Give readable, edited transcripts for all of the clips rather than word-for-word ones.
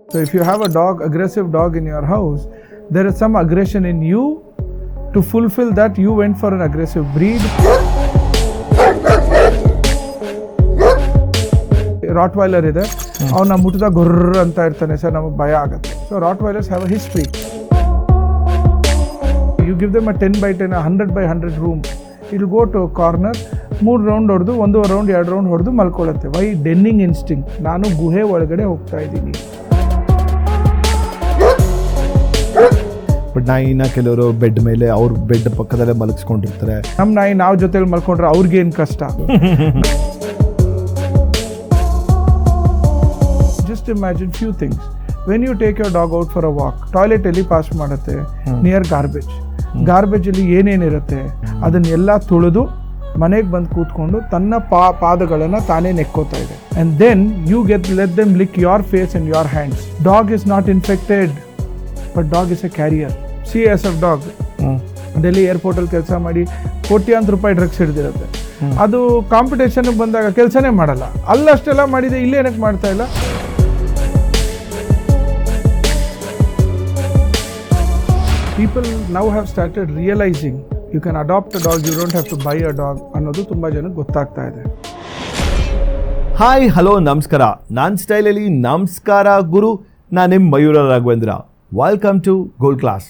So if you have a dog, aggressive dog in your house, there is some aggression in you. To fulfill that, you went for an aggressive breed. Rottweiler ಇದೆ, ಅವನ ಮುಟ್ಟಿದಾಗ ಗುರ್ರ ಅಂತ ಇರ್ತಾನೆ sir, ನಮಗೆ ಭಯ ಆಗುತ್ತೆ. So Rottweilers have a history. You give them a 10x10, a 100x100 room. It will go to a corner, 3 round ಹೊಡೆದು 1 round 2 round ಹೊಡೆದು ಮಲ್ಕೊಳ್ಳುತ್ತೆ. ವೈ? ಡೆನ್ನಿಂಗ್ ಇನ್ಸ್ಟಿಂಕ್ಟ್. ನಾನು ಗುಹೆ ಒಳಗಡೆ ಹೋಗ್ತಾ ಇದ್ದೀನಿ. ಬಟ್ ನಾಯಿನ ಕೆಲವರು ಬೆಡ್ ಮೇಲೆ ಅವ್ರ ಬೆಡ್ ಪಕ್ಕದಲ್ಲೇ ಮಲಗಿಸ್ಕೊಂಡಿರ್ತಾರೆ. ನಮ್ಮ ನಾಯಿ ನಾವು ಜೊತೆಲಿ ಮಲ್ಕೊಂಡ್ರೆ ಅವ್ರಿಗೇನು ಕಷ್ಟ. Just imagine few things. When you take your dog out for a walk, ಟಾಯ್ಲೆಟಲ್ಲಿ ಪಾಸ್ ಮಾಡುತ್ತೆ ನಿಯರ್ ಗಾರ್ಬೇಜಲ್ಲಿ ಏನೇನಿರುತ್ತೆ ಅದನ್ನೆಲ್ಲ ತುಳಿದು ಮನೆಗೆ ಬಂದು ಕೂತ್ಕೊಂಡು ತನ್ನ ಪಾದಗಳನ್ನು ತಾನೇ ನೆಕ್ಕೋತಾ ಇದೆ. And then you let them lick your face and your hands. Dog is not infected, but dog is a carrier. CSF dog Delhi ಏರ್ಪೋರ್ಟಲ್ಲಿ ಕೆಲಸ ಮಾಡಿ ಕೋಟ್ಯಾಂತರ ರೂಪಾಯಿ ಡ್ರಗ್ಸ್ ಹಿಡಿದಿರುತ್ತೆ. ಅದು ಕಾಂಪಿಟೇಷನ್ಗೆ ಬಂದಾಗ ಕೆಲಸನೇ ಮಾಡಲ್ಲ. ಅಲ್ಲಷ್ಟೆಲ್ಲ ಮಾಡಿದೆ, ಇಲ್ಲೇನಕ್ಕೆ ಮಾಡ್ತಾ ಇಲ್ಲ? People now have started realising you can adopt a dog, you don't have to buy a dog ಅನ್ನೋದು ತುಂಬ ಜನಕ್ಕೆ ಗೊತ್ತಾಗ್ತಾ ಇದೆ. ಹಾಯ್, ಹಲೋ, ನಮಸ್ಕಾರ. ನನ್ನ ಸ್ಟೈಲಲ್ಲಿ ನಮಸ್ಕಾರ ಗುರು. ನಾನು ನಿಮ್ಮ Mayura Raghavendra. Welcome to Gold Class.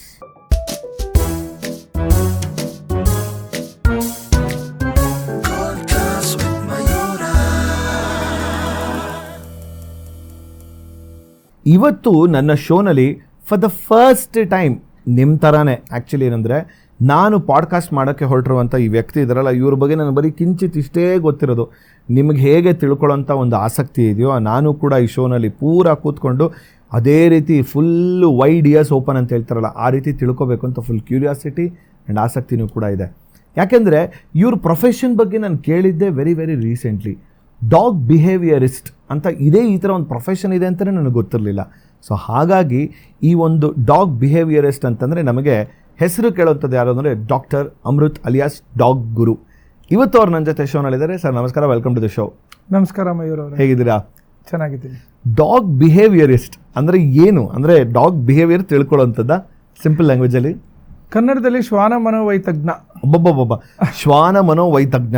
ಇವತ್ತು ನನ್ನ ಶೋನಲ್ಲಿ ಫಾರ್ ದ ಫಸ್ಟ್ ಟೈಮ್ ನಿಮ್ಮ ಥರನೇ ಆ್ಯಕ್ಚುಲಿ ಏನಂದರೆ, ನಾನು ಪಾಡ್ಕಾಸ್ಟ್ ಮಾಡೋಕ್ಕೆ ಹೊರಟಿರುವಂಥ ಈ ವ್ಯಕ್ತಿ ಇದ್ದಾರಲ್ಲ, ಇವ್ರ ಬಗ್ಗೆ ನನಗೆ ಬರೀ ಕಿಂಚಿತ್ ಇಷ್ಟೇ ಗೊತ್ತಿರೋದು. ನಿಮಗೆ ಹೇಗೆ ತಿಳ್ಕೊಳ್ಳೋಂಥ ಒಂದು ಆಸಕ್ತಿ ಇದೆಯೋ, ನಾನು ಕೂಡ ಈ ಶೋನಲ್ಲಿ ಪೂರಾ ಕೂತ್ಕೊಂಡು ಅದೇ ರೀತಿ ಫುಲ್ಲು ವೈಡ್ ಇಯರ್ಸ್ ಓಪನ್ ಅಂತ ಹೇಳ್ತಾರಲ್ಲ, ಆ ರೀತಿ ತಿಳ್ಕೊಬೇಕು ಅಂತ ಫುಲ್ ಕ್ಯೂರಿಯಾಸಿಟಿ ಆ್ಯಂಡ್ ಆಸಕ್ತಿನೂ ಕೂಡ ಇದೆ. ಯಾಕೆಂದರೆ ಇವ್ರ ಪ್ರೊಫೆಷನ್ ಬಗ್ಗೆ ನಾನು ಕೇಳಿದ್ದೆ ವೆರಿ ರೀಸೆಂಟ್ಲಿ. ಡಾಗ್ ಬಿಹೇವಿಯರಿಸ್ಟ್ ಅಂತ ಈ ಥರ ಒಂದು ಪ್ರೊಫೆಷನ್ ಇದೆ ಅಂತಲೇ ನನಗೆ ಗೊತ್ತಿರಲಿಲ್ಲ. ಸೊ ಹಾಗಾಗಿ ಈ ಒಂದು ಡಾಗ್ ಬಿಹೇವಿಯರಿಸ್ಟ್ ಅಂತಂದರೆ ನಮಗೆ ಹೆಸರು ಕೇಳೋಂಥದ್ದು ಯಾರು ಅಂದರೆ ಡಾಕ್ಟರ್ ಅಮೃತ್ ಅಲಿಯಾಸ್ ಡಾಗ್ ಗುರು. ಇವತ್ತು ಅವ್ರು ನನ್ನ ಜೊತೆ ಶೋನಲ್ಲಿದ್ದಾರೆ. ಸರ್ ನಮಸ್ಕಾರ, ವೆಲ್ಕಮ್ ಟು ದ ಶೋ. ನಮಸ್ಕಾರ ಮಯೂರ್ ಅವರೇ, ಹೇಗಿದ್ದೀರಾ? ಚೆನ್ನಾಗಿದ್ದೀನಿ. ಡಾಗ್ ಬಿಹೇವಿಯರಿಸ್ಟ್ ಅಂದರೆ ಏನು? ಅಂದರೆ ಡಾಗ್ ಬಿಹೇವಿಯರ್ ತಿಳ್ಕೊಳ್ಳೋಂಥದ್ದು ಸಿಂಪಲ್ ಲ್ಯಾಂಗ್ವೇಜಲ್ಲಿ? ಕನ್ನಡದಲ್ಲಿ ಶ್ವಾನ ಮನೋವೈತಜ್ಞ. ಒಬ್ಬೊಬ್ಬೊಬ್ಬ ಶ್ವಾನ ಮನೋವೈತಜ್ಞ.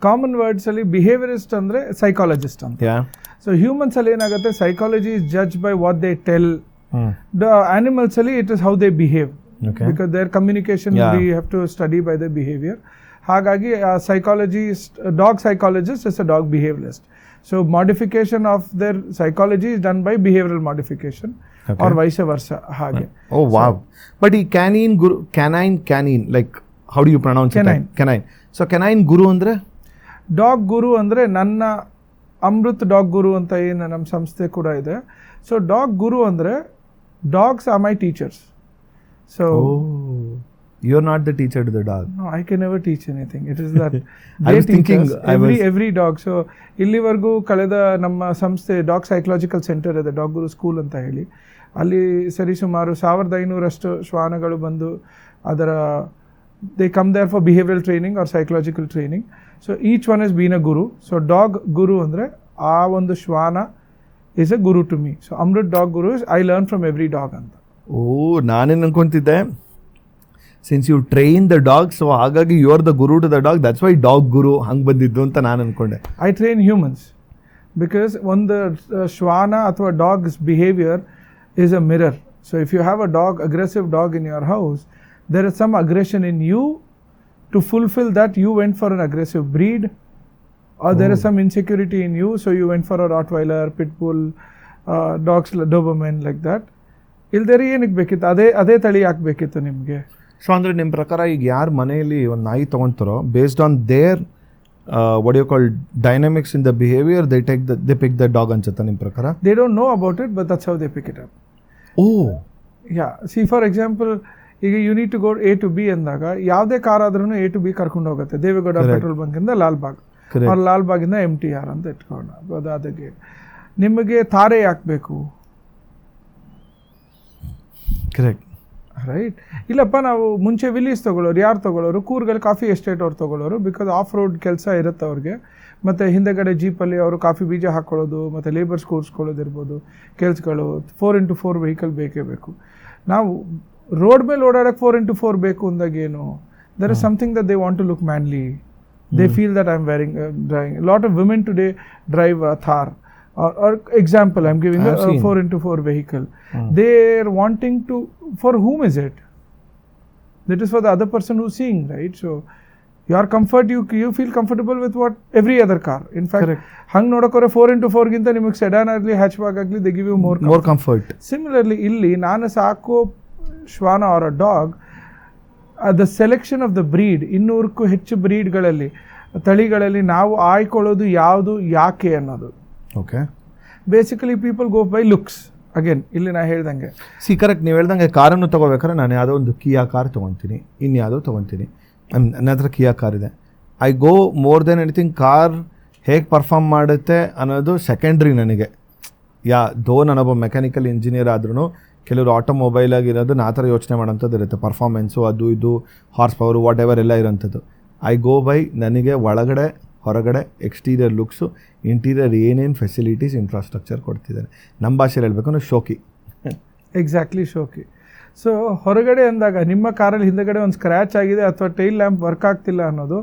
ಕಾಮನ್ ವರ್ಡ್ಸಲ್ಲಿ ಬಿಹೇವಿಯರಿಸ್ಟ್ ಅಂದರೆ ಸೈಕಾಲಜಿಸ್ಟ್ ಅಂತ. ಸೊ ಹ್ಯೂಮನ್ಸಲ್ಲಿ ಏನಾಗುತ್ತೆ, psychology is judge by what they tell. ಆನಿಮಲ್ಸಲ್ಲಿ it is how they behave, because their communication we have to study by the behaviour. ಹಾಗಾಗಿ dog psychologist is a dog behaviourist. So modification of their psychology is done by behavioral modification, or vice versa. Hage. Oh wow! But ಈ canine, like how do you pronounce it? Canine. So canine guru ಅಂದ್ರೆ? Dog guru ಅಂದ್ರೆ ನನ್ನ Amrit dog ಗುರು ಅಂತ ಏನು ನಮ್ಮ ಸಂಸ್ಥೆ ಕೂಡ ಇದೆ. ಸೊ ಡಾಗ್ ಗುರು ಅಂದರೆ dogs are my teachers. So you're not the teacher to the dog. No, I can never teach anything. It is that I was thinking every dog. So ಇಲ್ಲಿವರೆಗೂ ಕಳೆದ ನಮ್ಮ ಸಂಸ್ಥೆ ಡಾಗ್ ಸೈಕಲಾಜಿಕಲ್ ಸೆಂಟರ್ ಇದೆ, dog Guru school ಅಂತ ಹೇಳಿ. ಅಲ್ಲಿ ಸರಿಸುಮಾರು 1500 ಶ್ವಾನಗಳು ಬಂದು ಅದರ they come there for behavioural training or psychological training. So each one is been a guru. So dog guru ಅಂದರೆ ಆ ಒಂದು ಶ್ವಾನ is a guru to me. So Amrit dog guru is I learn from every dog ಅಂತ. ನಾನೇನು ಅನ್ಕೊಂತಿದ್ದೆ, since you train the dog, so ಹಾಗಾಗಿ you are the Guru to the dog, that's why dog guru ಹಂಗೆ ಬಂದಿದ್ದು ಅಂತ ನಾನು ಅನ್ಕೊಂಡೆ. ಐ ಟ್ರೈನ್ ಹ್ಯೂಮನ್ಸ್ ಬಿಕಾಸ್ ಒಂದು ಶ್ವಾನ ಅಥವಾ dogs behaviour is a mirror. So if you have a dog, aggressive dog in your house, there is some aggression in you. To fulfil that, you went for an aggressive breed, or there is some insecurity in you, so you went for a Rottweiler, Pitbull, dogs, Doberman, like that. ಇಲ್ದೇರಿ ಏನಕ್ಕೆ ಬೇಕಿತ್ತು? ಅದೇ ತಳಿ ಹಾಕಬೇಕಿತ್ತು ನಿಮಗೆ. So ಅಂದರೆ ನಿಮ್ಮ ಪ್ರಕಾರ ಈಗ ಯಾರು ಮನೆಯಲ್ಲಿ ಒಂದು ನಾಯಿ ತೊಗೊತಾರೋ, based on their what you call dynamics in the behaviour, they pick the dog ಅನ್ಸುತ್ತೆ ನಿಮ್ಮ ಪ್ರಕಾರ? They don't know about it, but that's how they pick it up. Ya, see for example, ಈಗ you need to go A to B ಅಂದಾಗ ಯಾವುದೇ car ಆದ್ರೂ A to B ಕರ್ಕೊಂಡು ಹೋಗುತ್ತೆ. Deve Gowda petrol ಬಂಕಿಂದ Lalbagh, ಅವ್ರು ಲಾಲ್ಬಾಗಿಂದ MTR ಅಂತ ಇಟ್ಕೊಂಡು ಅದಾದಕ್ಕೆ ನಿಮಗೆ ತಾರೆ ಹಾಕಬೇಕು. ಕರೆಕ್ಟ್. ರೈಟ್. ಇಲ್ಲಪ್ಪ ನಾವು ಮುಂಚೆ ವಿಲೀಸ್ ತೊಗೊಳ್ಳೋರು, ಯಾರು ತೊಗೊಳ್ಳೋರು, ಕೂರ್ಗಲ್ಲಿ ಕಾಫಿ ಎಸ್ಟೇಟ್ ಅವ್ರು ತೊಗೊಳ್ಳೋರು, ಬಿಕಾಸ್ ಆಫ್ ರೋಡ್ ಕೆಲಸ ಇರುತ್ತೆ ಅವ್ರಿಗೆ. ಮತ್ತು ಹಿಂದೆಗಡೆ ಜೀಪಲ್ಲಿ ಅವರು ಕಾಫಿ ಬೀಜ ಹಾಕ್ಕೊಳ್ಳೋದು ಮತ್ತು ಲೇಬರ್ಸ್ ಕೂರಿಸ್ಕೊಳ್ಳೋದಿರ್ಬೋದು ಕೆಲಸಗಳು. 4x4 ವೆಹಿಕಲ್ ಬೇಕೇ ಬೇಕು. ನಾವು ರೋಡ್ ಮೇಲೆ ಓಡಾಡೋಕ್ಕೆ 4x4 ಬೇಕು ಅಂದಾಗ ಏನು, there is something that they want to look manly. They feel that I am driving. Lot of women today drive Thar. Or example, I'm giving a 4x4 vehicle. They're wanting to, for whom is it? That is for the other person who's seeing, right? So your comfort, you feel comfortable with what every other car. In fact, hang nodakore 4x4 ginta niಮಗೆ sedan agli hatchback agli they give you more comfort. Similarly, illi ನಾನು ಸಾಕೋ ಶ್ವಾನ or a dog, the selection of the breed, 200ಕ್ಕೂ ಹೆಚ್ಚು ಬ್ರೀಡ್ಗಳಲ್ಲಿ ತಳಿಗಳಲ್ಲಿ ನಾವು ಆಯ್ಕೊಳ್ಳೋದು ಯಾವುದು, ಯಾಕೆ ಅನ್ನೋದು. Okay. Basically people go by looks. Again ಇಲ್ಲಿ ನಾ ಹೇಳ್ದಂಗೆ ಕರೆಕ್ಟ್. ನೀವು ಹೇಳ್ದಂಗೆ ಕಾರನ್ನು ತೊಗೋಬೇಕಾದ್ರೆ ನಾನು ಯಾವುದೋ ಒಂದು ಕಿಯಾ ಕಾರ್ ತೊಗೊತೀನಿ, ಇನ್ಯಾವುದೋ ತೊಗೊತೀನಿ. ನನ್ನ ಹತ್ರ ಕಿಯಾ ಕಾರ್ ಇದೆ. I go more than anything car ಹೇಗೆ ಪರ್ಫಾರ್ಮ್ ಮಾಡುತ್ತೆ ಅನ್ನೋದು ಸೆಕೆಂಡ್ರಿ ನನಗೆ. ನಾನೊಬ್ಬ ಮೆಕ್ಯಾನಿಕಲ್ ಇಂಜಿನಿಯರ್ ಆದ್ರೂ ಕೆಲವರು ಆಟೋಮೊಬೈಲ್ ಆಗಿರೋದು ಆ ಥರ ಯೋಚನೆ ಮಾಡೋಂಥದ್ದು ಇರುತ್ತೆ. ಪರ್ಫಾರ್ಮೆನ್ಸು ಅದು ಇದು ಹಾರ್ಸ್ ಪವರು ವಾಟ್ ಎವರ್ ಎಲ್ಲ ಇರೋಂಥದ್ದು. ಐ ಗೋ ಬೈ ನನಗೆ ಒಳಗಡೆ ಹೊರಗಡೆ ಎಕ್ಸ್ಟೀರಿಯರ್ ಲುಕ್ಸು, ಇಂಟೀರಿಯರ್ ಏನೇನು ಫೆಸಿಲಿಟೀಸ್ ಇನ್ಫ್ರಾಸ್ಟ್ರಕ್ಚರ್ ಕೊಡ್ತಿದ್ದಾರೆ. ನಮ್ಮ ಭಾಷೆಯಲ್ಲಿ ಹೇಳಬೇಕು ಅಂದರೆ ಶೋಕಿ. ಎಕ್ಸಾಕ್ಟ್ಲಿ ಶೋಕಿ. ಸೊ ಹೊರಗಡೆ ಅಂದಾಗ ನಿಮ್ಮ ಕಾರಲ್ಲಿ ಹಿಂದೆಗಡೆ ಒಂದು ಸ್ಕ್ರ್ಯಾಚ್ ಆಗಿದೆ ಅಥವಾ ಟೈಲ್ ಲ್ಯಾಂಪ್ ವರ್ಕ್ ಆಗ್ತಿಲ್ಲ ಅನ್ನೋದು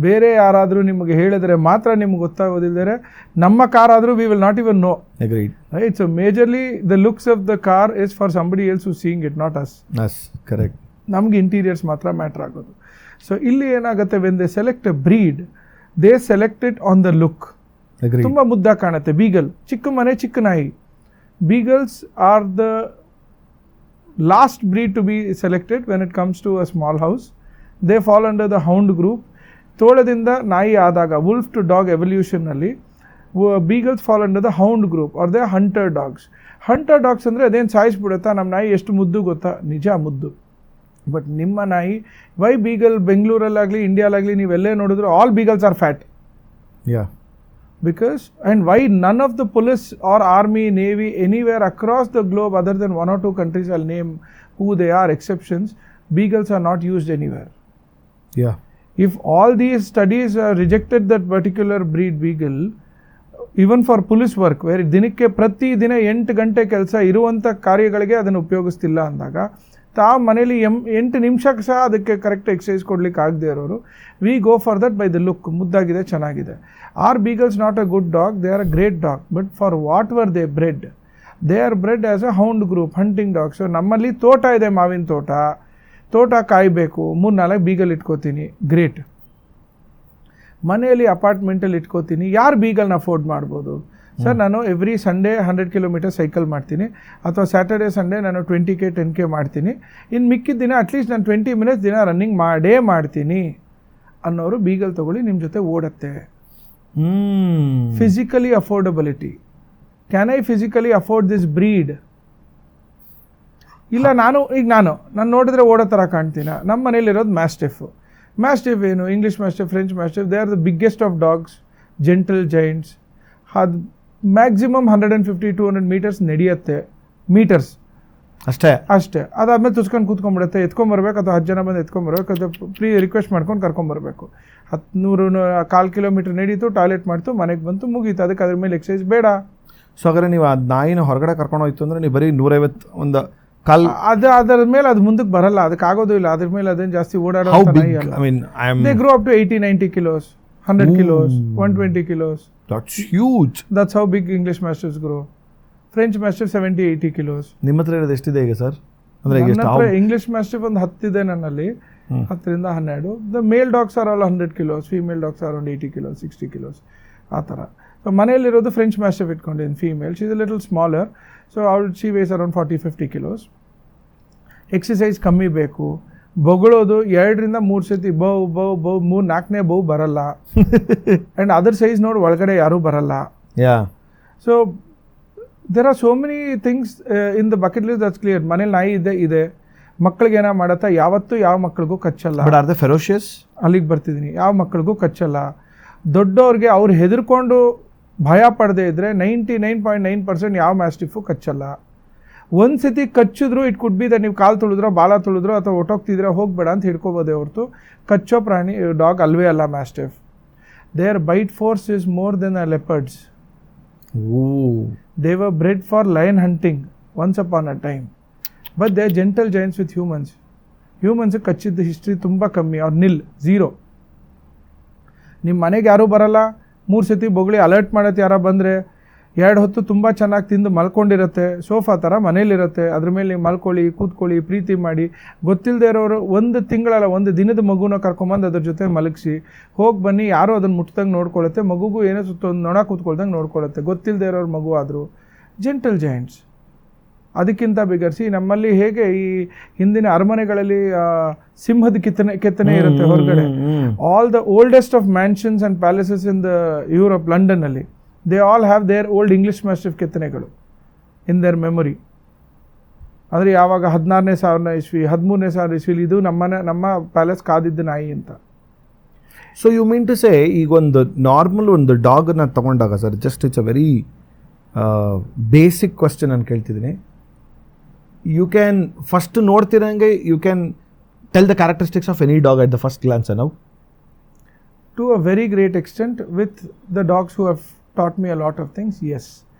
ಬೇರೆ ಯಾರಾದರೂ ನಿಮಗೆ ಹೇಳಿದರೆ ಮಾತ್ರ ನಿಮ್ಗೆ ಗೊತ್ತಾಗೋದಿಲ್ಲದೆ ನಮ್ಮ ಕಾರ್ ಆದರೂ we will not even know. Agreed. Right. So majorly the looks of the car is for somebody else who seeing it, not us. Correct. ನಮ್ಗೆ ಇಂಟೀರಿಯರ್ಸ್ ಮಾತ್ರ ಮ್ಯಾಟ್ರ್ ಆಗೋದು. ಸೊ ಇಲ್ಲಿ ಏನಾಗುತ್ತೆ, when they select a breed, they select it on the look. ತುಂಬ ಮುದ್ದಾಗಿ ಕಾಣುತ್ತೆ. Beagle, ಚಿಕ್ಕ ಮನೆ ಚಿಕ್ಕ ನಾಯಿ. Beagles are the last breed to be selected when it comes to a small house. They fall under the hound group. ತೋಳದಿಂದ ನಾಯಿ ಆದಾಗ ವುಲ್ಫ್ ಟು ಡಾಗ್ ಎವಲ್ಯೂಷನ್ನಲ್ಲಿ beagles fall under the hound group are they hunter dogs. Hunter dogs ಅಂದರೆ ಅದೇನು ಸಾಯಿಸ್ಬಿಡುತ್ತಾ, ನಮ್ಮ ನಾಯಿ ಎಷ್ಟು ಮುದ್ದು ಗೊತ್ತಾ, ನಿಜ ಮುದ್ದು. ಬಟ್ ನಿಮ್ಮ ನಾಯಿ, ವೈ ಬೀಗಲ್ ಬೆಂಗಳೂರಲ್ಲಾಗಲಿ ಇಂಡಿಯಾಲಾಗಲಿ ನೀವೆಲ್ಲೇ ನೋಡಿದ್ರು all beagles are fat. Because, and why none of the police or army, navy, anywhere across the globe other than 1 or 2 countries, I'll name who they are, exceptions, beagles are not used anywhere. If all these studies rejected that particular breed beagle, even for police work, where ದಿನಕ್ಕೆ ಪ್ರತಿ ದಿನ 8 ಗಂಟೆ ಕೆಲಸ ಇರುವಂಥ ಕಾರ್ಯಗಳಿಗೆ ಅದನ್ನು ಉಪಯೋಗಿಸ್ತಿಲ್ಲ ಅಂದಾಗ, ತಾವು ಮನೇಲಿ 8 ನಿಮಿಷಕ್ಕೆ ಸಹ ಅದಕ್ಕೆ ಕರೆಕ್ಟ್ ಎಕ್ಸಸೈಸ್ ಕೊಡ್ಲಿಕ್ಕೆ ಆಗದೆ ಇರೋರು, we go for that by the look. ಮುದ್ದಾಗಿದೆ, ಚೆನ್ನಾಗಿದೆ. Are beagles not a good dog, they are a great dog, but for what were they bred, they are bred as a hound group, hunting dog. So ನಮ್ಮಲ್ಲಿ ತೋಟ ಇದೆ, ಮಾವಿನ ತೋಟ ಕಾಯಬೇಕು, 3-4 beagle ಇಟ್ಕೋತೀನಿ, great. ಮನೆಯಲ್ಲಿ ಅಪಾರ್ಟ್ಮೆಂಟಲ್ಲಿ ಇಟ್ಕೋತೀನಿ, ಯಾರು ಬೀಗಲ್ನ ಅಫೋರ್ಡ್ ಮಾಡ್ಬೋದು? ಸರ್, ನಾನು ಎವ್ರಿ ಸಂಡೇ 100 ಕಿಲೋಮೀಟರ್ ಸೈಕಲ್ ಮಾಡ್ತೀನಿ, ಅಥವಾ ಸ್ಯಾಟರ್ಡೇ ಸಂಡೇ ನಾನು 20K 10K ಮಾಡ್ತೀನಿ, ಇನ್ನು ಮಿಕ್ಕಿದ ದಿನ ಅಟ್ಲೀಸ್ಟ್ ನಾನು 20 ಮಿನಿಟ್ಸ್ ದಿನ ರನ್ನಿಂಗ್ ಮಾಡ್ತೀನಿ ಅನ್ನೋರು ಬೀಗಲ್ ತಗೊಳ್ಳಿ, ನಿಮ್ಮ ಜೊತೆ ಓಡುತ್ತೆ. Physically affordability. Can I physically afford this breed? ಇಲ್ಲ, ನಾನು ನೋಡಿದ್ರೆ ಓಡೋ ಥರ ಕಾಣ್ತೀನ. ನಮ್ಮ ಮನೇಲಿರೋದು ಮ್ಯಾಸ್ಟಿಫ್ ಏನು, English mastiff, French mastiff, they are the biggest of dogs, gentle giants. ಅದು ಮ್ಯಾಕ್ಸಿಮಮ್ 150-200 ಮೀಟರ್ಸ್ ನಡೆಯುತ್ತೆ, ಮೀಟರ್ಸ್ ಅಷ್ಟೇ. ಅದಾದ್ಮೇಲೆ ತುಚ್ಕೊಂಡು ಕೂತ್ಕೊಂಡ್ಬಿಡುತ್ತೆ. ಎತ್ಕೊಂಬರ್ಬೇಕು, ಅಥವಾ 10 ಜನ ಬಂದು ಎತ್ಕೊಂಬರ್ಬೇಕು, ಅಥವಾ ರಿಕ್ವೆಸ್ಟ್ ಮಾಡ್ಕೊಂಡು ಕರ್ಕೊಂಬರ್ಬೇಕು. 100-1/4 ಕಿಲೋಮೀಟರ್ ನಡೀತು, ಟಾಯ್ಲೆಟ್ ಮಾಡ್ತು, ಮನೆಗೆ ಬಂತು, ಮುಗೀತು. ಅದಕ್ಕೆ ಅದ್ರ ಮೇಲೆ ಎಕ್ಸಸೈಸ್ ಬೇಡ. ಸೊ ಹಾಗಾದ್ರೆ ನೀವು ಆ ನಾಯಿನ ಹೊರಗಡೆ ಕರ್ಕೊಂಡು ಹೋಯ್ತು ಅಂದರೆ ನೀವು ಬರೀ 150 ಒಂದು ಕಾಲ್ ಅದರ ಮೇಲೆ ಅದು ಮುಂದಕ್ಕೆ ಬರಲ್ಲ, ಅದಕ್ಕೆ ಆಗೋದು ಇಲ್ಲ. ಅದ್ರ ಮೇಲೆ ಅದೇನು ಜಾಸ್ತಿ ಓಡಾಡೋ ನಾಯಿ ಅಲ್ಲ. They grow up to 80-90 kilos, 100 kilos, 120 kilos. That's huge. That's how big English Mastiffs grow. French Mastiff 70-80 kilos. ನಿಮ್ಮ ಹತ್ರ ಇರೋದು ಎಷ್ಟಿದೆ ಈಗ ಸರ್? ನನ್ನ ಹತ್ರ ಇಂಗ್ಲಿಷ್ ಮ್ಯಾಸ್ಟಿಫ್ ಒಂದು 10 ಇದೆ ನನ್ನಲ್ಲಿ, 10-12. The male dogs are all 100 kilos, female dogs are around 80 kilos, 60 kilos ಆ ಥರ. ಸೊ ಮನೆಯಲ್ಲಿರೋದು ಫ್ರೆಂಚ್ ಮ್ಯಾಸ್ಟಿಫ್ ಇಟ್ಕೊಂಡಿದ್ದೀನಿ, female. She is a little smaller, so she weighs around 40-50 kilos. Exercise ಕಮ್ಮಿ ಬೇಕು. ಬೊಗಳೋದು 2-3 ಸತಿ ಬೌ 4ನೇ ಬೌ ಬರಲ್ಲ. ಆ್ಯಂಡ್ ಅದರ್ ಸೈಜ್ ನೋಡಿ ಒಳಗಡೆ ಯಾರೂ ಬರಲ್ಲ. So there are so many things in the bucket list that's clear. ಮನೇಲಿ ನಾಯಿ ಇದೆ, ಮಕ್ಕಳಿಗೆ ಏನೋ ಮಾಡತ್ತಾ, ಯಾವತ್ತೂ ಯಾವ ಮಕ್ಕಳಿಗೂ ಕಚ್ಚಲ್ಲ. But are they ferocious? ಅಲ್ಲಿಗೆ ಬರ್ತಿದ್ದೀನಿ. ಯಾವ ಮಕ್ಕಳಿಗೂ ಕಚ್ಚಲ್ಲ. ದೊಡ್ಡವ್ರಿಗೆ ಅವ್ರು ಹೆದರ್ಕೊಂಡು ಭಯ ಪಡದೇ ಇದ್ದರೆ 99.9% ಯಾವ ಮ್ಯಾಸ್ಟಿಫು ಕಚ್ಚಲ್ಲ. ಒಂದು ಸತಿ ಕಚ್ಚಿದ್ರು ಇಟ್ ಕುಡ್ ಬಿ ದಟ್ ನೀವು ಕಾಲು ತುಳಿದ್ರೋ ಬಾಲ ತುಳಿದ್ರೋ ಅಥವಾ ಒಟ್ಟೋಗ್ತಿದ್ರೆ ಹೋಗಬೇಡ ಅಂತ ಹಿಡ್ಕೋಬೋದೇ ಹೊರತು ಕಚ್ಚೋ ಪ್ರಾಣಿ ಡಾಗ್ ಅಲ್ವೇ ಅಲ್ಲ mastiff. Their bite force is more than a leopards. They were bred for lion hunting once upon a time. But they are gentle giants with humans. Humans ಕಚ್ಚಿದ್ದ ಹಿಸ್ಟ್ರಿ ತುಂಬ ಕಮ್ಮಿ, ಅವ್ರು ಝೀರೋ. ನಿಮ್ಮ ಮನೆಗೆ ಯಾರೂ ಬರಲ್ಲ, 3 ಸತಿ ಬೊಗಳಿ ಅಲರ್ಟ್ ಮಾಡತ್ತೆ ಯಾರ ಬಂದರೆ, 2 ಹೊತ್ತು ತುಂಬ ಚೆನ್ನಾಗಿ ತಿಂದು ಮಲ್ಕೊಂಡಿರುತ್ತೆ, ಸೋಫಾ ಥರ ಮನೇಲಿರುತ್ತೆ, ಅದ್ರ ಮೇಲೆ ನೀವು ಮಲ್ಕೊಳ್ಳಿ, ಕೂತ್ಕೊಳ್ಳಿ, ಪ್ರೀತಿ ಮಾಡಿ. ಗೊತ್ತಿಲ್ಲದೆ ಇರೋರು 1 ತಿಂಗಳಲ್ಲ 1 ದಿನದ ಮಗುನ ಕರ್ಕೊಂಬಂದು ಅದ್ರ ಜೊತೆ ಮಲಗಿಸಿ ಹೋಗಿ ಬನ್ನಿ, ಯಾರೋ ಅದನ್ನು ಮುಟ್ದಂಗೆ ನೋಡ್ಕೊಳ್ಳುತ್ತೆ, ಮಗುಗೂ ಏನೋ ಸುತ್ತೊಂದು ನೊಣ ಕೂತ್ಕೊಳ್ದಂಗೆ ನೋಡ್ಕೊಳ್ಳುತ್ತೆ. ಗೊತ್ತಿಲ್ಲದೆ ಇರೋರ ಮಗು ಆದರೂ ಜೆಂಟಲ್ ಜಾಯಿಂಟ್ಸ್. ಅದಕ್ಕಿಂತ ಬಿಗರ್ಸಿ ನಮ್ಮಲ್ಲಿ ಹೇಗೆ ಈ ಹಿಂದಿನ ಅರಮನೆಗಳಲ್ಲಿ ಸಿಂಹದ ಕೆತ್ತನೆ ಇರುತ್ತೆ ಹೊರಗಡೆ. All the oldest of mansions and palaces in the Europe, ಲಂಡನ್ನಲ್ಲಿ they all have their old English mastiff ಕೆತ್ತನೆಗಳು ಇನ್ ದೇರ್ ಮೆಮೊರಿ. ಅಂದರೆ ಯಾವಾಗ 16,000 ಇಸ್ವಿ 13,000 ಇಸ್ವಿಲಿ ಇದು ನಮ್ಮ ಪ್ಯಾಲೇಸ್ ಕಾದಿದ್ದ ನಾಯಿ ಅಂತ. So you mean to say, ಈಗ ಒಂದು ನಾರ್ಮಲ್ ಒಂದು ಡಾಗನ್ನು ತೊಗೊಂಡಾಗ sir, just it's a very basic question ನಾನು ಕೇಳ್ತಿದ್ದೀನಿ. ಯು ಕ್ಯಾನ್ ಫಸ್ಟ್ ನೋಡ್ತಿರಂಗೆ you can tell the characteristics of any dog at the first glance ನಾವು? To a very great extent with the dogs who have taught me a lot of things, yes.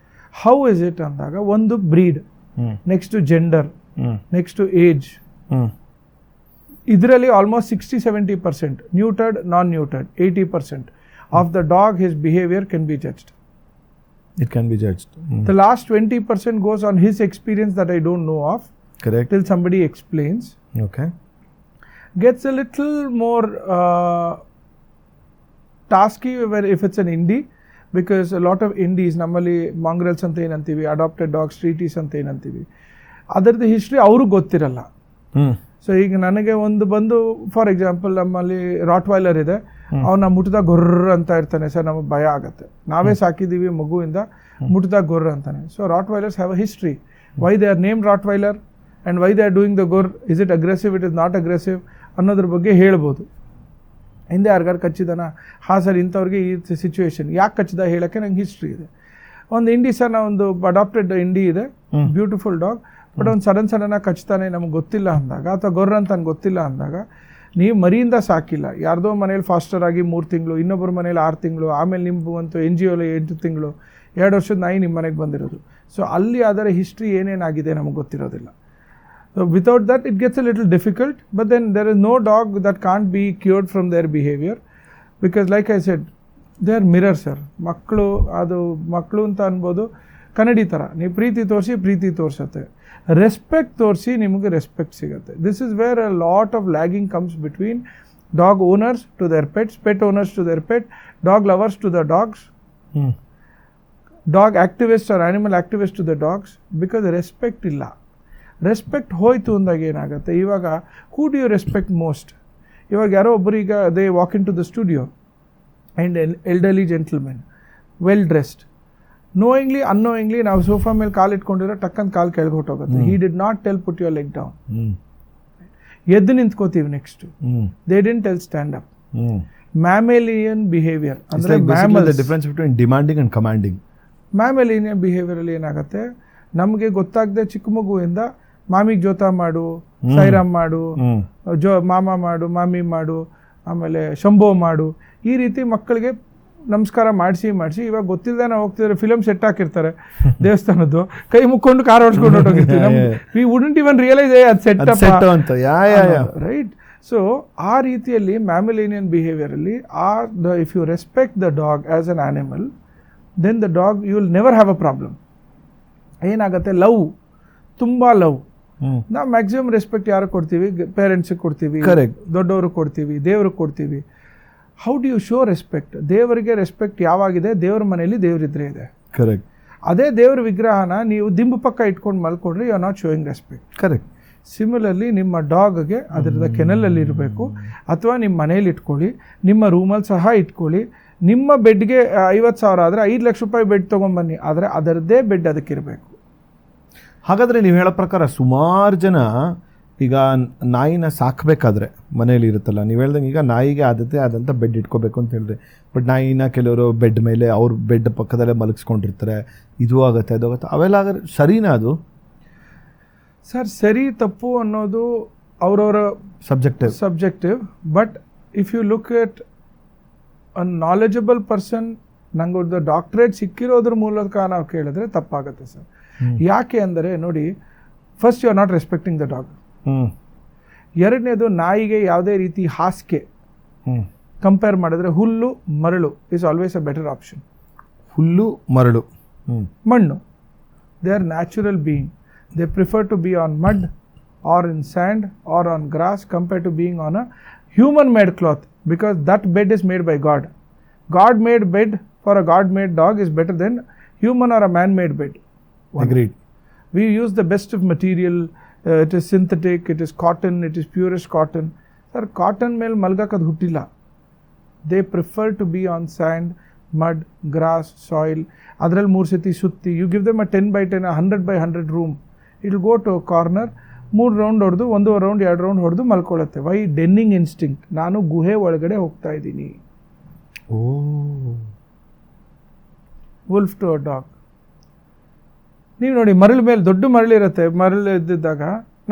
How is it ಅಂದಾಗ ಒಂದು breed, next gender, next age, ಇದರಲ್ಲಿ almost 60-70% neutered, non neutered, 80% of the dog, his behavior can be judged. It can be judged. The last 20% goes on his experience that I don't know of. Correct. Till somebody explains. Okay. Gets a little more tasky if it's an indie, because a lot of indies, ನಮ್ಮಲ್ಲಿ ಮಾಂಗ್ರೆಲ್ಸ್ ಅಂತ ಏನಂತೀವಿ, adopted dogs, treaties ಅಂತ ಏನಂತೀವಿ, ಅದರದ್ದು history ಅವ್ರಿಗೆ ಗೊತ್ತಿರಲ್ಲ. So ಈಗ ನನಗೆ ಒಂದು ಬಂದು ಫಾರ್ ಎಕ್ಸಾಂಪಲ್ ನಮ್ಮಲ್ಲಿ ರಾಟ್ವೈಲರ್ ಇದೆ, ಅವನ್ನ ಮುಟ್ಟಿದಾಗ ಗೊರ್ರ ಅಂತ ಇರ್ತಾನೆ ಸರ್, ನಮಗೆ ಭಯ ಆಗುತ್ತೆ. ನಾವೇ ಸಾಕಿದ್ದೀವಿ ಮಗುವಿಂದ, ಮುಟ್ಟಿದಾಗ ಗೊರ್ರ ಅಂತಾನೆ. So rottweilers have a history, why they are name rottweiler and why they are doing the ಗೊರ್, is it aggressive, it is not aggressive ಅನ್ನೋದ್ರ ಬಗ್ಗೆ ಹೇಳ್ಬೋದು. ಹಿಂದೆ ಯಾರಿಗಾರು ಕಚ್ಚಿದಾನ, ಹಾಂ ಸರ್ ಇಂಥವ್ರಿಗೆ ಈ ಸಿಚುವೇಶನ್, ಯಾಕೆ ಕಚ್ಚಿದ ಹೇಳೋಕ್ಕೆ ನಂಗೆ ಹಿಸ್ಟ್ರಿ ಇದೆ. ಒಂದು ಇಂಡಿ ಸರ್, ಒಂದು ಅಡಾಪ್ಟೆಡ್ ಇಂಡಿ ಇದೆ, ಬ್ಯೂಟಿಫುಲ್ ಡಾಗ್, ಬಟ್ ಅವ್ನು ಸಡನ್ನಾಗಿ ಕಚ್ತಾನೆ, ನಮ್ಗೆ ಗೊತ್ತಿಲ್ಲ ಅಂದಾಗ, ಅಥವಾ ಗೊರ್ರ ಅಂತ ನನಗೆ ಗೊತ್ತಿಲ್ಲ ಅಂದಾಗ, ನೀವು ಮರಿಯಿಂದ ಸಾಕಿಲ್ಲ, ಯಾರ್ದೋ ಮನೇಲಿ ಫಾಸ್ಟರ್ ಆಗಿ 3 ತಿಂಗಳು, ಇನ್ನೊಬ್ಬರ ಮನೇಲಿ 6 ತಿಂಗಳು, ಆಮೇಲೆ ನಿಮ್ಗೆ ಅಂತೂ NGO 8 ತಿಂಗಳು, 2 ವರ್ಷದ ನಾಯಿ ನಿಮ್ಮ ಮನೆಗೆ ಬಂದಿರೋದು. ಸೊ ಅಲ್ಲಿ ಅದರ ಹಿಸ್ಟ್ರಿ ಏನೇನಾಗಿದೆ ನಮಗೆ ಗೊತ್ತಿರೋದಿಲ್ಲ. So without that it gets a little difficult, but then there is no dog that can't be cured from their behavior, because like I said, they are mirrors sir. ಮಕ್ಕಳು ಅಂತ ಅನ್ಬೋದು, ಕನ್ನಡಿ ಥರ ನೀವು ಪ್ರೀತಿ ತೋರಿಸುತ್ತೆ, ರೆಸ್ಪೆಕ್ಟ್ ತೋರಿಸಿ ನಿಮಗೆ ರೆಸ್ಪೆಕ್ಟ್ ಸಿಗುತ್ತೆ. This is where a lot of lagging comes between dog owners to their pets, pet owners to their pet, dog lovers to the dogs, dog activist or animal activist to the dogs, because respect ಇಲ್ಲ. Respect ಹೋಯ್ತು ಅಂದಾಗ ಏನಾಗುತ್ತೆ, ಇವಾಗ who do you respect most? ಇವಾಗ ಯಾರೋ ಒಬ್ಬರು ಈಗ they walk in to the studio and elderly gentlemen, well dressed, knowingly unknowingly ನಾವು ಸೋಫಾ ಮೇಲೆ ಕಾಲು ಇಟ್ಕೊಂಡಿರೋ ಟಕ್ಕಂತ ಕಾಲು ಕೆಳಗೆ ಹೊಟ್ಟೋಗುತ್ತೆ. He did not tell put your leg down, ಎದ್ದು ನಿಂತ್ಕೋತೀವಿ. Next they didn't tell stand up. Mammalian behaviour ಅಂದರೆ difference between demanding and commanding. Mammalian ಬಿಹೇವಿಯರಲ್ಲಿ ಏನಾಗುತ್ತೆ, ನಮಗೆ ಗೊತ್ತಾಗದೆ ಚಿಕ್ಕ ಮಗುವಿಂದ ಮಾಮಿಗೆ ಜೋತಾ ಮಾಡು, ಸೈರಾಮ್ ಮಾಡು, ಮಾಮ ಮಾಡು, ಮಾಮಿ ಮಾಡು, ಆಮೇಲೆ ಶಂಭೋ ಮಾಡು, ಈ ರೀತಿ ಮಕ್ಕಳಿಗೆ ನಮಸ್ಕಾರ ಮಾಡಿಸಿ ಇವಾಗ ಗೊತ್ತಿಲ್ಲದೆ ನಾವು ಹೋಗ್ತಿದ್ರೆ ಫಿಲಮ್ ಸೆಟ್ ಹಾಕಿರ್ತಾರೆ ದೇವಸ್ಥಾನದ್ದು, ಕೈ ಮುಕ್ಕೊಂಡು ಕಾರ್ ಓಡಿಸ್ಕೊಂಡು ಹೊರಟೋಗಿರ್ತೀವಿ. ವಿ ವುಡಂಟ್ ಇವನ್ ರಿಯಲೈಸ್ ಅದು ಸೆಟ್ ಅಂತ, ರೈಟ್? ಸೊ ಆ ರೀತಿಯಲ್ಲಿ ಮ್ಯಾಮಿಲಿನಿಯನ್ ಬಿಹೇವಿಯರಲ್ಲಿ if you respect the dog as an animal, then the dog you will never have a problem. ಏನಾಗುತ್ತೆ, ಲವ್, ತುಂಬ ಲವ್. ನಾವು ಮ್ಯಾಕ್ಸಿಮಮ್ ರೆಸ್ಪೆಕ್ಟ್ ಯಾರು ಕೊಡ್ತೀವಿ? ಪೇರೆಂಟ್ಸಿಗೆ ಕೊಡ್ತೀವಿ, ದೊಡ್ಡವ್ರಿಗೆ ಕೊಡ್ತೀವಿ, ದೇವ್ರಿಗೆ ಕೊಡ್ತೀವಿ. How do you show respect? ದೇವರಿಗೆ ರೆಸ್ಪೆಕ್ಟ್ ಯಾವಾಗಿದೆ? ದೇವ್ರ ಮನೆಯಲ್ಲಿ ದೇವರಿದ್ರೆ ಇದೆ. ಕರೆಕ್ಟ್. ಅದೇ ದೇವ್ರ ವಿಗ್ರಹನ ನೀವು ದಿಂಬು ಪಕ್ಕ ಇಟ್ಕೊಂಡು ಮಲ್ಕೊಂಡ್ರೆ you are not showing respect. Correct. Similarly ನಿಮ್ಮ ಡಾಗ್ಗೆ ಅದರದ ಕೆನಲಲ್ಲಿ ಇರಬೇಕು, ಅಥವಾ ನಿಮ್ಮ ಮನೇಲಿ ಇಟ್ಕೊಳ್ಳಿ, ನಿಮ್ಮ ರೂಮಲ್ಲಿ ಸಹ ಇಟ್ಕೊಳ್ಳಿ. ನಿಮ್ಮ ಬೆಡ್ಗೆ 50,000 ಆದರೆ 5 ಲಕ್ಷ ರೂಪಾಯಿ ಬೆಡ್ ತೊಗೊಂಬನ್ನಿ, ಆದರೆ ಅದರದ್ದೇ ಬೆಡ್ ಅದಕ್ಕಿರಬೇಕು. ಹಾಗಾದರೆ ನೀವು ಹೇಳೋ ಪ್ರಕಾರ ಸುಮಾರು ಜನ ಈಗ ನಾಯಿನ ಸಾಕಬೇಕಾದ್ರೆ ಮನೇಲಿ ಇರುತ್ತಲ್ಲ, ನೀವು ಹೇಳ್ದಂಗೆ ಈಗ ನಾಯಿಗೆ ಆದಂಥ ಬೆಡ್ ಇಟ್ಕೋಬೇಕು ಅಂತ ಹೇಳಿದ್ರೆ, ಬಟ್ ನಾಯಿನ ಕೆಲವರು ಬೆಡ್ ಮೇಲೆ ಅವ್ರ ಬೆಡ್ ಪಕ್ಕದಲ್ಲೇ ಮಲಗಿಸ್ಕೊಂಡಿರ್ತಾರೆ, ಇದು ಆಗುತ್ತೆ ಅದು ಆಗುತ್ತೆ, ಅವೆಲ್ಲ ಸರಿನಾ? ಅದು ಸರ್ ಸರಿ ತಪ್ಪು ಅನ್ನೋದು ಅವರವರ subjective. But if you look at a knowledgeable person, ನಂಗೆ ಒಂದು ಡಾಕ್ಟ್ರೇಟ್ ಸಿಕ್ಕಿರೋದ್ರ ಮೂಲಕ ನಾವು ಕೇಳಿದ್ರೆ ತಪ್ಪಾಗುತ್ತೆ ಸರ್. ಯಾಕೆ ಅಂದರೆ ನೋಡಿ, first you are not respecting the dog. ಎರಡನೇದು, ನಾಯಿಗೆ ಯಾವುದೇ ರೀತಿ ಹಾಸಿಗೆ ಕಂಪೇರ್ ಮಾಡಿದ್ರೆ ಹುಲ್ಲು ಮರಳು is always a better option. ಹುಲ್ಲು ಮರಳು, ಮಣ್ಣು, they are natural being. They prefer to be on mud or in sand or on grass compare to being on a human made cloth, because that bed is made by God. God made bed for a God made dog is better than human or a man made bed. Agreed. We use the best of material. It is synthetic, it is cotton, it is purest cotton. Sir, cotton mel malgakad huttilla. They prefer to be on sand, mud, grass, soil. Adral 3 sati sutti. You give them a 10 by 10, a 100 by 100 room. It will go to a corner. 3 round ಹೊಡೆದು, 1 round 2 round ಹೊಡೆದು ಮಲ್ಕೊಳ್ಳುತ್ತೆ. Y? ಡೆನ್ನಿಂಗ್ instinct. ನಾನು ಗುಹೆ ಒಳಗಡೆ ಹೋಗ್ತಾ ಇದ್ದೀನಿ. Wolf to a dog. ನೀವು ನೋಡಿ, ಮರಳು ಮೇಲೆ ದೊಡ್ಡ ಮರಳಿರುತ್ತೆ, ಮರಳು ಇದ್ದಿದ್ದಾಗ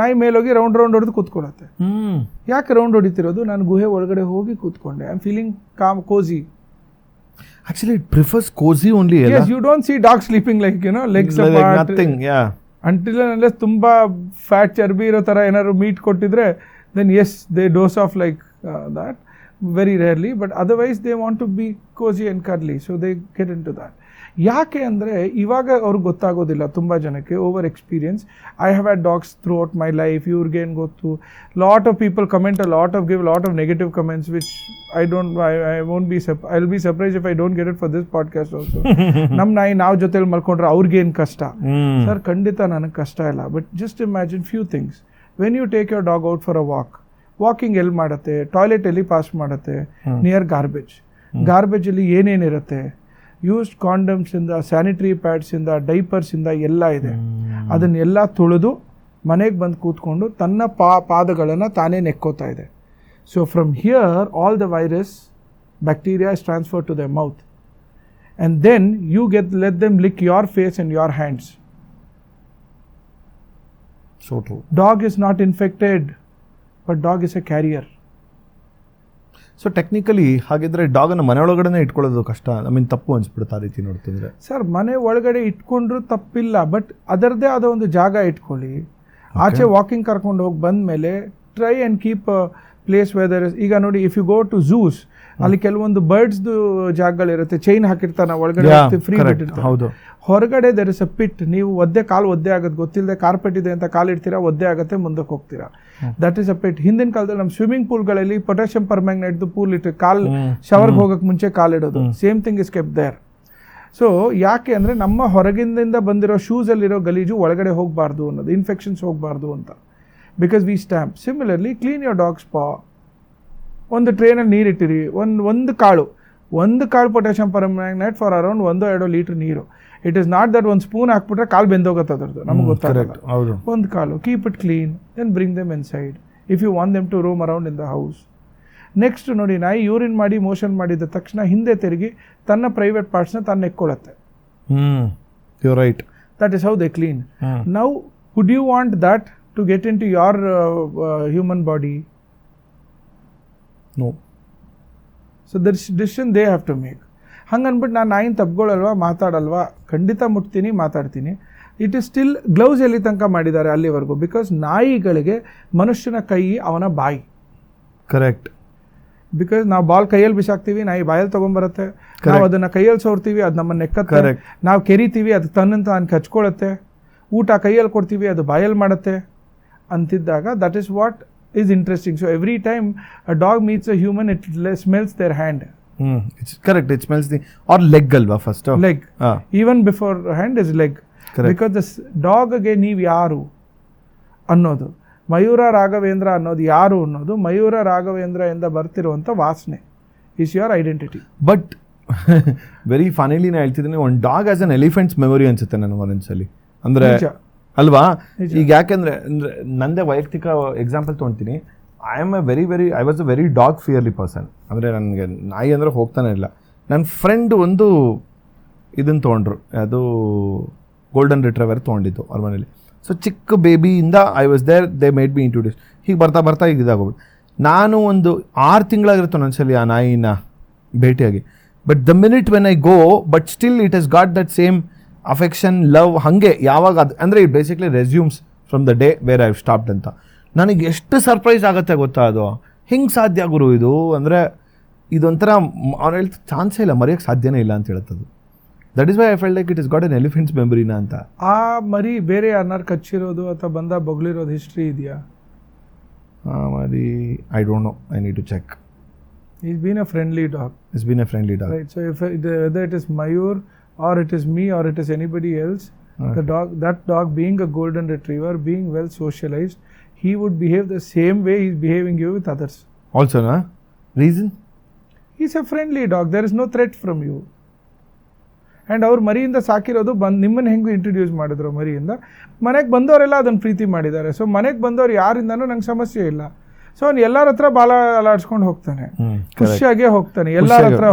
ನಾಯಿ ಮೇಲೋಗಿ ರೌಂಡ್ ಹೊಡೆದು ಕೂತ್ಕೊಳ್ಳುತ್ತೆ. ಯಾಕೆ ರೌಂಡ್ ಹೊಡಿತಿರೋದು? ನಾನು ಗುಹೆ ಒಳಗಡೆ ಹೋಗಿ ಕೂತ್ಕೊಂಡೆ. I am feeling calm, cosy. Actually, it prefers cozy only. Yes, you don't see dogs sleeping like, legs apart. Nothing, yeah. Until unless ತುಂಬ ಫ್ಯಾಟ್ ಚರ್ಬಿ ಇರೋ ಥರ ಏನಾದ್ರು ಮೀಟ್ ಕೊಟ್ಟಿದ್ರೆ, then as they dose off like that, very rarely. But otherwise they want to be cosy and curly, so they get into that. ಯಾಕೆ ಅಂದರೆ ಇವಾಗ ಅವ್ರಿಗೆ ಗೊತ್ತಾಗೋದಿಲ್ಲ ತುಂಬ ಜನಕ್ಕೆ, over experience. I have had dogs throughout my life. ಇವ್ರಿಗೇನು ಗೊತ್ತು? Lot of people comment give lot of negative comments which I will be surprise if I don't get it for this podcast also. ನಮ್ಮ ನಾಯಿ ನಾವು ಜೊತೆಲಿ ಮಲ್ಕೊಂಡ್ರೆ ಅವ್ರಿಗೇನು ಕಷ್ಟ? Sir, ಖಂಡಿತ ನನಗೆ ಕಷ್ಟ ಇಲ್ಲ. But just imagine few things. When you take your dog out for a walking ಎಲ್ಲಿ ಮಾಡುತ್ತೆ? ಟಾಯ್ಲೆಟ್ ಎಲ್ಲಿ ಪಾಸ್ ಮಾಡುತ್ತೆ? ನಿಯರ್ ಗಾರ್ಬೇಜಲ್ಲಿ ಏನೇನಿರುತ್ತೆ? ಯೂಸ್ಡ್ ಕಾಂಡಮ್ಸಿಂದ, ಸ್ಯಾನಿಟರಿ ಪ್ಯಾಡ್ಸಿಂದ, ಡೈಪರ್ಸಿಂದ ಎಲ್ಲ ಇದೆ. ಅದನ್ನೆಲ್ಲ ತುಳಿದು ಮನೆಗೆ ಬಂದು ಕೂತ್ಕೊಂಡು ತನ್ನ ಪಾದಗಳನ್ನು ತಾನೇ ನೆಕ್ಕೋತಾ ಇದೆ. So from here all the virus, bacteria is transfer to the mouth, and then you let them lick your face and your hands. So true. Dog is not infected, but dog is a carrier. So technically ಹಾಗಿದ್ರೆ ಡಾಗನ್ನು ಮನೆ ಒಳಗಡೆ ಇಟ್ಕೊಳ್ಳೋದು ಕಷ್ಟ, I mean ತಪ್ಪು ಅನ್ಸ್ಬಿಡುತ್ತೆ ಆ ರೀತಿ ನೋಡ್ತಿದ್ರೆ. Sir, ಮನೆ ಒಳಗಡೆ ಇಟ್ಕೊಂಡ್ರು ತಪ್ಪಿಲ್ಲ, ಬಟ್ ಅದರದ್ದೇ ಆದ ಒಂದು ಜಾಗ ಇಟ್ಕೊಳ್ಳಿ. ಆಚೆ ವಾಕಿಂಗ್ ಕರ್ಕೊಂಡು ಹೋಗಿ ಬಂದಮೇಲೆ try and keep place weather. ಈಗ ನೋಡಿ, if you go to zoos, ಅಲ್ಲಿ ಕೆಲವೊಂದು ಬರ್ಡ್ಸ್ದು ಜಾಗಗಳಿರುತ್ತೆ, ಚೈನ್ ಹಾಕಿರ್ತಾನೆ ಒಳಗಡೆ, ಫ್ರೀ ಬಿಟ್ಟಿರ್ತಾರೆ. ಹೌದು. ಹೊರಗಡೆ ದರ್ ಇಸ್ ಅ ಪಿಟ್. ನೀವು ಕಾಲು ಒದ್ದೆ ಆಗೋದು ಗೊತ್ತಿಲ್ಲದೆ ಕಾರ್ಪೆಟ್ ಇದೆ ಅಂತ ಕಾಲಿಡ್ತೀರಾ, ಒದ್ದೆ ಆಗುತ್ತೆ, ಮುಂದಕ್ಕೆ ಹೋಗ್ತೀರಾ. That is a pit. ಹಿಂದಿನ ಕಾಲದಲ್ಲಿ ನಮ್ಮ ಸ್ವಿಮ್ಮಿಂಗ್ ಪೂಲ್ಗಳಲ್ಲಿ ಪೊಟ್ಯಾಷಿಯಂ ಪರ್ಮ್ಯಾಂಗನೇಟ್ದು ಪೂಲ್ ಇಟ್ಟು ಶವರ್ಗೆ ಹೋಗೋಕ್ಕೆ ಮುಂಚೆ ಕಾಲಿಡೋದು. Same thing is kept there. ಸೊ ಯಾಕೆ ಅಂದರೆ ನಮ್ಮ ಹೊರಗಿಂದ ಬಂದಿರೋ ಶೂಸಲ್ಲಿರೋ ಗಲೀಜು ಒಳಗಡೆ ಹೋಗಬಾರ್ದು ಅನ್ನೋದು, ಇನ್ಫೆಕ್ಷನ್ಸ್ ಹೋಗಬಾರ್ದು ಅಂತ. Because we stamp. Similarly clean your dogs paw. ಒಂದು ಟ್ರೇನಲ್ಲಿ ನೀರಿಟ್ಟಿರಿ, ಒಂದು ಕಾಳು potassium permanganate for around 1-2 litre ನೀರು. ಇಟ್ ಇಸ್ ನಾಟ್ ದಟ್ ಒಂದು ಸ್ಪೂನ್ ಹಾಕ್ಬಿಟ್ರೆ ಕಾಲು ಬೆಂದೋಗುತ್ತೆ ಅದರದ್ದು, ನಮಗೆ ಗೊತ್ತಾಗಲ್ಲ. ಒಂದು ಕಾಲು, keep it clean, then bring them inside if you want them to roam around in the house. Next ನೋಡಿ, ನಾಯಿ ಯೂರಿನ್ ಮಾಡಿ ಮೋಷನ್ ಮಾಡಿದ ತಕ್ಷಣ ಹಿಂದೆ ತಿರುಗಿ ತನ್ನ ಪ್ರೈವೇಟ್ ಪಾರ್ಟ್ಸ್ನ ತಾನು ನೆಕ್ಕೊಳ್ಳುತ್ತೆ. Right. That is how they clean. Now would you want that to get into your human body? No. So there is decision they have to make. ಹಂಗನ್ಬಿಟ್ಟು ನಾನು ನಾಯಿನ ತಪ್ಕೊಳ್ಳಲ್ವಾ, ಮಾತಾಡಲ್ವಾ? ಖಂಡಿತ ಮುಟ್ತೀನಿ, ಮಾತಾಡ್ತೀನಿ. ಇಟ್ ಇಸ್ ಸ್ಟಿಲ್ ಗ್ಲೌಸ್ ಎಲ್ಲಿ ತನಕ ಮಾಡಿದ್ದಾರೆ ಅಲ್ಲಿವರೆಗೂ. Because ನಾಯಿಗಳಿಗೆ ಮನುಷ್ಯನ ಕೈ ಅವನ ಬಾಯಿ. ಕರೆಕ್ಟ್. ಬಿಕಾಸ್ ನಾವು ಬಾಲ್ ಕೈಯಲ್ಲಿ ಬಿಸಾಕ್ತೀವಿ, ನಾಯಿ ಬಾಯಲ್ಲಿ ತೊಗೊಂಬರುತ್ತೆ. ನಾವು ಅದನ್ನು ಕೈಯಲ್ಲಿ ಸೋರ್ತೀವಿ, ಅದು ನಮ್ಮನ್ನು ನೆಕ್ಕತ್ತೆ. ನಾವು ಕೆರಿತೀವಿ, ಅದು ತನ್ನಂತ ನಾನು ಕಚ್ಕೊಳ್ಳುತ್ತೆ. ಊಟ ಕೈಯಲ್ಲಿ ಕೊಡ್ತೀವಿ, ಅದು ಬಾಯಲ್ಲಿ ಮಾಡುತ್ತೆ ಅಂತಿದ್ದಾಗ that is what is interesting. So every time a dog meets a human, it smells their hand. It's correct. It smells the or leg alva first. Leg. Even before hand is leg. Correct. Because the dog ಗೆ ನೀವು ಯಾರು ಅನ್ನೋದು, ಮಯೂರ ರಾಘವೇಂದ್ರ ಅನ್ನೋದು ಯಾರು ಅನ್ನೋದು, ಮಯೂರ ರಾಘವೇಂದ್ರ ಎಂದ ಬರ್ತಿರುವಂಥ ವಾಸನೆ is your identity. But very funnily ನಾನು ಹೇಳ್ತಿದ್ದೀನಿ, ಒಂದು dog as an elephant's memory ಅನ್ಸುತ್ತೆ ನನಗೆ ಒಂದೊಂದ್ಸಲಿ. ಅಂದರೆ ಅಲ್ವಾ? ಈಗ ಯಾಕೆಂದರೆ ನಂದೇ ವೈಯಕ್ತಿಕ ಎಕ್ಸಾಂಪಲ್ ತೊಗೊಳ್ತೀನಿ. I was a very dog fearly person. ಅಂದರೆ ನನಗೆ ನಾಯಿ ಅಂದರೆ ಹೋಗ್ತಾನೆ ಇಲ್ಲ. ನನ್ನ ಫ್ರೆಂಡ್ ಇದನ್ನು ತೊಗೊಂಡ್ರು, ಅದು ಗೋಲ್ಡನ್ ರಿಟ್ರೈವರ್ ತೊಗೊಂಡಿದ್ದು ಅವ್ರ ಮನೇಲಿ. ಸೊ ಚಿಕ್ಕ ಬೇಬಿಯಿಂದ I was there, they made be introduce. ಹೀಗೆ ಬರ್ತಾ ಬರ್ತಾ ಈಗ ಇದಾಗೋಗ್ಬಿಟ್ಟು ನಾನು ಒಂದು 6 ತಿಂಗಳಾಗಿರುತ್ತೆ ಒಂದೊಂದ್ಸಲಿ ಆ ನಾಯಿನ ಭೇಟಿಯಾಗಿ. But the minute when I go, but still it has got that same affection, love. ಹಾಗೆ ಯಾವಾಗ ಅದು ಅಂದರೆ it basically resumes from the day where I stopped ಅಂತ. ನನಗೆ ಎಷ್ಟು ಸರ್ಪ್ರೈಸ್ ಆಗುತ್ತೆ ಗೊತ್ತಾ ಅದು. ಹಿಂಗೆ ಸಾಧ್ಯ ಗುರು ಇದು ಅಂದರೆ ಇದೊಂಥರ ಅವ್ರು ಹೇಳ್ತಾ ಚಾನ್ಸೇ ಇಲ್ಲ, ಮರೆಯೋಕ್ಕೆ ಸಾಧ್ಯನೇ ಇಲ್ಲ ಅಂತ ಹೇಳ್ತದ್ದು. That is why I felt like it is got an elephants ಮೆಮರಿನ ಅಂತ. ಆ ಮರಿ ಬೇರೆ ಯಾರನ್ನಾರು ಕಚ್ಚಿರೋದು ಅಥವಾ ಬಂದ ಬೊಗಳಿರೋದು ಹಿಸ್ಟ್ರಿ ಇದೆಯಾ? ಮರಿ I don't know, I need to check. He's been a friendly dog. It's been a friendly dog. Right. So if whether it is Mayur or it is me or it is anybody else, that dog being a golden retriever, being well socialized, he would behave the same way he's behaving you with others. Also, na? Reason? He's a friendly dog. There is no threat from you. And ಅವ್ರು ಮರಿಯಿಂದ ಸಾಕಿರೋದು ನಿಮ್ಮನ್ನು ಹೆಂಗೆ introduce ಮಾಡಿದ್ರು ಮರಿಯಿಂದ, ಮನೆಗೆ ಬಂದವರೆಲ್ಲ ಅದನ್ನು ಪ್ರೀತಿ ಮಾಡಿದ್ದಾರೆ. So ಮನೆಗೆ ಬಂದವ್ರು ಯಾರಿಂದನೂ ನಂಗೆ ಸಮಸ್ಯೆ ಇಲ್ಲ. ಸೊ ಅವ್ನು ಎಲ್ಲರ ಹತ್ರ ಬಾಲ ಅಲಾಡ್ಸ್ಕೊಂಡು ಹೋಗ್ತಾನೆ, ಖುಷಿಯಾಗೇ ಹೋಗ್ತಾನೆ ಎಲ್ಲರ ಹತ್ರ.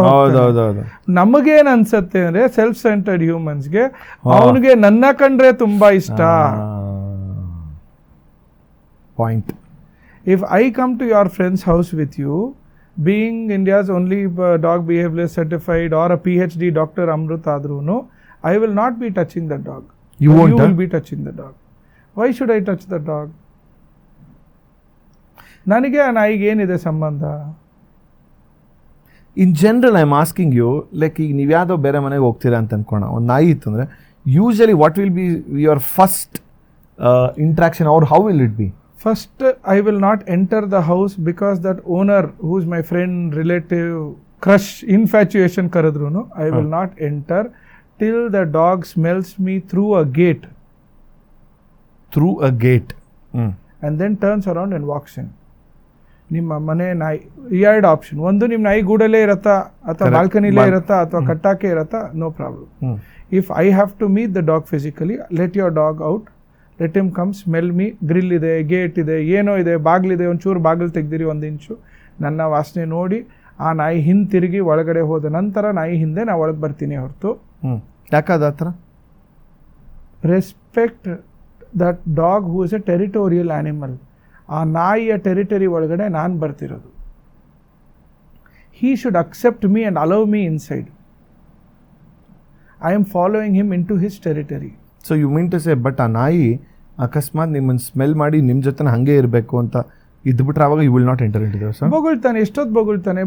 ನಮಗೇನು ಅನ್ಸುತ್ತೆ ಅಂದರೆ ಸೆಲ್ಫ್ ಸೆಂಟರ್ಡ್ ಹ್ಯೂಮನ್ಸ್ಗೆ ಅವನಿಗೆ ನನ್ನ ಕಂಡ್ರೆ ತುಂಬ ಇಷ್ಟ. Point. If I come to your friend's house with you, being India's only dog behaviorist certified or a PhD Dr. Amrut adrunu, I will not be touching the dog. You won't? You will be touching the dog. Why should I touch the dog? ನನಗೆ ಆ ನಾಯಿಗೆ ಏನಿದೆ ಸಂಬಂಧ? In general I am asking you, like ಈಗ ನೀವು ಯಾವುದೋ ಬೇರೆ ಮನೆಗೆ ಹೋಗ್ತೀರಾ ಅಂತ ಅನ್ಕೋಣ, ಒಂದು ನಾಯಿ ಇತ್ತು ಅಂದರೆ usually what will be your first interaction or how will it be? First, I will not enter the house because that owner, who is my friend, relative, crush, infatuation karadrunu, I will not enter till the dog smells me through a gate. Through a gate. And then turns around and walks in. ನಿಮ್ಮ ಮನೆ ನಾಯಿ ಎರಡು option. ಒಂದು ನಿಮ್ಮ ನಾಯಿ ಗೂಡಲ್ಲೇ ಇರತ್ತಾ ಅಥವಾ ಬಾಲ್ಕನಿಲೇ ಇರತ್ತಾ ಅಥವಾ ಕಟ್ಟಾಕೆ ಇರತ್ತಾ, no problem. If I have to meet the dog physically, let your dog out, let him come, smell me. Grill ಇದೆ, ಗೇಟ್ ಇದೆ, ಏನೋ ಇದೆ, ಬಾಗಿಲಿದೆ, ಒಂಚೂರು ಬಾಗಿಲು ತೆಗ್ದಿರಿ 1 ಇಂಚು, ನನ್ನ ವಾಸನೆ ನೋಡಿ ಆ ನಾಯಿ ಹಿಂತಿರುಗಿ ಒಳಗಡೆ ಹೋದ ನಂತರ ನಾಯಿ ಹಿಂದೆ ನಾ ಒಳಗೆ ಬರ್ತೀನಿ ಹೊರತು. ಯಾಕಾದ ಆ ಥರ? Respect that dog who is a territorial animal. ಆ ನಾಯಿಯ ಟೆರಿಟರಿ ಒಳಗಡೆ ನಾನು ಬರ್ತಿರೋದು. He should accept me and allow me inside. I am following him into his territory. So you mean to say, but ಆ ನಾಯಿ ಅಕಸ್ಮಾತ್ ನಿಮ್ಮನ್ನು smell ಮಾಡಿ ನಿಮ್ಮ ಜೊತೆ ಹಾಗೆ ಇರಬೇಕು ಅಂತ ಇದ್ಬಿಟ್ರೆ ಆವಾಗ you will not enter in to the house. ಬೊಗಳ್ತಾನೆ, ಎಷ್ಟೊತ್ತು ಬೊಗಳ್ತಾನೆ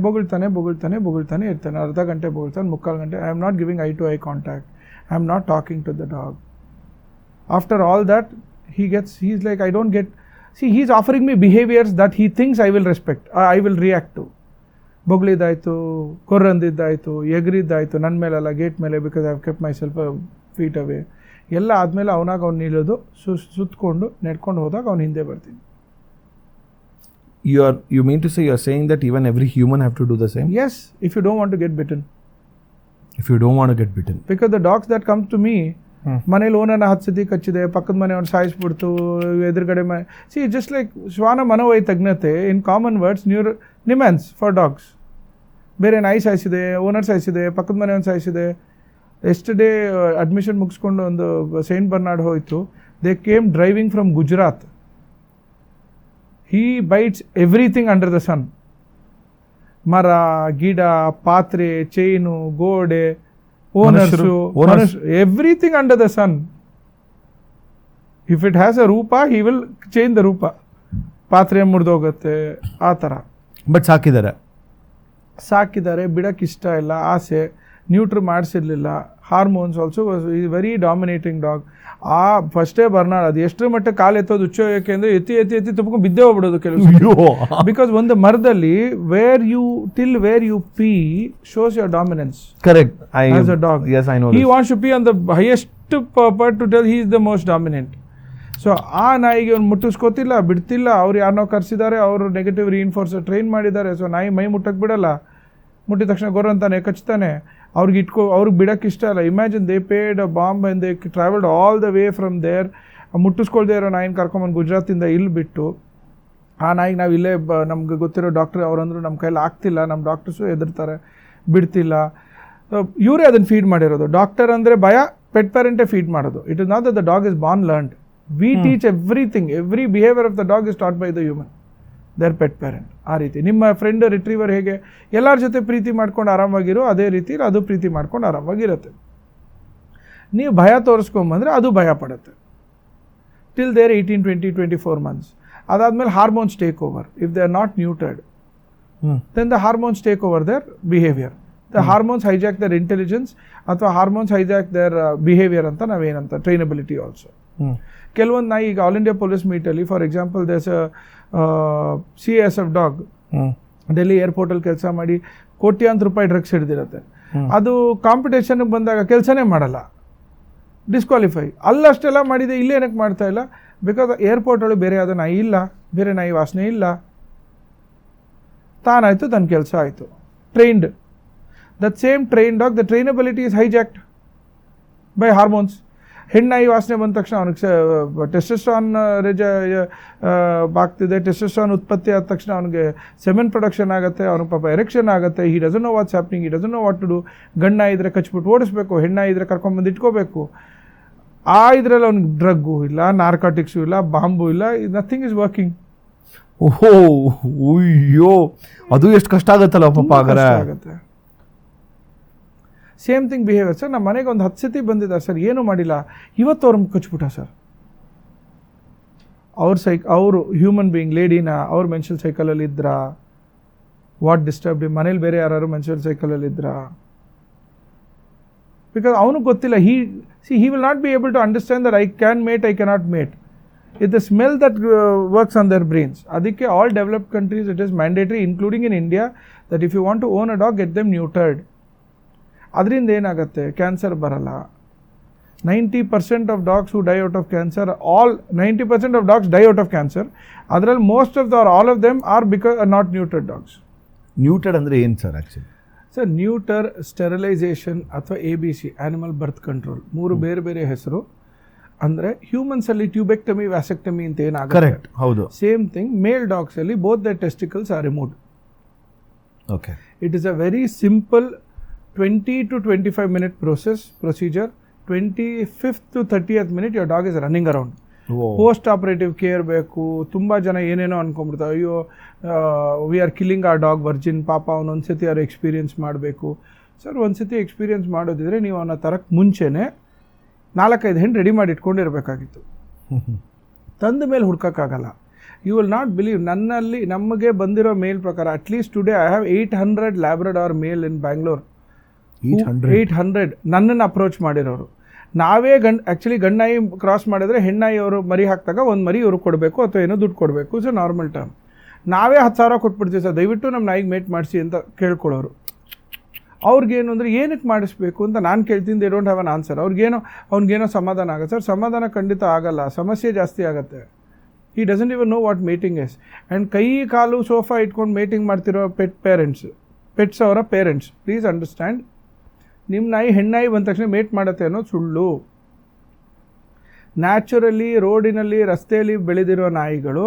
ಇರ್ತಾನೆ, ಅರ್ಧ ಗಂಟೆ ಬೊಗಳ್ತಾನೆ, 3/4 ಗಂಟೆ. I am not giving eye to eye contact, I am not talking to the dog. After all that he is like, I don't get, see, he is offering me behaviors that he thinks I will respect, I will react to. ಬೊಗಳಿದ್ದಾಯ್ತು, ಕೊರ್ರಂದಿದ್ದಾಯ್ತು, ಎಗರಿದ್ದಾಯ್ತು, ನನ್ನ ಮೇಲೆಲ್ಲ gate ಮೇಲೆ, because I have kept my self feet ಅವೇ. ಎಲ್ಲ ಆದಮೇಲೆ ಅವನಾಗ ಅವ್ನು ನಿಲ್ಲೋದು, ಸುತ್ತಕೊಂಡು ನೆಡ್ಕೊಂಡು ಹೋದಾಗ ಅವ್ನು ಹಿಂದೆ ಬರ್ತೀನಿ. You mean to say, you are saying that even every human have to do the same? Yes, if you don't want to get bitten. If you don't want to get bitten. Because the dogs that come to me, ಮನೇಲಿ ಓನರ್ನ 10 ಸತಿ ಕಚ್ಚಿದೆ, ಪಕ್ಕದ ಮನೆ ಅವ್ನು ಸಾಯಿಸ್ಬಿಡ್ತು, ಎದುರುಗಡೆ C just like ಶ್ವಾನ ಮನೋವೈತಜ್ಞತೆ, in common words ನಿಮ್ಯಾನ್ಸ್ for dogs. ಬೇರೆ ನಾಯಿ ಸಾಯಿಸಿದೆ, ಓನರ್ ಸಾಯಿಸಿದೆ, ಪಕ್ಕದ ಮನೆಯವ್ನು ಸಾಯಿಸಿದೆ. ಎಸ್ಟರ್ಡೇ ಅಡ್ಮಿಷನ್ ಮುಗಿಸ್ಕೊಂಡು ಒಂದು ಸೈಂಟ್ ಬರ್ನಾರ್ಡ್ ಹೋಯಿತು. They came driving from Gujarat. He bites everything under the sun. ಮರ, ಗಿಡ, ಪಾತ್ರೆ, ಚೈನು, ಗೋಡೆ, owners, everything under the sun. If it has a ರೂಪ, ಹಿ ವಿಲ್ ಚೇಂಜ್ ದ ರೂಪ. ಪಾತ್ರೆ ಮುರಿದೋಗುತ್ತೆ, ಆ ಥರ. ಬಟ್ ಸಾಕಿದ್ದಾರೆ, ಬಿಡಕ್ಕೆ ಇಷ್ಟ ಇಲ್ಲ, ಆಸೆ, ನ್ಯೂಟ್ರ್ ಮಾಡಿಸಿರ್ಲಿಲ್ಲ. Hormones also was very dominating dog. ಆ ಫಸ್ಟೇ ಬರ್ನಾಡ್ ಅದು ಎಷ್ಟರ ಮಟ್ಟ ಕಾಲು ಎತ್ತೋದು ಉಚ್ಚೋಯಕ್ಕೆ ಅಂದರೆ ಎತ್ತಿ ತುಪ್ಕೊಂಡು ಬಿದ್ದೇ ಹೋಗ್ಬಿಡೋದು ಕೆಲವು. ಬಿಕಾಸ್ ಒಂದು ಮರದಲ್ಲಿ where you pee shows your dominance. Correct. As a dog, he wants to pee on the highest part to tell he is the most dominant. So ಆ ನಾಯಿಗೆ ಅವ್ನು ಮುಟ್ಟಿಸ್ಕೋತಿಲ್ಲ, ಬಿಡ್ತಿಲ್ಲ. ಅವ್ರು ಯಾರನ್ನೋ ಕರೆಸಿದ್ದಾರೆ, ಅವರು ನೆಗೆಟಿವ್ ರೀಇನ್ಫೋರ್ಸರ್ ಟ್ರೈನ್ ಮಾಡಿದ್ದಾರೆ. ಸೊ ನಾಯಿ ಮೈ ಮುಟ್ಟಕ್ಕೆ ಬಿಡಲ್ಲ, ಮುಟ್ಟಿದ ತಕ್ಷಣ ಗೊರಂತಾನೆ, ಕಚ್ತಾನೆ. ಅವ್ರಿಗೆ ಬಿಡೋಕ್ಕೆ ಇಷ್ಟ ಇಲ್ಲ. Imagine they paid a bomb and they travelled all the way from there. ಮುಟ್ಟಿಸ್ಕೊಳ್ದೇ ಇರೋ ನಾಯಿನ ಕರ್ಕೊಂಬಂದು ಗುಜರಾತಿಂದ ಇಲ್ಲಿ ಬಿಟ್ಟು, ಆ ನಾಯಿಗೆ ನಾವು ಇಲ್ಲೇ ನಮ್ಗೆ ಗೊತ್ತಿರೋ ಡಾಕ್ಟ್ರ್ ಅವರಂದ್ರು ನಮ್ಮ ಕೈಲಿ ಆಗ್ತಿಲ್ಲ, ನಮ್ಮ ಡಾಕ್ಟರ್ಸು ಹೆದರ್ತಾರೆ, ಬಿಡ್ತಿಲ್ಲ. ಇವರೇ ಅದನ್ನು ಫೀಡ್ ಮಾಡಿರೋದು. ಡಾಕ್ಟರ್ ಅಂದರೆ ಭಯ, ಪೆಟ್ ಪೇರೆಂಟೇ ಫೀಡ್ ಮಾಡೋದು. It is not that the dog is born learned. We teach every behaviour of the dog is taught by the human, their pet parent. ಆ ರೀತಿ ನಿಮ್ಮ ಫ್ರೆಂಡ್ ರಿಟ್ರೀವರ್ ಹೇಗೆ ಎಲ್ಲರ ಜೊತೆ ಪ್ರೀತಿ ಮಾಡ್ಕೊಂಡು ಆರಾಮಾಗಿರೋ, ಅದೇ ರೀತಿ ಅದು ಪ್ರೀತಿ ಮಾಡ್ಕೊಂಡು ಆರಾಮಾಗಿರುತ್ತೆ. ನೀವು ಭಯ ತೋರಿಸ್ಕೊಂಬಂದರೆ ಅದು ಭಯ ಪಡುತ್ತೆ. Till their 18, 20, 24 months. ಅದಾದಮೇಲೆ hormones take over. If they are not neutered, then the hormones take over their behaviour. The hormones hijack their intelligence ಅಥವಾ ಹಾರ್ಮೋನ್ಸ್ ಹೈಜಾಕ್ ದೇರ್ ಬಿಹೇವಿಯರ್ ಅಂತ ನಾವೇನಂತ, ಟ್ರೈನಬಿಲಿಟಿ ಆಲ್ಸೋ. ಕೆಲವೊಂದು ನಾಯಿ ಈಗ ಆಲ್ ಇಂಡಿಯಾ ಪೊಲೀಸ್ ಮೀಟಲ್ಲಿ for example there's CASF dog Delhi ಏರ್ಪೋರ್ಟಲ್ಲಿ ಕೆಲಸ ಮಾಡಿ ಕೋಟ್ಯಾಂತರ ರೂಪಾಯಿ ಡ್ರಗ್ಸ್ ಹಿಡಿದಿರುತ್ತೆ. ಅದು ಕಾಂಪಿಟೇಷನ್ಗೆ ಬಂದಾಗ ಕೆಲಸನೇ ಮಾಡಲ್ಲ, ಡಿಸ್ಕ್ವಾಲಿಫೈ. ಅಲ್ಲಷ್ಟೆಲ್ಲ ಮಾಡಿದೆ, ಇಲ್ಲೇ ಏನಕ್ಕೆ ಮಾಡ್ತಾ ಇಲ್ಲ? ಬಿಕಾಸ್ ಏರ್ಪೋರ್ಟಲ್ಲಿ ಬೇರೆ ಯಾವುದೋ ನಾಯಿ ಇಲ್ಲ, ಬೇರೆ ನಾಯಿ ವಾಸನೆ ಇಲ್ಲ, ತಾನಾಯಿತು, ತನ್ನ ಕೆಲಸ ಆಯಿತು. Trained, that same train dog, the trainability is hijacked by hormones. ಹೆಣ್ಣಾಯಿ ವಾಸನೆ ಬಂದ ತಕ್ಷಣ ಅವನಿಗೆ ಟೆಸ್ಟೋಸ್ಟೆರಾನ್ ಆಗ್ತಿದೆ, ಟೆಸ್ಟೋಸ್ಟೆರಾನ್ ಉತ್ಪತ್ತಿ ಆದ ತಕ್ಷಣ ಅವನಿಗೆ ಸೆಮೆನ್ ಪ್ರೊಡಕ್ಷನ್ ಆಗುತ್ತೆ, ಅವನಿಗೆ ಪಾಪ ಎರೆಕ್ಷನ್ ಆಗುತ್ತೆ. He doesn't know what's happening, he doesn't know what to do. ಗಂಡಾಯಿ ಇದ್ರೆ ಕಚ್ಬಿಟ್ಟು ಓಡಿಸ್ಬೇಕು, ಹೆಣ್ಣಾಯಿ ಇದ್ರೆ ಕರ್ಕೊಂಬಂದು ಇಟ್ಕೋಬೇಕು. ಆ ಇದರಲ್ಲಿ ಅವ್ನಿಗೆ ಡ್ರಗ್ಗು ಇಲ್ಲ, ನಾರ್ಕಾಟಿಕ್ಸು ಇಲ್ಲ, ಬಾಂಬು ಇಲ್ಲ, ನಥಿಂಗ್ ಇಸ್ ವರ್ಕಿಂಗ್. ಓಹೋ, ಅಯ್ಯೋ, ಅದು ಎಷ್ಟು ಕಷ್ಟ ಆಗುತ್ತಲ್ಲ ಪಾಪ. ಆಗುತ್ತೆ. Same thing behaviour. ಸರ್ ನಮ್ಮ ಮನೆಗೆ ಒಂದು 10 ಸತಿ ಬಂದಿದ್ದಾರೆ ಸರ್, ಏನೂ ಮಾಡಿಲ್ಲ, ಇವತ್ತು ಅವ್ರ ಕಚ್ಬಿಟ್ಟ ಸರ್. ಅವರು ಹ್ಯೂಮನ್ ಬೀಯಿಂಗ್, ಲೇಡಿನ, ಅವ್ರು ಮೆನ್ಷಲ್ ಸೈಕಲಲ್ಲಿ ಇದ್ರಾ, ವಾಟ್ ಡಿಸ್ಟರ್ಬ್, ಮನೇಲಿ ಬೇರೆ ಯಾರು ಮೆನ್ಷಲ್ ಸೈಕಲಲ್ಲಿ ಇದ್ರಾ? ಬಿಕಾಸ್ ಅವನಿಗೆ ಗೊತ್ತಿಲ್ಲ. he will not be able to understand that I can mate, I cannot mate. It's the smell that works on their brains. ಅದಕ್ಕೆ all developed countries it is mandatory, including in India, that if you want to own a dog, get them neutered. ಅದರಿಂದ ಏನಾಗುತ್ತೆ? Cancer ಬರಲ್ಲ. 90% of dogs who die out of cancer, 90% of dogs die out of cancer. ಅದರಲ್ಲಿ most of all of them are because not neutered dogs. ನ್ಯೂಟರ್ಡ್ ಅಂದರೆ ಏನು sir actually? Sir neuter, sterilisation ಅಥವಾ ABC, animal birth control, 3 ಬೇರೆ ಬೇರೆ ಹೆಸರು. ಅಂದರೆ ಹ್ಯೂಮನ್ಸಲ್ಲಿ tubectomy, vasectomy ಅಂತ ಏನಾಗುತ್ತೆ, ಕರೆಕ್ಟ್, ಹೌದು. ಸೇಮ್ ಥಿಂಗ್ ಮೇಲ್ ಡಾಗ್ಸಲ್ಲಿ both the testicles are removed. Okay. It is a very simple 20 to 25 minute procedure. 25th to 30th minute your dog is running around. Post operative care ಬೇಕು. ತುಂಬ ಜನ ಏನೇನೋ ಅನ್ಕೊಂಡ್ಬಿಡ್ತಾರೆ, ಅಯ್ಯೋ we are killing our dog virgin, ಪಾಪ ಅವನೊಂದು ಸತಿ ಅವ್ರು ಎಕ್ಸ್ಪೀರಿಯನ್ಸ್ ಮಾಡಬೇಕು. ಸರ್ ಒಂದು ಸತಿ ಎಕ್ಸ್ಪೀರಿಯನ್ಸ್ ಮಾಡೋದಿದ್ರೆ ನೀವು ಅವನ ತರಕ್ಕೆ ಮುಂಚೆನೇ 4-5 ಹೆಣ್ಣು ರೆಡಿ ಮಾಡಿ ಇಟ್ಕೊಂಡಿರಬೇಕಾಗಿತ್ತು. ತಂದ ಮೇಲೆ ಹುಡ್ಕೋಕ್ಕಾಗಲ್ಲ. ಯು ವಿಲ್ ನಾಟ್ ಬಿಲೀವ್, ನಮಗೆ ಬಂದಿರೋ ಮೇಲ್ ಪ್ರಕಾರ at least today I have 800 labrador male in Bangalore. 800 ನನ್ನನ್ನು ಅಪ್ರೋಚ್ ಮಾಡಿರೋರು. ನಾವೇ ಆ್ಯಕ್ಚುಲಿ ಗಂಡಾಯಿ ಕ್ರಾಸ್ ಮಾಡಿದ್ರೆ ಹೆಣ್ಣಾಯಿ ಅವರು ಮರಿ ಹಾಕಿದಾಗ ಒಂದು ಮರಿ ಇವ್ರಿಗೆ ಕೊಡಬೇಕು ಅಥವಾ ಏನೋ ದುಡ್ಡು ಕೊಡಬೇಕು. So normal term. ನಾವೇ 10,000 ಕೊಟ್ಬಿಡ್ತೀವಿ ಸರ್, ದಯವಿಟ್ಟು ನಮ್ಮ ನಾಯಿಗೆ ಮೇಟ್ ಮಾಡಿಸಿ ಅಂತ ಕೇಳ್ಕೊಳ್ಳೋರು. ಅವ್ರಿಗೇನು ಅಂದರೆ ಏನಕ್ಕೆ ಮಾಡಿಸ್ಬೇಕು ಅಂತ ನಾನು ಕೇಳ್ತೀನಿ. They don't have an answer. ಅವ್ನಿಗೇನೋ ಸಮಾಧಾನ ಆಗುತ್ತೆ ಸರ್. ಸಮಾಧಾನ ಖಂಡಿತ ಆಗಲ್ಲ, ಸಮಸ್ಯೆ ಜಾಸ್ತಿ ಆಗುತ್ತೆ. He doesn't even know what mating is. And ಕೈ ಕಾಲು ಸೋಫಾ ಇಟ್ಕೊಂಡು ಮೇಟಿಂಗ್ ಮಾಡ್ತಿರೋ ಪೆಟ್ಸ್ ಅವರ ಪೇರೆಂಟ್ಸ್, ಪ್ಲೀಸ್ ಅಂಡರ್ಸ್ಟ್ಯಾಂಡ್, ನಿಮ್ಮ ನಾಯಿ ಹೆಣ್ಣಾಯಿ ಬಂದ ತಕ್ಷಣ ಮೇಟ್ ಮಾಡುತ್ತೆ ಅನ್ನೋದು ಸುಳ್ಳು. ನ್ಯಾಚುರಲಿ ರೋಡಿನಲ್ಲಿ ರಸ್ತೆಯಲ್ಲಿ ಬೆಳೆದಿರೋ ನಾಯಿಗಳು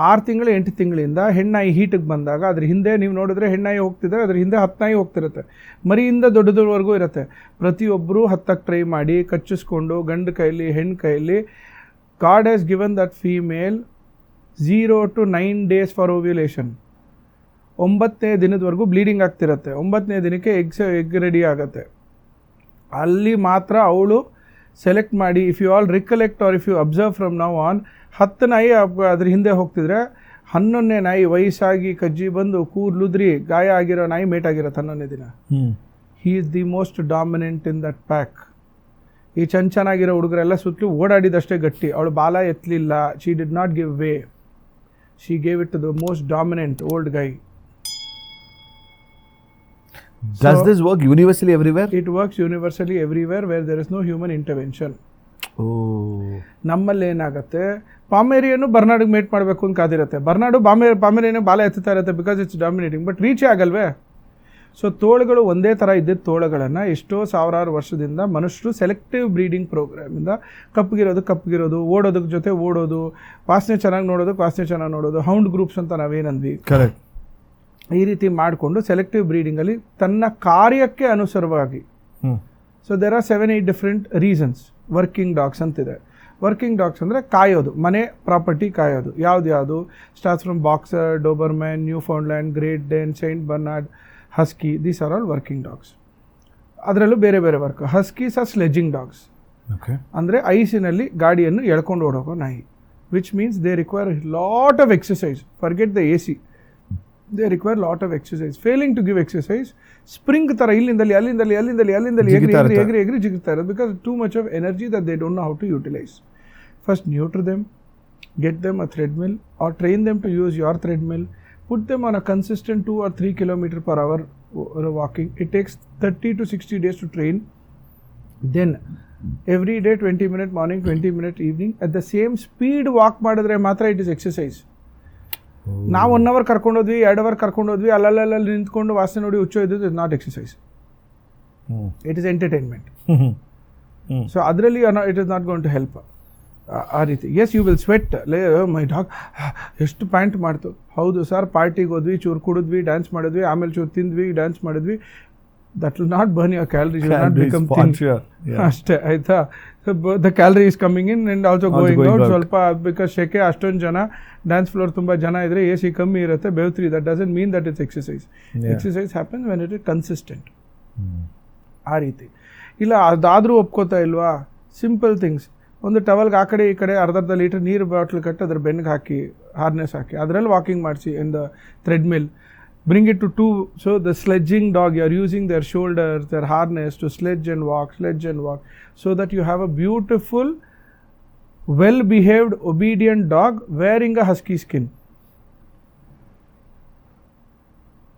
6 ತಿಂಗಳು 8 ತಿಂಗಳಿಂದ ಹೆಣ್ಣಾಯಿ ಹೀಟಿಗೆ ಬಂದಾಗ ಅದ್ರ ಹಿಂದೆ ನೀವು ನೋಡಿದ್ರೆ ಹೆಣ್ಣಾಯಿ ಹೋಗ್ತಿದ್ರೆ ಅದ್ರ ಹಿಂದೆ 10 ನಾಯಿ ಹೋಗ್ತಿರುತ್ತೆ. ಮರಿಯಿಂದ ದೊಡ್ಡದವರೆಗೂ ಇರುತ್ತೆ. ಪ್ರತಿಯೊಬ್ಬರು ಹತ್ತಕ್ಕೆ ಟ್ರೈ ಮಾಡಿ ಕಚ್ಚಿಸ್ಕೊಂಡು ಗಂಡು ಕೈಲಿ ಹೆಣ್ಣು ಕೈಲಿ. God has given that female 0 to 9 days for ovulation. 9ನೇ ದಿನದವರೆಗೂ ಬ್ಲೀಡಿಂಗ್ ಆಗ್ತಿರುತ್ತೆ. 9ನೇ ದಿನಕ್ಕೆ ಎಗ್ ರೆಡಿ ಆಗುತ್ತೆ. ಅಲ್ಲಿ ಮಾತ್ರ ಅವಳು ಸೆಲೆಕ್ಟ್ ಮಾಡಿ, if you all recollect or if you observe from now on, 10 ನಾಯಿ ಅದ್ರ ಹಿಂದೆ ಹೋಗ್ತಿದ್ರೆ 11ನೇ ನಾಯಿ ವಯಸ್ಸಾಗಿ ಕಜ್ಜಿ ಬಂದು ಕೂದಲುದ್ರಿ ಗಾಯ ಆಗಿರೋ ನಾಯಿ ಮೇಟ್ ಆಗಿರುತ್ತೆ 11ನೇ ದಿನ. He is the most dominant in that pack. ಈ ಚೆನ್ನಾಗಿರೋ ಹುಡುಗರೆಲ್ಲ ಸುತ್ತಲೂ ಓಡಾಡಿದಷ್ಟೇ ಗಟ್ಟಿ. ಅವಳು ಬಾಲ ಎತ್ತಲಿಲ್ಲ. She did not give way. She gave it to the most dominant old guy. Does this work universally everywhere? It works universally everywhere where there is no human intervention. ನಮ್ಮಲ್ಲಿ ಏನಾಗುತ್ತೆ, ಪಾಮೇರಿಯನ್ನು ಬರ್ನಾಡಿಗೆ ಮೇಟ್ ಮಾಡಬೇಕು ಅಂತ ಕಾದಿರುತ್ತೆ. ಬರ್ನಾಡು ಪಾಮೇರಿಯನ್ನು ಬಾಲ ಎತ್ತುತ್ತಾ ಇರುತ್ತೆ ಬಿಕಾಸ್ ಇಟ್ಸ್ ಡಾಮಿನೇಟಿಂಗ್, ಬಟ್ ರೀಚೇ ಆಗಲ್ವೇ. So ತೋಳುಗಳು ಒಂದೇ ಥರ ಇದ್ದಿದ್ದ ತೋಳುಗಳನ್ನು ಎಷ್ಟೋ ಸಾವಿರಾರು ವರ್ಷದಿಂದ ಮನುಷ್ಯರು ಸೆಲೆಕ್ಟಿವ್ ಬ್ರೀಡಿಂಗ್ ಪ್ರೋಗ್ರಾಮಿಂದ ಕಪ್ಪಗಿರೋದು, ಓಡೋದಕ್ಕೆ ಜೊತೆ ಓಡೋದು, ವಾಸನೆ ಚೆನ್ನಾಗಿ ನೋಡೋದು, ಹೌಂಡ್ ಗ್ರೂಪ್ಸ್ ಅಂತ ನಾವೇನಂದ್ವಿ, ಕರೆಕ್ಟ್, ಈ ರೀತಿ ಮಾಡಿಕೊಂಡು ಸೆಲೆಕ್ಟಿವ್ ಬ್ರೀಡಿಂಗಲ್ಲಿ ತನ್ನ ಕಾರ್ಯಕ್ಕೆ ಅನುಸಾರವಾಗಿ. So there are 7-8 different reasons. Working dogs ಅಂತಿದೆ. ವರ್ಕಿಂಗ್ ಡಾಗ್ಸ್ ಅಂದರೆ ಕಾಯೋದು, ಮನೆ ಪ್ರಾಪರ್ಟಿ ಕಾಯೋದು. ಯಾವುದು starts from boxer, Doberman, Newfoundland, Great Dane, Saint Bernard, husky, these are all working dogs. ಅದರಲ್ಲೂ ಬೇರೆ ಬೇರೆ work. Huskies are sledging dogs, ಅಂದರೆ ಐಸಿನಲ್ಲಿ ಗಾಡಿಯನ್ನು ಎಳ್ಕೊಂಡು ಓಡೋಗೋ ನಾಯಿ, which means they require lot of exercise. Forget the AC, they require lot of exercise. Failing to give exercise, spring ಥರ ಇಲ್ಲಿಂದಲ್ಲಿ ಎಗ್ರಿ ಜಿಗಿತಾ ಇರೋದು, because too much of energy that they don't know how to utilise. First neuter them, get them a treadmill or train them to use your treadmill, put them on a consistent 2 or 3 km/h walking. It takes 30 to 60 days to train. Then every day 20 minute morning, 20 minute evening at the same speed walk ಮಾಡಿದ್ರೆ ಮಾತ್ರ it is exercise. ನಾವು 1 hour ಕರ್ಕೊಂಡೋದ್ವಿ, 2 hour ಕರ್ಕೊಂಡೋದ್ವಿ, ಅಲ್ಲಲ್ಲಿ ನಿಂತ್ಕೊಂಡು ವಾಸನೆ ನೋಡಿ ಹುಚ್ಚೋದು, is not exercise, it is entertainment. So ಅದರಲ್ಲಿ it is not going to help. ಆ ರೀತಿ as you will sweat, my dog ಎಷ್ಟು ಪ್ಯಾಂಟ್ ಮಾಡ್ತು. ಹೌದು ಸರ್, ಪಾರ್ಟಿಗೆ ಹೋದ್ವಿ, ಚೂರು ಕುಡಿದ್ವಿ, ಡ್ಯಾನ್ಸ್ ಮಾಡಿದ್ವಿ, ಆಮೇಲೆ ಚೂರು ತಿಂದ್ವಿ, ಡ್ಯಾನ್ಸ್ ಮಾಡಿದ್ವಿ. That will not burn your calories, will not become thin ಅಷ್ಟೇ, ಆಯಿತಾ. The calorie is coming in and also going out. ಸ್ವಲ್ಪ ಬಿಕಾಸ್ ಶೆಕೆ, ಅಷ್ಟೊಂದು ಜನ, ಡ್ಯಾನ್ಸ್ ಫ್ಲೋರ್ ತುಂಬ ಜನ ಇದ್ದರೆ AC ಕಮ್ಮಿ ಇರುತ್ತೆ, ಬೆವ್ತ್ರಿ. That doesn't mean that it's exercise. Exercise happens when it is consistent. ಆ ರೀತಿ ಇಲ್ಲ. ಅದಾದರೂ ಒಪ್ಕೋತಾ ಇಲ್ವಾ? Simple things. ಒಂದು ಟವಲ್ಗೆ ಆ ಕಡೆ ಈ ಕಡೆ ಅರ್ಧ ಲೀಟರ್ ನೀರು ಬಾಟ್ಲ್ ಕಟ್ಟಿ ಅದ್ರ ಬೆನ್ನಿಗೆ ಹಾಕಿ, ಹಾರ್ನೆಸ್ ಹಾಕಿ, ಅದರಲ್ಲಿ ವಾಕಿಂಗ್ ಮಾಡಿಸಿ in the treadmill. Bring it to 2. So the sledging dog, you are using their shoulders, their harness to sledge and walk, so that you have a beautiful, well-behaved, obedient dog wearing a husky skin.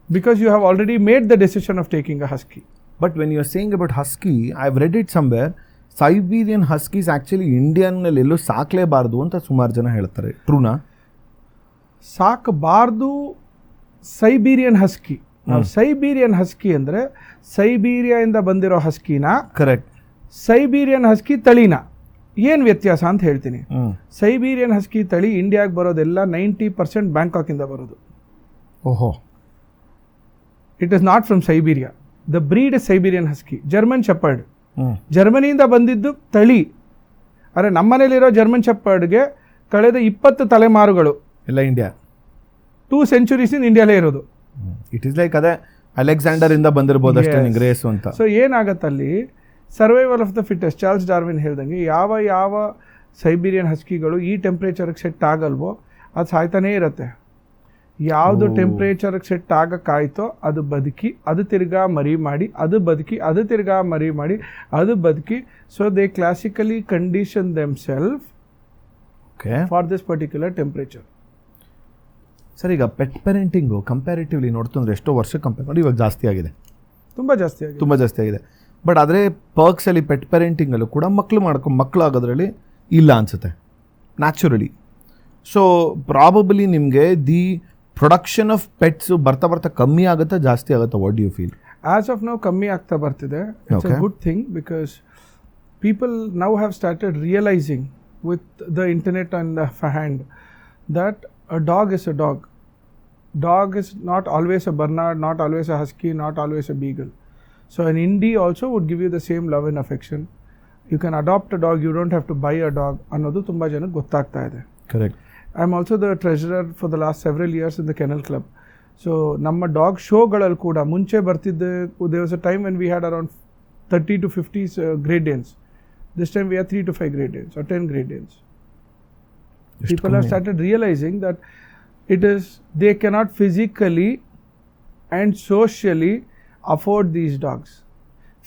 Because you have already made the decision of taking a husky. But when you are saying about husky, I've read it somewhere, Siberian huskies actually ಇಂಡಿಯನ್ನಲ್ಲಿ ಎಲ್ಲೂ ಸಾಕಲೇಬಾರ್ದು ಅಂತ ಸುಮಾರು ಜನ ಹೇಳ್ತಾರೆ. ಟ್ರೂನಾ? ಸಾಕಬಾರ್ದು Siberian ಹಸ್ಕಿ. Siberian ಹಸ್ಕಿ ಅಂದರೆ ಸೈಬೀರಿಯಾದಿಂದ ಬಂದಿರೋ ಹಸ್ಕಿನ, correct, Siberian ಹಸ್ಕಿ ತಳಿನ ಏನು ವ್ಯತ್ಯಾಸ ಅಂತ ಹೇಳ್ತೀನಿ. ಸೈಬೀರಿಯನ್ ಹಸ್ಕಿ ತಳಿ ಇಂಡಿಯಾಗೆ ಬರೋದೆಲ್ಲ 90% ಬ್ಯಾಂಕಾಕಿಂದ ಬರೋದು. ಓಹೋ. It is not from Siberia. The breed is Siberian husky. German shepherd ಜರ್ಮನಿಯಿಂದ ಬಂದಿದ್ದು ತಳಿ. ಆದರೆ ನಮ್ಮನೇಲಿರೋ ಜರ್ಮನ್ ಶೆಪರ್ಡ್ಗೆ ಕಳೆದ 20 ತಲೆಮಾರುಗಳು ಎಲ್ಲ ಇಂಡಿಯಾ, 2 centuries ಇಂಡಿಯಾಲೇ ಇರೋದು. ಇಟ್ ಇಸ್ ಲೈಕ್ ಅದೇ ಅಲೆಕ್ಸಾಂಡರ್ ಇಂದ ಬಂದಿರಬಹುದು ಅಷ್ಟೇ ರೇಸು ಅಂತ. ಸೊ ಏನಾಗತ್ತಲ್ಲಿ, survival of the fittest, Charles Darwin ಹೇಳ್ದಂಗೆ, ಯಾವ ಸೈಬೀರಿಯನ್ ಹಸ್ಕಿಗಳು ಈ ಟೆಂಪ್ರೇಚರ್ಗೆ ಸೆಟ್ ಆಗಲ್ವೋ ಅದು ಸಾಯ್ತಾನೇ ಇರುತ್ತೆ. ಯಾವುದು ಟೆಂಪ್ರೇಚರ್ಗೆ ಸೆಟ್ ಆಗಕ್ಕಾಯ್ತೋ ಅದು ಬದುಕಿ, ಅದು ತಿರ್ಗಾ ಮರಿ ಮಾಡಿ, ಅದು ಬದುಕಿ, ಅದು ತಿರ್ಗಾ ಮರಿ ಮಾಡಿ, ಅದು ಬದುಕಿ. So they classically condition themself for this particular temperature. Sir, ಈಗ ಪೆಟ್ ಪೇರೆಂಟಿಂಗು ಕಂಪ್ಯಾರಿಟಿವ್ಲಿ ನೋಡ್ತಂದ್ರೆ ಎಷ್ಟೋ ವರ್ಷ ಕಂಪೇರ್ ಮಾಡಿ ಇವಾಗ ಜಾಸ್ತಿ ಆಗಿದೆ, ತುಂಬ ಜಾಸ್ತಿ ಆಗಿದೆ. ಬಟ್ ಆದರೆ ಪರ್ಕ್ಸಲ್ಲಿ ಪೆಟ್ ಪೇರೆಂಟಿಂಗಲ್ಲೂ ಕೂಡ ಮಕ್ಕಳು ಆಗೋದ್ರಲ್ಲಿ ಇಲ್ಲ ಅನಿಸುತ್ತೆ ನ್ಯಾಚುರಲಿ. ಸೊ ಪ್ರಾಬಬಲಿ ನಿಮಗೆ ದಿ ಪ್ರೊಡಕ್ಷನ್ ಆಫ್ ಪೆಟ್ಸು ಬರ್ತಾ ಕಮ್ಮಿ ಆಗುತ್ತಾ ಜಾಸ್ತಿ ಆಗುತ್ತಾ? What do you feel? As of now ಕಮ್ಮಿ ಆಗ್ತಾ ಬರ್ತಿದೆ. It's a good thing because people now have started realising with the internet on the hand that a dog is a dog. Dog is not always a Bernard, not always a Husky, not always a Beagle. So an Indie also would give you the same love and affection. You can adopt a dog, you don't have to buy a dog. ಅನ್ನೋದು ತುಂಬ ಜನಕ್ಕೆ ಗೊತ್ತಾಗ್ತಾ ಇದೆ. Correct. I am also the treasurer for the last several years in the kennel club. So ನಮ್ಮ dog ಶೋಗಳಲ್ಲಿ ಕೂಡ ಮುಂಚೆ ಬರ್ತಿದ್ದೆ. There was a time when we had around 30 to 50 Great Danes. This time we have 3 to 5 Great Danes or 10 Great Danes. People have started realizing that they cannot physically and socially afford these dogs.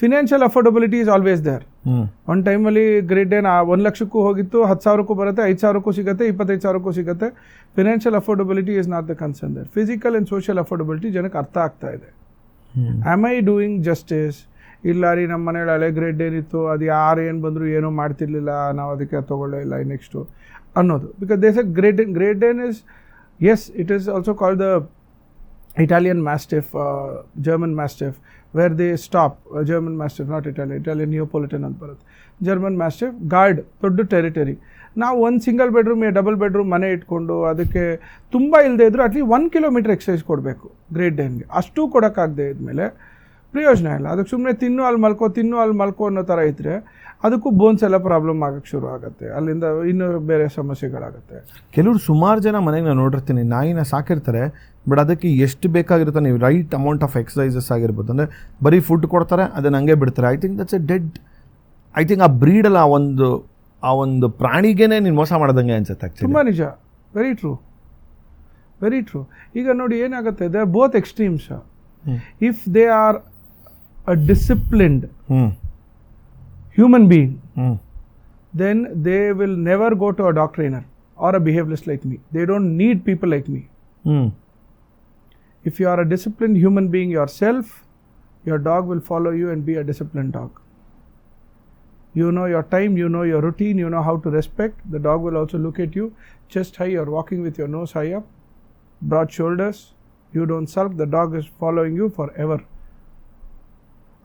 Financial affordability is always there. ಒಂದು ಟೈಮಲ್ಲಿ great ಡೇನ್ 1 ಲಕ್ಷಕ್ಕೂ ಹೋಗಿತ್ತು, 10,000ಕ್ಕೂ ಬರುತ್ತೆ, 5,000ಕ್ಕೂ ಸಿಗುತ್ತೆ, 25,000ಕ್ಕೂ ಸಿಗುತ್ತೆ. Financial affordability is not the concern there. Physical and social affordability ಜನಕ್ಕೆ ಅರ್ಥ ಆಗ್ತಾ ಇದೆ. Am I doing justice? ಇಲ್ಲ ರೀ, ನಮ್ಮ ಮನೇಲಿ ಹಳೆ ಗ್ರೇಟ್ ಡೇನ್ ಇತ್ತು, ಅದು ಯಾರು ಏನು ಬಂದರೂ ಏನೂ ಮಾಡ್ತಿರ್ಲಿಲ್ಲ, ನಾವು ಅದಕ್ಕೆ ತೊಗೊಳ್ಳೇ ಇಲ್ಲ ನೆಕ್ಸ್ಟು ಅನ್ನೋದು. Because there's a Great Dane is, yes, it is also called the Italian Mastiff, German Mastiff, where they stop. German Mastiff, not Italian Neapolitan ಅಂತ ಬರುತ್ತೆ. German Mastiff ಗಾರ್ಡ್, ದೊಡ್ಡ ಟೆರಿಟರಿ. ನಾವು ಒಂದು ಸಿಂಗಲ್ ಬೆಡ್ರೂಮ್ ಡಬಲ್ ಬೆಡ್ರೂಮ್ ಮನೆ ಇಟ್ಕೊಂಡು ಅದಕ್ಕೆ ತುಂಬ ಇಲ್ಲದೆ ಇದ್ದರೂ ಅಟ್ಲೀಸ್ಟ್ 1 kilometer ಎಕ್ಸಸೈಸ್ ಕೊಡಬೇಕು ಗ್ರೇಟ್ ಡೇನ್ಗೆ. ಅಷ್ಟು ಕೊಡೋಕ್ಕಾಗದೆ ಇದ್ಮೇಲೆ ಪ್ರಯೋಜನ ಇಲ್ಲ. ಅದಕ್ಕೆ ಸುಮ್ಮನೆ ತಿನ್ನು ಅಲ್ಲಿ ಮಲ್ಕೋ ಅನ್ನೋ ಥರ ಇದ್ದರೆ ಅದಕ್ಕೂ ಬೋನ್ಸ್ ಎಲ್ಲ ಪ್ರಾಬ್ಲಮ್ ಆಗೋಕ್ಕೆ ಶುರು ಆಗುತ್ತೆ, ಅಲ್ಲಿಂದ ಇನ್ನೂ ಬೇರೆ ಸಮಸ್ಯೆಗಳಾಗುತ್ತೆ. ಕೆಲವರು ಸುಮಾರು ಜನ ಮನೆಗೆ ನಾನು ನೋಡಿರ್ತೀನಿ, ನಾಯಿನ ಸಾಕಿರ್ತಾರೆ, ಬಟ್ ಅದಕ್ಕೆ ಎಷ್ಟು ಬೇಕಾಗಿರುತ್ತೆ ನೀವು ರೈಟ್ ಅಮೌಂಟ್ ಆಫ್ ಎಕ್ಸಸೈಸಸ್ ಆಗಿರ್ಬೋದು, ಅಂದರೆ ಬರೀ ಫುಡ್ ಕೊಡ್ತಾರೆ ಅದನ್ನು ಹಂಗೆ ಬಿಡ್ತಾರೆ. I think that's A dead. I think ಆ ಬ್ರೀಡಲ್ಲಿ ಆ ಒಂದು ಪ್ರಾಣಿಗೇ ನೀನು ಮೋಸ ಮಾಡ್ದಂಗೆ ಅನ್ಸುತ್ತೆ ಆ್ಯಕ್ಚುಲಿ. ತುಂಬ ನಿಜ, ವೆರಿ ಟ್ರೂ. ಈಗ ನೋಡಿ ಏನಾಗುತ್ತೆ, they are both extremes. If they are a disciplined human being, then they will never go to a dog trainer or a behaviorist like me. They don't need people like me. If you are a disciplined human being yourself, your dog will follow you and be a disciplined dog. You know your time, you know your routine, you know how to respect. The dog will also look at you chest high, you're walking with your nose high up, broad shoulders, you don't sulk, the dog is following you forever.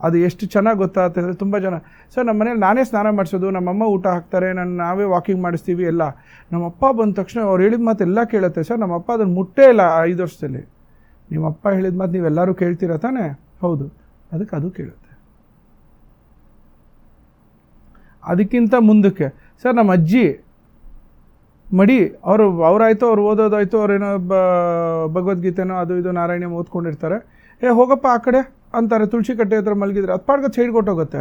ಅದು ಎಷ್ಟು ಚೆನ್ನಾಗಿ ಗೊತ್ತಾಗುತ್ತೆ ಅಂದರೆ, ತುಂಬ ಜನ sir ನಮ್ಮ ಮನೇಲಿ ನಾನೇ ಸ್ನಾನ ಮಾಡಿಸೋದು, ನಮ್ಮಮ್ಮ ಊಟ ಹಾಕ್ತಾರೆ, ನಾವೇ ವಾಕಿಂಗ್ ಮಾಡಿಸ್ತೀವಿ ಎಲ್ಲ. ನಮ್ಮಪ್ಪ ಬಂದ ತಕ್ಷಣ ಅವ್ರು ಹೇಳಿದ ಮಾತು ಎಲ್ಲ ಕೇಳುತ್ತೆ. ಸರ್ ನಮ್ಮಪ್ಪ ಅದನ್ನು ಮುಟ್ಟೇ ಇಲ್ಲ 5 ವರ್ಷದಲ್ಲಿ. ನಿಮ್ಮಪ್ಪ ಹೇಳಿದ ಮಾತು ನೀವೆಲ್ಲರೂ ಕೇಳ್ತೀರ ತಾನೇ? ಹೌದು. ಅದಕ್ಕೆ ಅದು ಕೇಳುತ್ತೆ. ಅದಕ್ಕಿಂತ ಮುಂದಕ್ಕೆ ಸರ್ ನಮ್ಮ ಅಜ್ಜಿ ಮಡಿ ಅವರಾಯಿತು, ಅವ್ರು ಓದೋದಾಯಿತು, ಅವ್ರೇನೋ ಭಗವದ್ಗೀತೆನೋ ಅದು ಇದು ನಾರಾಯಣ ಓದ್ಕೊಂಡಿರ್ತಾರೆ, ಹೋಗಪ್ಪ ಆ ಕಡೆ ಅಂತಾರೆ, ತುಳಸಿ ಕಟ್ಟೆ ಹತ್ರ ಮಲಗಿದ್ರೆ ಅದು ಪಾಡ್ಗೆ ಸೈಡ್ ಕೊಟ್ಟೋಗುತ್ತೆ.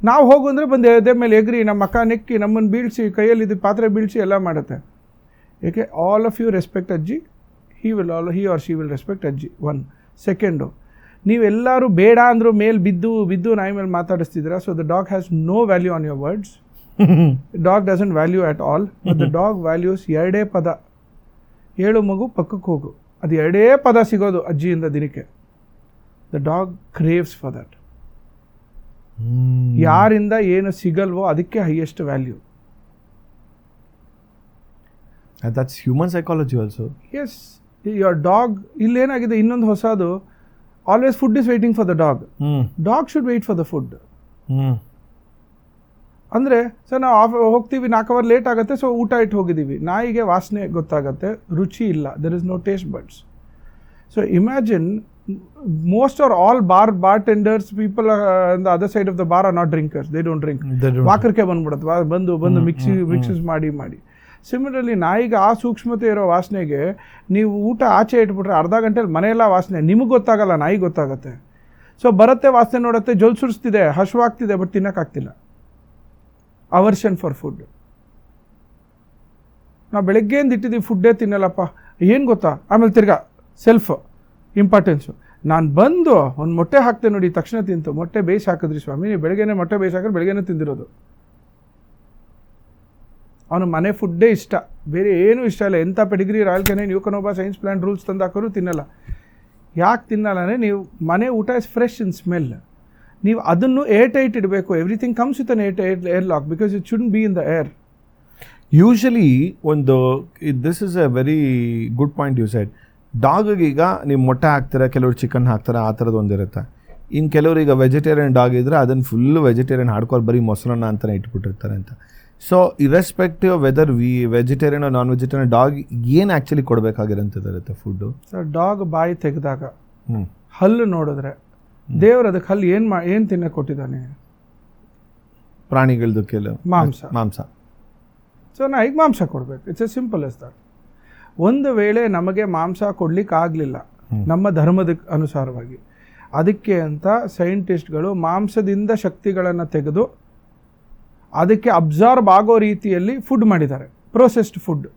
ನಾವು ಹೋಗು ಅಂದರೆ ಬಂದು ಎದೆ ಮೇಲೆ ಎಗ್ರಿ, ನಮ್ಮ ಅಕ್ಕ ನೆಕ್ಕಿ ನಮ್ಮನ್ನು ಬೀಳಿಸಿ, ಕೈಯಲ್ಲಿ ಇದು ಪಾತ್ರೆ ಬೀಳಿಸಿ ಎಲ್ಲ ಮಾಡುತ್ತೆ. ಏಕೆ? ಆಲ್ ಆಫ್ ಯು ರೆಸ್ಪೆಕ್ಟ್ ಅಜ್ಜಿ, he or she will respect ಅಜ್ಜಿ. 1 ಸೆಕೆಂಡು, ನೀವೆಲ್ಲರೂ ಬೇಡ ಅಂದರೂ ಮೇಲೆ ಬಿದ್ದು ನಾಯಿ ಮೇಲೆ ಮಾತಾಡಿಸ್ತಿದ್ದೀರಾ. So the dog has no value on your words. Dog doesn't value at all. But the dog values 2 ಪದ. 7 ಮಗು ಪಕ್ಕಕ್ಕೆ ಹೋಗು, ಅದು 2 ಪದ ಸಿಗೋದು ಅಜ್ಜಿಯಿಂದ ದಿನಕ್ಕೆ. The dog craves for that. ಯಾರಿಂದ ಏನು ಸಿಗಲ್ವೋ ಅದಕ್ಕೆ highest value. That's human psychology also. Yes, your dog ಇಲ್ಲೇನಾಗಿದೆ ಇನ್ನೊಂದು ಹೊಸದು, always food is waiting for the dog. Dog should wait for the food. ಅಂದರೆ ಸರ್ ನಾವು ಹೋಗ್ತೀವಿ 4 ಅವರ್ ಲೇಟ್ ಆಗುತ್ತೆ, ಸೊ ಊಟ ಇಟ್ಟು ಹೋಗಿದ್ದೀವಿ. ನಾಯಿಗೆ ವಾಸನೆ ಗೊತ್ತಾಗುತ್ತೆ, ರುಚಿ ಇಲ್ಲ, there is no taste buds. So imagine most or all bartenders, people on the other side of the bar are not drinkers. They don't drink. ವಾಕರ್ಕೆ ಬಂದು ಮಿಕ್ಸಸ್ ಮಾಡಿ. ಸಿಮಿಲರ್ಲಿ ನಾಯಿಗೆ ಆ ಸೂಕ್ಷ್ಮತೆ ಇರೋ ವಾಸನೆಗೆ ನೀವು ಊಟ ಆಚೆ ಇಟ್ಬಿಟ್ರೆ ಅರ್ಧ ಗಂಟೆಲಿ ಮನೆಯೆಲ್ಲ ವಾಸನೆ, ನಿಮಗೆ ಗೊತ್ತಾಗಲ್ಲ, ನಾಯಿ ಗೊತ್ತಾಗುತ್ತೆ. ಸೊ ಬರುತ್ತೆ, ವಾಸನೆ ನೋಡುತ್ತೆ, ಜೊಲ್ ಸುರಿಸ್ತಿದೆ, ಹಸುವಾಗ್ತಿದೆ, ಬಟ್ ತಿನ್ನೋಕ್ಕಾಗ್ತಿಲ್ಲ. Aversion for food. ನಾವು ಬೆಳಗ್ಗೆಯಿಂದ ಇಟ್ಟಿದ್ದೀವಿ, ಫುಡ್ಡೇ ತಿನ್ನಲ್ಲಪ್ಪ, ಏನು ಗೊತ್ತಾ? ಆಮೇಲೆ ತಿರ್ಗಾ ಸೆಲ್ಫ್ ಇಂಪಾರ್ಟೆನ್ಸು. ನಾನು ಬಂದು ಒಂದು ಮೊಟ್ಟೆ ಹಾಕ್ತೆ ನೋಡಿ, ತಕ್ಷಣ ತಿಂತು. ಮೊಟ್ಟೆ ಬೇಯಿಸಿ ಹಾಕಿದ್ರಿ ಸ್ವಾಮಿ, ನೀವು ಬೆಳಗ್ಗೆನೇ ಮೊಟ್ಟೆ ಬೇಯಿಸಿ ಹಾಕಿದ್ರೆ ಬೆಳಗ್ಗೆನೇ ತಿಂದಿರೋದು. ಅವನು ಮನೆ ಫುಡ್ಡೇ ಇಷ್ಟ, ಬೇರೆ ಏನೂ ಇಷ್ಟ ಇಲ್ಲ. ಎಂಥ Pedigree, Royal Canin, Eukanuba, Science Plant rules ತಂದು ಹಾಕೋರು ತಿನ್ನಲ್ಲ. ಯಾಕೆ ತಿನ್ನಲ್ಲ ಅಂದರೆ, ನೀವು ಮನೆ ಊಟ ಇಸ್ ಫ್ರೆಶ್ ಇನ್ ಸ್ಮೆಲ್. ನೀವು ಅದನ್ನು ಏರ್ ಟೈಟ್ ಇಡಬೇಕು. Everything comes with an air lock, because it shouldn't be in the air. Usually this is a very good point you said. ಡಾಗಿಗೆ ಈಗ ನೀವು ಮೊಟ್ಟೆ ಹಾಕ್ತಾರೆ, ಕೆಲವರು ಚಿಕನ್ ಹಾಕ್ತಾರೆ, ಆ ಥರದ್ದು ಒಂದಿರುತ್ತೆ. ಇನ್ನು ಕೆಲವರು ಈಗ ವೆಜಿಟೇರಿಯನ್ ಡಾಗ್ ಇದ್ದರೆ ಅದನ್ನು ಫುಲ್ಲು ವೆಜಿಟೇರಿಯನ್ ಹಾಡ್ಕೊಂಡು ಬರೀ ಮೊಸರನ್ನ ಅಂತಲೇ ಇಟ್ಬಿಟ್ಟಿರ್ತಾರೆ ಅಂತ. So irrespective whether vegetarian non vegetarian dog ಏನು ಆ್ಯಕ್ಚುಲಿ ಕೊಡಬೇಕಾಗಿರೋಂಥದ್ದಿರುತ್ತೆ ಫುಡ್ಡು? ಸರ್ ಡಾಗ್ ಬಾಯಿ ತೆಗೆದಾಗ ಹಲ್ಲು ನೋಡಿದ್ರೆ ದೇವ್ರು ಅದಕ್ಕೆ ಹಲ್ಲು ಏನು ತಿನ್ನಕ್ಕೆ ಕೊಟ್ಟಿದ್ದಾನೆ? ಪ್ರಾಣಿಗಳದ್ದು ಕೆಲವು ಮಾಂಸ. ಸೊ ನಾ ಈಗ ಮಾಂಸ ಕೊಡಬೇಕು. It's A simple yes that. ಒಂದು ವೇಳೆ ನಮಗೆ ಮಾಂಸ ಕೊಡ್ಲಿಕ್ಕೆ ಆಗಲಿಲ್ಲ ನಮ್ಮ ಧರ್ಮದ ಅನುಸಾರವಾಗಿ, ಅದಕ್ಕೆ ಅಂತ ಸೈಂಟಿಸ್ಟ್ಗಳು ಮಾಂಸದಿಂದ ಶಕ್ತಿಗಳನ್ನು ತೆಗೆದು ಅದಕ್ಕೆ ಅಬ್ಸಾರ್ಬ್ ಆಗೋ ರೀತಿಯಲ್ಲಿ ಫುಡ್ ಮಾಡಿದ್ದಾರೆ, ಪ್ರೊಸೆಸ್ಡ್ ಫುಡ್.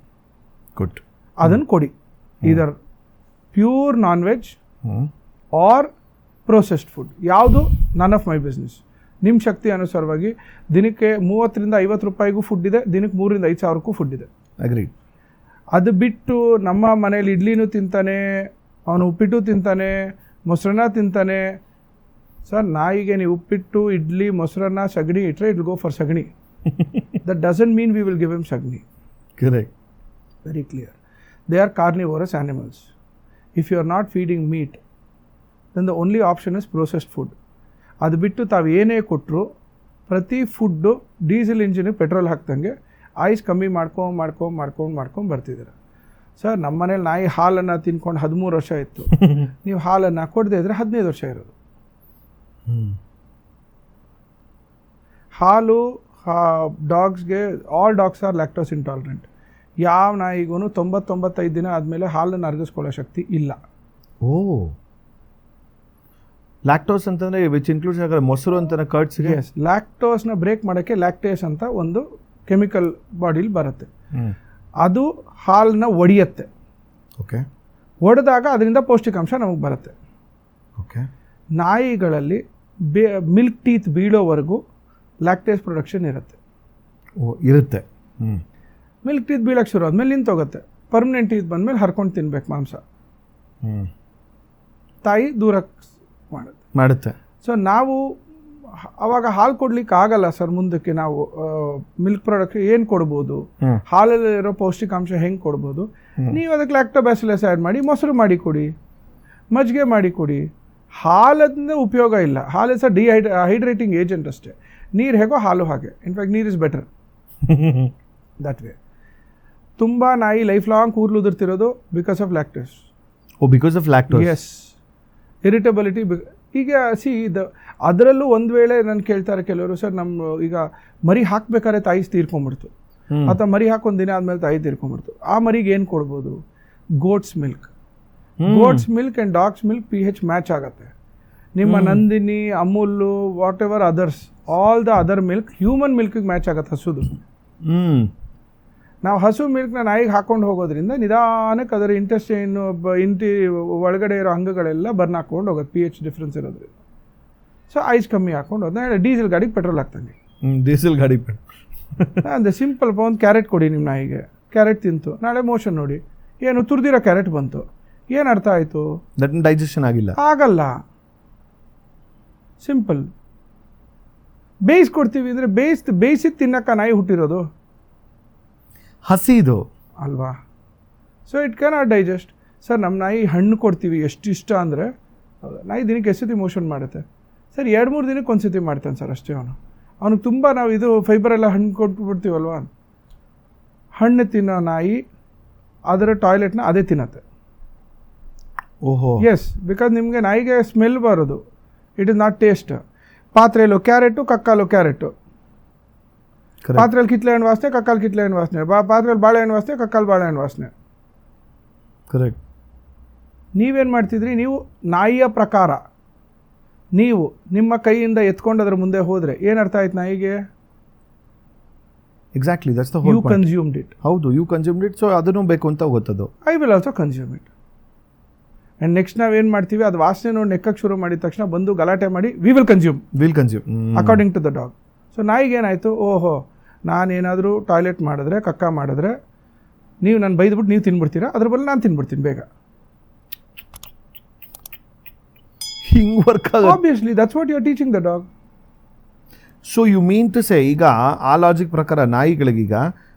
ಗುಡ್. ಅದನ್ನು ಕೊಡಿ, ಇದರ್ pure non veg or processed food. ಯಾವುದು ನನ್ ಆಫ್ ಮೈ ಬಿಸ್ನೆಸ್. ನಿಮ್ಮ ಶಕ್ತಿ ಅನುಸಾರವಾಗಿ ದಿನಕ್ಕೆ 30ರಿಂದ 50 ರೂಪಾಯಿಗೂ ಫುಡ್ ಇದೆ, ದಿನಕ್ಕೆ 3ರಿಂದ 5 ಸಾವಿರಕ್ಕೂ ಫುಡ್ ಇದೆ. ಅಗ್ರಿ. ಅದು ಬಿಟ್ಟು ನಮ್ಮ ಮನೇಲಿ ಇಡ್ಲಿನೂ ತಿಂತಾನೆ, ಅವನು ಉಪ್ಪಿಟ್ಟು ತಿಂತಾನೆ, ಮೊಸರನ್ನ ತಿಂತಾನೆ. ಸರ್ ನಾಯಿಗೆ ನೀವು ಉಪ್ಪಿಟ್ಟು, ಇಡ್ಲಿ, ಮೊಸರನ್ನ, ಸಗಣಿ ಇಟ್ಟರೆ it will go for sagani. That doesn't mean we will give him sagani. Correct. Very clear. They are carnivorous animals. If you are not feeding meat, then the only option is processed food. ಅದು ಬಿಟ್ಟು ತಾವು ಏನೇ ಕೊಟ್ಟರು ಪ್ರತಿ food diesel ಇಂಜಿನಿಗೆ petrol ಹಾಕ್ದಂಗೆ ಆಯ್ಸ್ ಕಮ್ಮಿ ಮಾಡ್ಕೊಂಡು ಬರ್ತಿದ್ದೀರ. ಸರ್ ನಮ್ಮ ಮನೇಲಿ ನಾಯಿ ಹಾಲನ್ನು ತಿನ್ಕೊಂಡು 13 ವರ್ಷ ಇತ್ತು. ನೀವು ಹಾಲನ್ನು ಕೊಡದೇ ಇದ್ದರೆ 15 ವರ್ಷ ಇರೋದು. ಹಾಲು ಡಾಗ್ಸ್ಗೆ all dogs are lactose intolerant. ಯಾವ ನಾಯಿಗೂ 90-95 ದಿನ ಆದಮೇಲೆ ಹಾಲನ್ನು ಅರಗಿಸ್ಕೊಳ್ಳೋ ಶಕ್ತಿ ಇಲ್ಲ. ಓ, ಲ್ಯಾಕ್ಟೋಸ್ ಅಂತಂದರೆ ವಿಚ್ ಇನ್ಕ್ಲೂಡ್ಸ್ ಮೊಸರು ಅಂತಾನೆ ಕರ್ಡ್ಸ್ಗೆ. ಎಸ್, ಲ್ಯಾಕ್ಟೋಸ್ನ ಬ್ರೇಕ್ ಮಾಡೋಕ್ಕೆ ಲ್ಯಾಕ್ಟೇಸ್ ಅಂತ ಒಂದು ಕೆಮಿಕಲ್ ಬಾಡಿಲಿ ಬರುತ್ತೆ. ಅದು ಹಾಲನ್ನ ಒಡೆಯುತ್ತೆ. ಓಕೆ. ಒಡೆದಾಗ ಅದರಿಂದ ಪೌಷ್ಟಿಕಾಂಶ ನಮಗೆ ಬರುತ್ತೆ. ಓಕೆ. ನಾಯಿಗಳಲ್ಲಿ ಮಿಲ್ಕ್ ಟೀತ್ ಬೀಳೋವರೆಗೂ ಲ್ಯಾಕ್ಟೇಸ್ ಪ್ರೊಡಕ್ಷನ್ ಇರುತ್ತೆ. ಓ, ಇರುತ್ತೆ. ಮಿಲ್ಕ್ ಟೀತ್ ಬೀಳಕ್ಕೆ ಶುರು ಆದಮೇಲೆ ನಿಂತೋಗುತ್ತೆ. ಪರ್ಮನೆಂಟ್ ಟೀತ್ ಬಂದಮೇಲೆ ಹರ್ಕೊಂಡು ತಿನ್ಬೇಕು ಮಾಂಸ. ತಾಯಿ ದೂರ ಮಾಡುತ್ತೆ. ಸೊ ನಾವು ಅವಾಗ ಹಾಲು ಕೊಡ್ಲಿಕ್ಕೆ ಆಗಲ್ಲ ಸರ್. ಮುಂದಕ್ಕೆ ನಾವು ಮಿಲ್ಕ್ ಪ್ರಾಡಕ್ಟ್ ಏನು ಕೊಡ್ಬೋದು, ಹಾಲಲ್ಲಿರೋ ಪೌಷ್ಟಿಕಾಂಶ ಹೆಂಗೆ ಕೊಡ್ಬೋದು? ನೀವು ಅದಕ್ಕೆ ಲ್ಯಾಕ್ಟೋಬ್ಯಾಸಿಲಸ್ ಆ್ಯಡ್ ಮಾಡಿ ಮೊಸರು ಮಾಡಿ ಕೊಡಿ, ಮಜ್ಜಿಗೆ ಮಾಡಿ ಕೊಡಿ. ಹಾಲದಿಂದ ಉಪಯೋಗ ಇಲ್ಲ. ಹಾಲು ಸಹ ಹೈಡ್ರೇಟಿಂಗ್ ಏಜೆಂಟ್ ಅಷ್ಟೇ. ನೀರು ಹೇಗೋ ಹಾಲು ಹಾಗೆ. ಇನ್ಫ್ಯಾಕ್ಟ್ ನೀರು ಇಸ್ ಬೆಟರ್ ದಟ್ ವೇ. ತುಂಬ ನಾಯಿ ಲೈಫ್ ಲಾಂಗ್ ಕೂದಲು ಉದುರ್ತಿರೋದು because of lactose. Oh, because of lactose. Yes, irritability. ಈಗ ಅದರಲ್ಲೂ ಒಂದು ವೇಳೆ ನಾನು ಕೇಳ್ತಾರೆ ಕೆಲವರು, ಸರ್ ನಮ್ಮ ಈಗ ಮರಿ ಹಾಕ್ಬೇಕಾದ್ರೆ ತಾಯಿ ತೀರ್ಕೊಂಬಿಡ್ತು, ಅಥವಾ ಮರಿ ಹಾಕೊಂದು ದಿನ ಆದಮೇಲೆ ತಾಯಿ ತೀರ್ಕೊಂಬಿಡ್ತು. ಆ ಮರಿಗೆ ಏನು ಕೊಡ್ಬೋದು? Goat's milk. Goat's milk and dog's milk pH match ಆಗುತ್ತೆ. ನಿಮ್ಮ Nandini, Amul, whatever others, all the other milk human ಮಿಲ್ಕಿಗೆ ಮ್ಯಾಚ್ ಆಗುತ್ತೆ ಹಸುದು. ನಾವು ಹಸು ಮಿಲ್ಕ್ನ ನಾಯಿಗೆ ಹಾಕೊಂಡು ಹೋಗೋದ್ರಿಂದ ನಿಧಾನಕ್ಕೆ ಅದರ ಒಳಗಡೆ ಇರೋ ಅಂಗಗಳೆಲ್ಲ ಬರ್ನ್ ಹಾಕೊಂಡು ಹೋಗುತ್ತೆ pH ಡಿಫ್ರೆನ್ಸ್ ಇರೋದ್ರಿಂದ. ಸೊ ಐಸ್ ಕಮ್ಮಿ ಹಾಕೊಂಡು ಹೋದ ಡೀಸೆಲ್ ಗಾಡಿಗೆ ಪೆಟ್ರೋಲ್ ಹಾಕ್ತಂಗೆ. ಡೀಸೆಲ್ ಗಾಡಿ ಅಂದರೆ ಸಿಂಪಲ್. ಒಂದು ಕ್ಯಾರೆಟ್ ಕೊಡಿ ನಿಮ್ಮ ನಾಯಿಗೆ, ಕ್ಯಾರೆಟ್ ತಿಂತು, ನಾಳೆ ಮೋಷನ್ ನೋಡಿ, ಏನು ತುರಿದಿರೋ ಕ್ಯಾರೆಟ್ ಬಂತು, ಏನು ಅರ್ಥ ಆಯಿತು? ದಟ್ ಡೈಜೆಷನ್ ಆಗಲ್ಲ. ಸಿಂಪಲ್. ಬೇಯಿಸ್ಕೊಡ್ತೀವಿ ಅಂದರೆ ಬೇಯಿಸಿದ್ದು ತಿನ್ನಕ್ಕ ನಾಯಿ ಹುಟ್ಟಿರೋದು, ಹಸಿದು ಅಲ್ವಾ? So it cannot digest. Sir ನಮ್ಮ ನಾಯಿ ಹಣ್ಣು ಕೊಡ್ತೀವಿ ಎಷ್ಟು ಇಷ್ಟ ಅಂದರೆ, ನಾಯಿ ದಿನಕ್ಕೆ ಎಷ್ಟು ಸತಿ ಮೋಷನ್ ಮಾಡುತ್ತೆ ಸರ್? 2-3 ದಿನಕ್ಕೆ ಒಂದು ಸತಿ ಮಾಡ್ತಾನೆ ಸರ್ ಅಷ್ಟೇ. ಅವನಿಗೆ ತುಂಬ ನಾವು ಇದು ಫೈಬರ್ ಎಲ್ಲ ಹಣ್ಣು ಕೊಟ್ಬಿಡ್ತೀವಲ್ವ. ಹಣ್ಣು ತಿನ್ನೋ ನಾಯಿ ಅದರ ಟಾಯ್ಲೆಟ್ನ ಅದೇ ತಿನ್ನತ್ತೆ. ಓಹೋ. ಎಸ್, ಬಿಕಾಸ್ ನಿಮಗೆ ನಾಯಿಗೆ ಸ್ಮೆಲ್ ಬರೋದು, ಇಟ್ ಇಸ್ ನಾಟ್ ಟೇಸ್ಟ್. ಪಾತ್ರೆಯಲ್ಲೂ ಕ್ಯಾರೆಟು, ಕಕ್ಕಾಲು ಕ್ಯಾರೆಟು. ಪಾತ್ರೆಯಲ್ಲಿ ಕಿತ್ಲೆ ಹಣ್ಣು ವಾಸನೆ, ಕಕ್ಕಾಲು ಕಿತ್ಲೆ ಹಣ್ಣು ವಾಸನೆ. ಪಾತ್ರೆಯಲ್ಲಿ ಬಾಳೆಹಣ್ಣು ವಾಸನೆ, ಕಕ್ಕಾಲು ಬಾಳೆಹಣ್ಣು ವಾಸನೆ. ಕರೆಕ್ಟ್. ನೀವೇನು ಮಾಡ್ತಿದ್ರಿ? ನೀವು ನಾಯಿಯ ಪ್ರಕಾರ ನೀವು ನಿಮ್ಮ ಕೈಯಿಂದ ಎತ್ಕೊಂಡು ಅದ್ರ ಮುಂದೆ ಹೋದರೆ ಏನರ್ಥ ಆಯ್ತು ನಾಯಿಗೆ? Exactly, that's the whole point. You consumed it. ಹೌದು, ಯು ಕನ್ಸ್ಯೂಮ್ಡ್ ಇಟ್. ಸೊ ಅದನ್ನು ಬೇಕು ಅಂತ ಗೊತ್ತದು. I will also consume it. And next ನಾವೇನು ಮಾಡ್ತೀವಿ? ಅದು ವಾಸನೆ ನೋಡಿ ನೆಕ್ಕಕ್ಕೆ ಶುರು ಮಾಡಿದ ತಕ್ಷಣ ಬಂದು ಗಲಾಟೆ ಮಾಡಿ we will consume according to the dog. So ನಾಯಿಗೇನಾಯಿತು? ಓಹೋ, ನಾನೇನಾದರೂ ಟಾಯ್ಲೆಟ್ ಮಾಡಿದ್ರೆ, ಕಕ್ಕ ಮಾಡಿದ್ರೆ, ನೀವು ನಾನು ಬೈದ್ಬಿಟ್ಟು ನೀವು ತಿನ್ಬಿಡ್ತೀರಾ, ಅದ್ರ ಬದಲು ನಾನು ತಿನ್ಬಿಡ್ತೀನಿ ಬೇಗ. ಹಿಂಗೆ ವರ್ಕ್ ಆಗುತ್ತೆ. Obviously that's what you are teaching the dog. So you mean to say, ಈಗ ಆ ಲಾಜಿಕ್ ಪ್ರಕಾರ ನಾಯಿಗಳಿಗೀಗ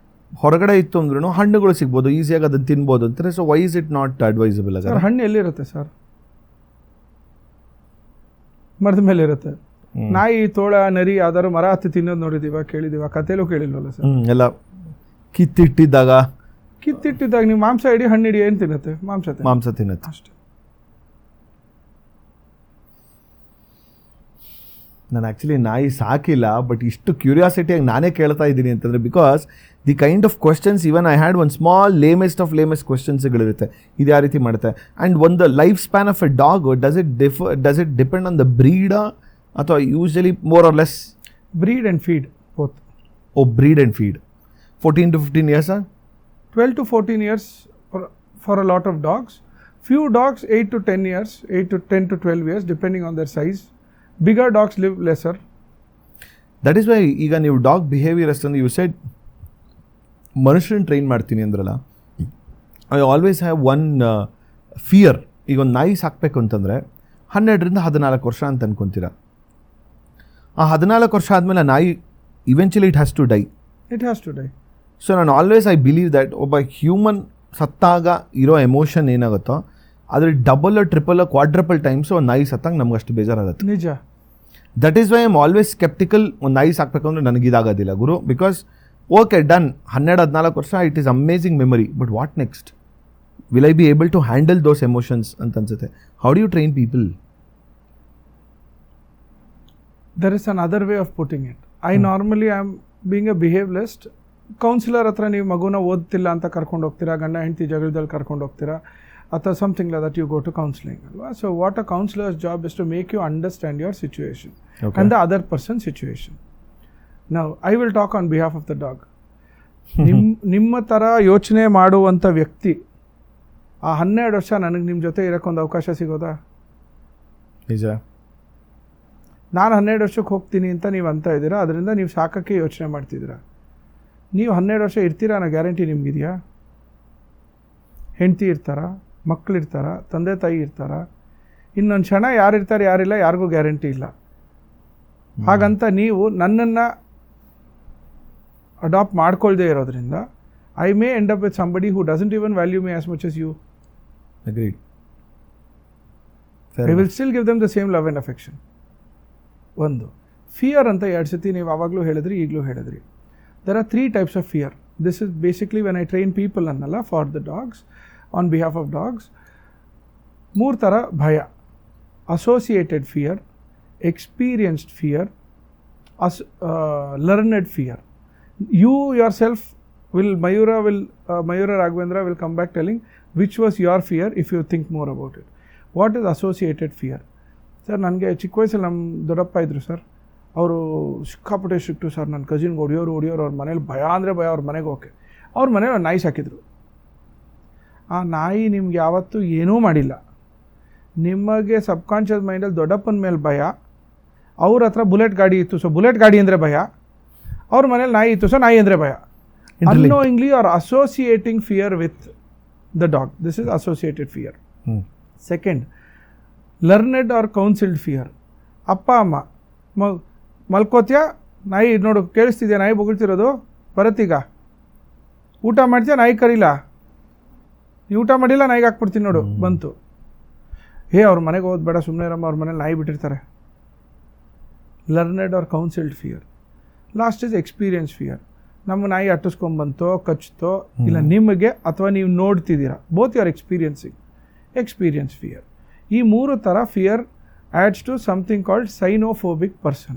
ಹೊರಗಡೆ ಇತ್ತು ಅಂದ್ರೂ ಹಣ್ಣುಗಳು ಸಿಗ್ಬೋದು, ಈಸಿಯಾಗಿ ಅದನ್ನು ತಿನ್ಬೋದು ಅಂತಾರೆ. So why is it not advisable? Sir ಹಣ್ಣು ಎಲ್ಲಿರುತ್ತೆ ಸರ್? ಮರದ ಮೇಲೆ ಇರುತ್ತೆ. ನಾಯಿ, ತೋಳ, ನರಿ ಯಾವ್ದಾದ್ರು ಮರ ಹತ್ತಿ ತಿನ್ನೋದು ನೋಡಿದೀವ, ಕೇಳಿದೀವ? ಕಥೆಲೂ ಕೇಳಿಲ್ವಲ್ಲ ಸರ್? ಎಲ್ಲ ಕಿತ್ತಿಟ್ಟಿದ್ದಾಗ ನೀವು ಮಾಂಸ ಇಡಿ, ಹಣ್ಣು ಇಡಿ, ಏನು ತಿನ್ನುತ್ತೆ? ಮಾಂಸ ತಿನ್ನುತ್ತೆ ಅಷ್ಟೇ. ನಾನು ಆ್ಯಕ್ಚುಲಿ ನಾಯಿ ಸಾಕಿಲ್ಲ, ಬಟ್ ಇಷ್ಟು ಕ್ಯೂರಿಯಾಸಿಟಿಯಾಗಿ ನಾನೇ ಕೇಳ್ತಾ ಇದ್ದೀನಿ ಅಂತಂದರೆ because the kind of questions, even I had ಒಂದು ಸ್ಮಾಲ್ ಲೇಮೆಸ್ಟ್ ಆಫ್ ಲೇಮೆಸ್ಟ್ ಕ್ವೆಶನ್ಸ್ಗಳಿರುತ್ತೆ. ಇದು ಯಾವ ರೀತಿ ಮಾಡುತ್ತೆ? ಆ್ಯಂಡ್ ಒಂದು life span of a dog, does it depend on the ಬ್ರೀಡಾ ಅಥವಾ usually more or less? Breed and feed both. Oh, breed and feed. 14 to 15 years? 12 to 14 years for a lot of dogs. Few dogs 8 to 10 years, 8 to 10 to 12 years depending on their size. Bigger dogs live lesser. That is why ಈಗ ನೀವು dog behaviour ಅಷ್ಟೊಂದು you said ಮನುಷ್ಯರನ್ನ train ಮಾಡ್ತೀನಿ ಅಂದ್ರಲ್ಲ, I always have one fear. ಈಗ ಒಂದು ನಾಯಿ ಸಾಕಬೇಕು ಅಂತಂದರೆ 12ರಿಂದ 14 ವರ್ಷ ಅಂತ ಅನ್ಕೊತೀರ. ಆ 14 ವರ್ಷ ಆದಮೇಲೆ ಆ ನಾಯಿ eventually it has to die. So ನಾನು ಆಲ್ವೇಸ್ ಐ ಬಿಲೀವ್ ದ್ಯಾಟ್ ಒಬ್ಬ ಹ್ಯೂಮನ್ ಸತ್ತಾಗ ಇರೋ ಎಮೋಷನ್ ಏನಾಗುತ್ತೋ ಅದ್ರ ಡಬಲ್ ಟ್ರಿಪಲ್ ಕ್ವಾಡ್ರಪಲ್ ಟೈಮ್ಸ್ ಒಂದು ನಾಯಿ ಸತ್ತಾಗ ನಮ್ಗೆ ಅಷ್ಟು ಬೇಜಾರಾಗುತ್ತೆ. ನಿಜ. That is why I am always sceptical. ಒಂದು ನಾಯಿ ಸಾಕಬೇಕು ಅಂದರೆ ನನಗೆ ಇದಾಗೋದಿಲ್ಲ ಗುರು, ಬಿಕಾಸ್ ಓಕೆ ಡನ್ 12-14 ವರ್ಷ it is amazing memory, but what next? Will I be able to handle those emotions ಅಂತ ಅನ್ಸುತ್ತೆ. How do you train people? There is another way of putting it. Normally I am being a behaviourist. Counsellor ಹತ್ರ ನೀವು ಮಗುನ ಓದ್ತಿಲ್ಲ ಅಂತ ಕರ್ಕೊಂಡು ಹೋಗ್ತೀರಾ, ಗಂಡ ಹೆಂಡತಿ ಜಗಳದಲ್ಲಿ ಕರ್ಕೊಂಡು ಹೋಗ್ತೀರಾ, ಅಥವಾ something like that, you go to counselling ಅಲ್ವಾ. So what a counsellor's job is to make you understand your situation and the other person situation. Now I will talk on behalf of the dog. ನಿಮ್ಮ ಥರ ಯೋಚನೆ ಮಾಡುವಂಥ ವ್ಯಕ್ತಿ ಆ 12 ವರ್ಷ ನನಗೆ ನಿಮ್ಮ ಜೊತೆ ಇರೋಕ್ಕೊಂದು ಅವಕಾಶ ಸಿಗೋದಾ? ನಿಜ. ನಾನು 12 ವರ್ಷಕ್ಕೆ ಹೋಗ್ತೀನಿ ಅಂತ ನೀವು ಅಂತ ಇದ್ದೀರಾ, ಅದರಿಂದ ನೀವು ಸಾಕಕ್ಕೆ ಯೋಚನೆ ಮಾಡ್ತಿದ್ದೀರಾ. ನೀವು 12 ವರ್ಷ ಇರ್ತೀರಾ ಅನ್ನೋ ಗ್ಯಾರಂಟಿ ನಿಮಗಿದೆಯಾ? ಹೆಂಡತಿ ಇರ್ತಾರಾ, ಮಕ್ಕಳು ಇರ್ತಾರಾ, ತಂದೆ ತಾಯಿ ಇರ್ತಾರಾ? ಇನ್ನೊಂದು ಕ್ಷಣ ಯಾರಿರ್ತಾರೆ ಯಾರಿಲ್ಲ ಯಾರಿಗೂ ಗ್ಯಾರಂಟಿ ಇಲ್ಲ. ಹಾಗಂತ ನೀವು ನನ್ನನ್ನು ಅಡಾಪ್ಟ್ ಮಾಡ್ಕೊಳ್ದೇ ಇರೋದ್ರಿಂದ I may end up with somebody who doesn't even value me as much as you. Agreed. I will still give them the same love and affection. ಒಂದು ಫಿಯರ್ ಅಂತ 2 ಸತಿ ನೀವು ಆವಾಗಲೂ ಹೇಳಿದ್ರಿ, ಈಗಲೂ ಹೇಳಿದ್ರಿ. There are 3 types of fear. This is basically when I train people annala for the dogs, on behalf of dogs. 3 ಥರ ಭಯ: associated fear, experienced fear, learned fear. You yourself will, Mayura Raghavendra will come back telling which was your fear if you think more about it. What is associated fear? Sir, ನನಗೆ ಚಿಕ್ಕ ವಯಸ್ಸಲ್ಲಿ ನಮ್ಮ ದೊಡ್ಡಪ್ಪ ಇದ್ರು sir, ಅವರು ಸಿಕ್ಕಾಪಟ್ಟೆ strict sir. ನನ್ನ ಕಸಿನ್ಗೆ ಹೊಡಿಯೋರು ಅವ್ರ ಮನೇಲಿ ಭಯ ಅಂದರೆ ಭಯ. ಅವ್ರ ಮನೆಗೆ ಓಕೆ, ಅವ್ರ ಮನೇಲಿ ಒಂದು ನಾಯಿ ಸಾಕಿದ್ರು. ಆ ನಾಯಿ ನಿಮ್ಗೆ ಯಾವತ್ತೂ ಏನೂ ಮಾಡಿಲ್ಲ. ನಿಮಗೆ ಸಬ್ಕಾನ್ಷಿಯಸ್ ಮೈಂಡಲ್ಲಿ ದೊಡ್ಡಪ್ಪನ ಮೇಲೆ ಭಯ, ಅವ್ರ ಹತ್ರ ಬುಲೆಟ್ ಗಾಡಿ ಇತ್ತು, ಸೊ ಬುಲೆಟ್ ಗಾಡಿ ಅಂದರೆ ಭಯ. ಅವ್ರ ಮನೇಲಿ ನಾಯಿ ಇತ್ತು, ಸೊ ನಾಯಿ ಅಂದರೆ ಭಯ. Unknowingly or associating fear with the dog. This is associated fear. Second, learned or counseled fear. ಅಪ್ಪ ಅಮ್ಮ ಮಲ್ಕೋತ್ಯಾ, ನಾಯಿ ನೋಡು ಕೇಳಿಸ್ತಿದ್ಯಾ, ನಾಯಿ ಬೊಗಳ್ತಿರೋದು, ಬರತ್ತೀಗ ಊಟ ಮಾಡ್ತೀಯಾ, ನಾಯಿ ಕರೀಲ, ನೀವು ಊಟ ಮಾಡಿಲ್ಲ ನಾಯಿಗೆ ಹಾಕ್ಬಿಡ್ತೀನಿ ನೋಡು, ಬಂತು. ಅವ್ರ ಮನೆಗೆ ಹೋದ್ ಬೇಡ, ಸುಮ್ಮನೆ ಇರಮ್ಮ, ಅವ್ರ ಮನೇಲಿ ನಾಯಿ ಬಿಟ್ಟಿರ್ತಾರೆ. Learned or counselled fear. Last is experience fear. ನಮ್ಮ ನಾಯಿ ಅಟ್ಟಿಸ್ಕೊಂಬಂತೋ, ಕಚ್ಚುತ್ತೋ, ಇಲ್ಲ ನಿಮಗೆ ಅಥವಾ ನೀವು ನೋಡ್ತಿದ್ದೀರಾ, both you are experiencing. Experience fear. ಈ 3 ಥರ fear adds to something called cynophobic person.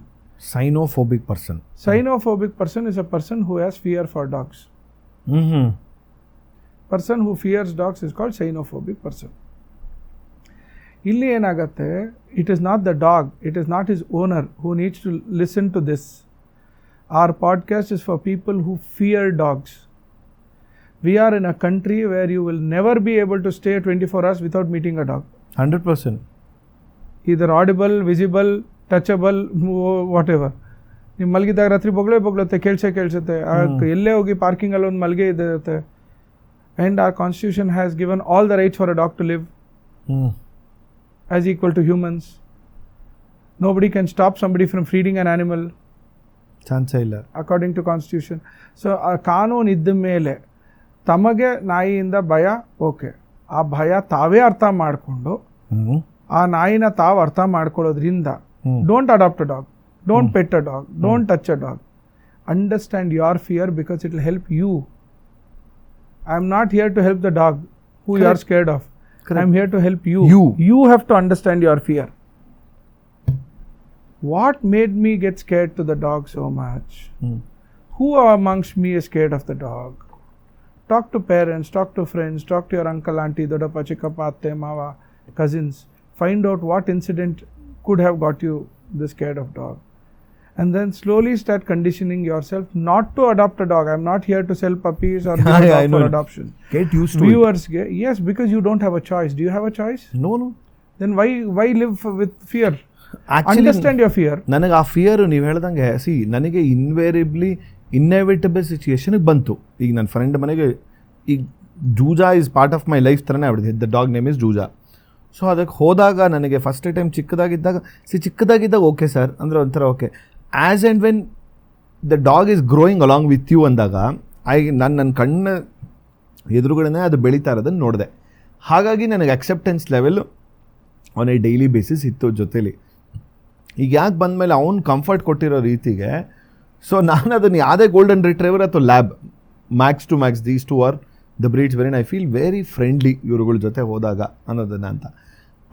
Cynophobic person. Cynophobic person is a person who has fear for dogs. Person who fears dogs is called cynophobic person. ಇಲ್ಲಿ ಏನಾಗುತ್ತೆ, it is not the dog, it is not his owner who needs to listen to this. Our podcast is for people who fear dogs. We are in a country where you will never be able to stay 24 hours without meeting a dog. 100%. Either audible, visible, touchable, whatever. ನೀವು ಮಲಗಿದಾಗ ರಾತ್ರಿ ಬೊಗಳುತ್ತೆ, ಕೇಳಿಸುತ್ತೆ. ಎಲ್ಲೇ ಹೋಗಿ ಪಾರ್ಕಿಂಗಲ್ಲಿ ಒಂದು ಮಲ್ಗೆ ಇರುತ್ತೆ. And our constitution has given all the rights for a dog to live as equal to humans. Nobody can stop somebody from feeding an animal. ಚಾನ್ಸೇ ಇಲ್ಲ, ಅಕಾರ್ಡಿಂಗ್ ಟು ಕಾನ್ಸ್ಟಿಟ್ಯೂಷನ್. ಸೊ ಆ ಕಾನೂನು ಇದ್ದ ಮೇಲೆ ತಮಗೆ ನಾಯಿಯಿಂದ ಭಯ, ಓಕೆ, ಆ ಭಯ ತಾವೇ ಅರ್ಥ ಮಾಡಿಕೊಂಡು ಆ ನಾಯಿನ ತಾವು ಅರ್ಥ ಮಾಡ್ಕೊಳ್ಳೋದ್ರಿಂದ don't adopt a dog, don't pet a dog, don't touch a dog. Understand your fear because it will help you. I am not here to help the dog who you are scared of. I am here to help you. You have to understand your fear. What made me get scared to the dog so much? Who amongst me is scared of the dog? Talk to parents, talk to friends, talk to your uncle, auntie, dodappa, chikkappa, atte, mava, cousins. Find out what incident could have got you this scared of dog. And then slowly start conditioning yourself not to adopt a dog. I'm not here to sell puppies or give a dog for adoption. Get used to Viewers, yes, because you don't have a choice. Do you have a choice? No. Then why live with fear? Actually, understand your fear. ನನಗೆ ಆ fear ನೀವು ಹೇಳ್ದಂಗೆ ನನಗೆ inevitable ಸಿಚುಯೇಷನ್ಗೆ ಬಂತು. ಈಗ ನನ್ನ friend ಮನೆಗೆ ಈಗ Juja is part of my life ಥರನೇ ಆಗ್ಬಿಟ್ಟಿದೆ. The dog name is Juja. So ಅದಕ್ಕೆ ಹೋದಾಗ ನನಗೆ ಫಸ್ಟ್ ಟೈಮ್ ಚಿಕ್ಕದಾಗಿದ್ದಾಗ ಓಕೆ ಸರ್ ಅಂದರೆ ಒಂಥರ okay. As and when the dog is growing along with you ಅಂದಾಗ ನನ್ನ ಕಣ್ಣ ಎದುರುಗಡೆ ಅದು ಬೆಳೀತಾ ಇರೋದನ್ನು ನೋಡಿದೆ. ಹಾಗಾಗಿ ನನಗೆ acceptance level on A daily basis ಇತ್ತು ಜೊತೇಲಿ. ಈಗ ಯಾಕೆ ಬಂದಮೇಲೆ ಅವ್ನು ಕಂಫರ್ಟ್ ಕೊಟ್ಟಿರೋ ರೀತಿಗೆ, ಸೊ ನಾನು ಅದನ್ನು ಯಾವುದೇ ಗೋಲ್ಡನ್ ರಿಟ್ರೈವರ್ ಅಥವಾ lab max to max, these two are the breeds wherein I feel very friendly ಇವ್ರುಗಳ ಜೊತೆ ಹೋದಾಗ ಅನ್ನೋದನ್ನು ಅಂತ.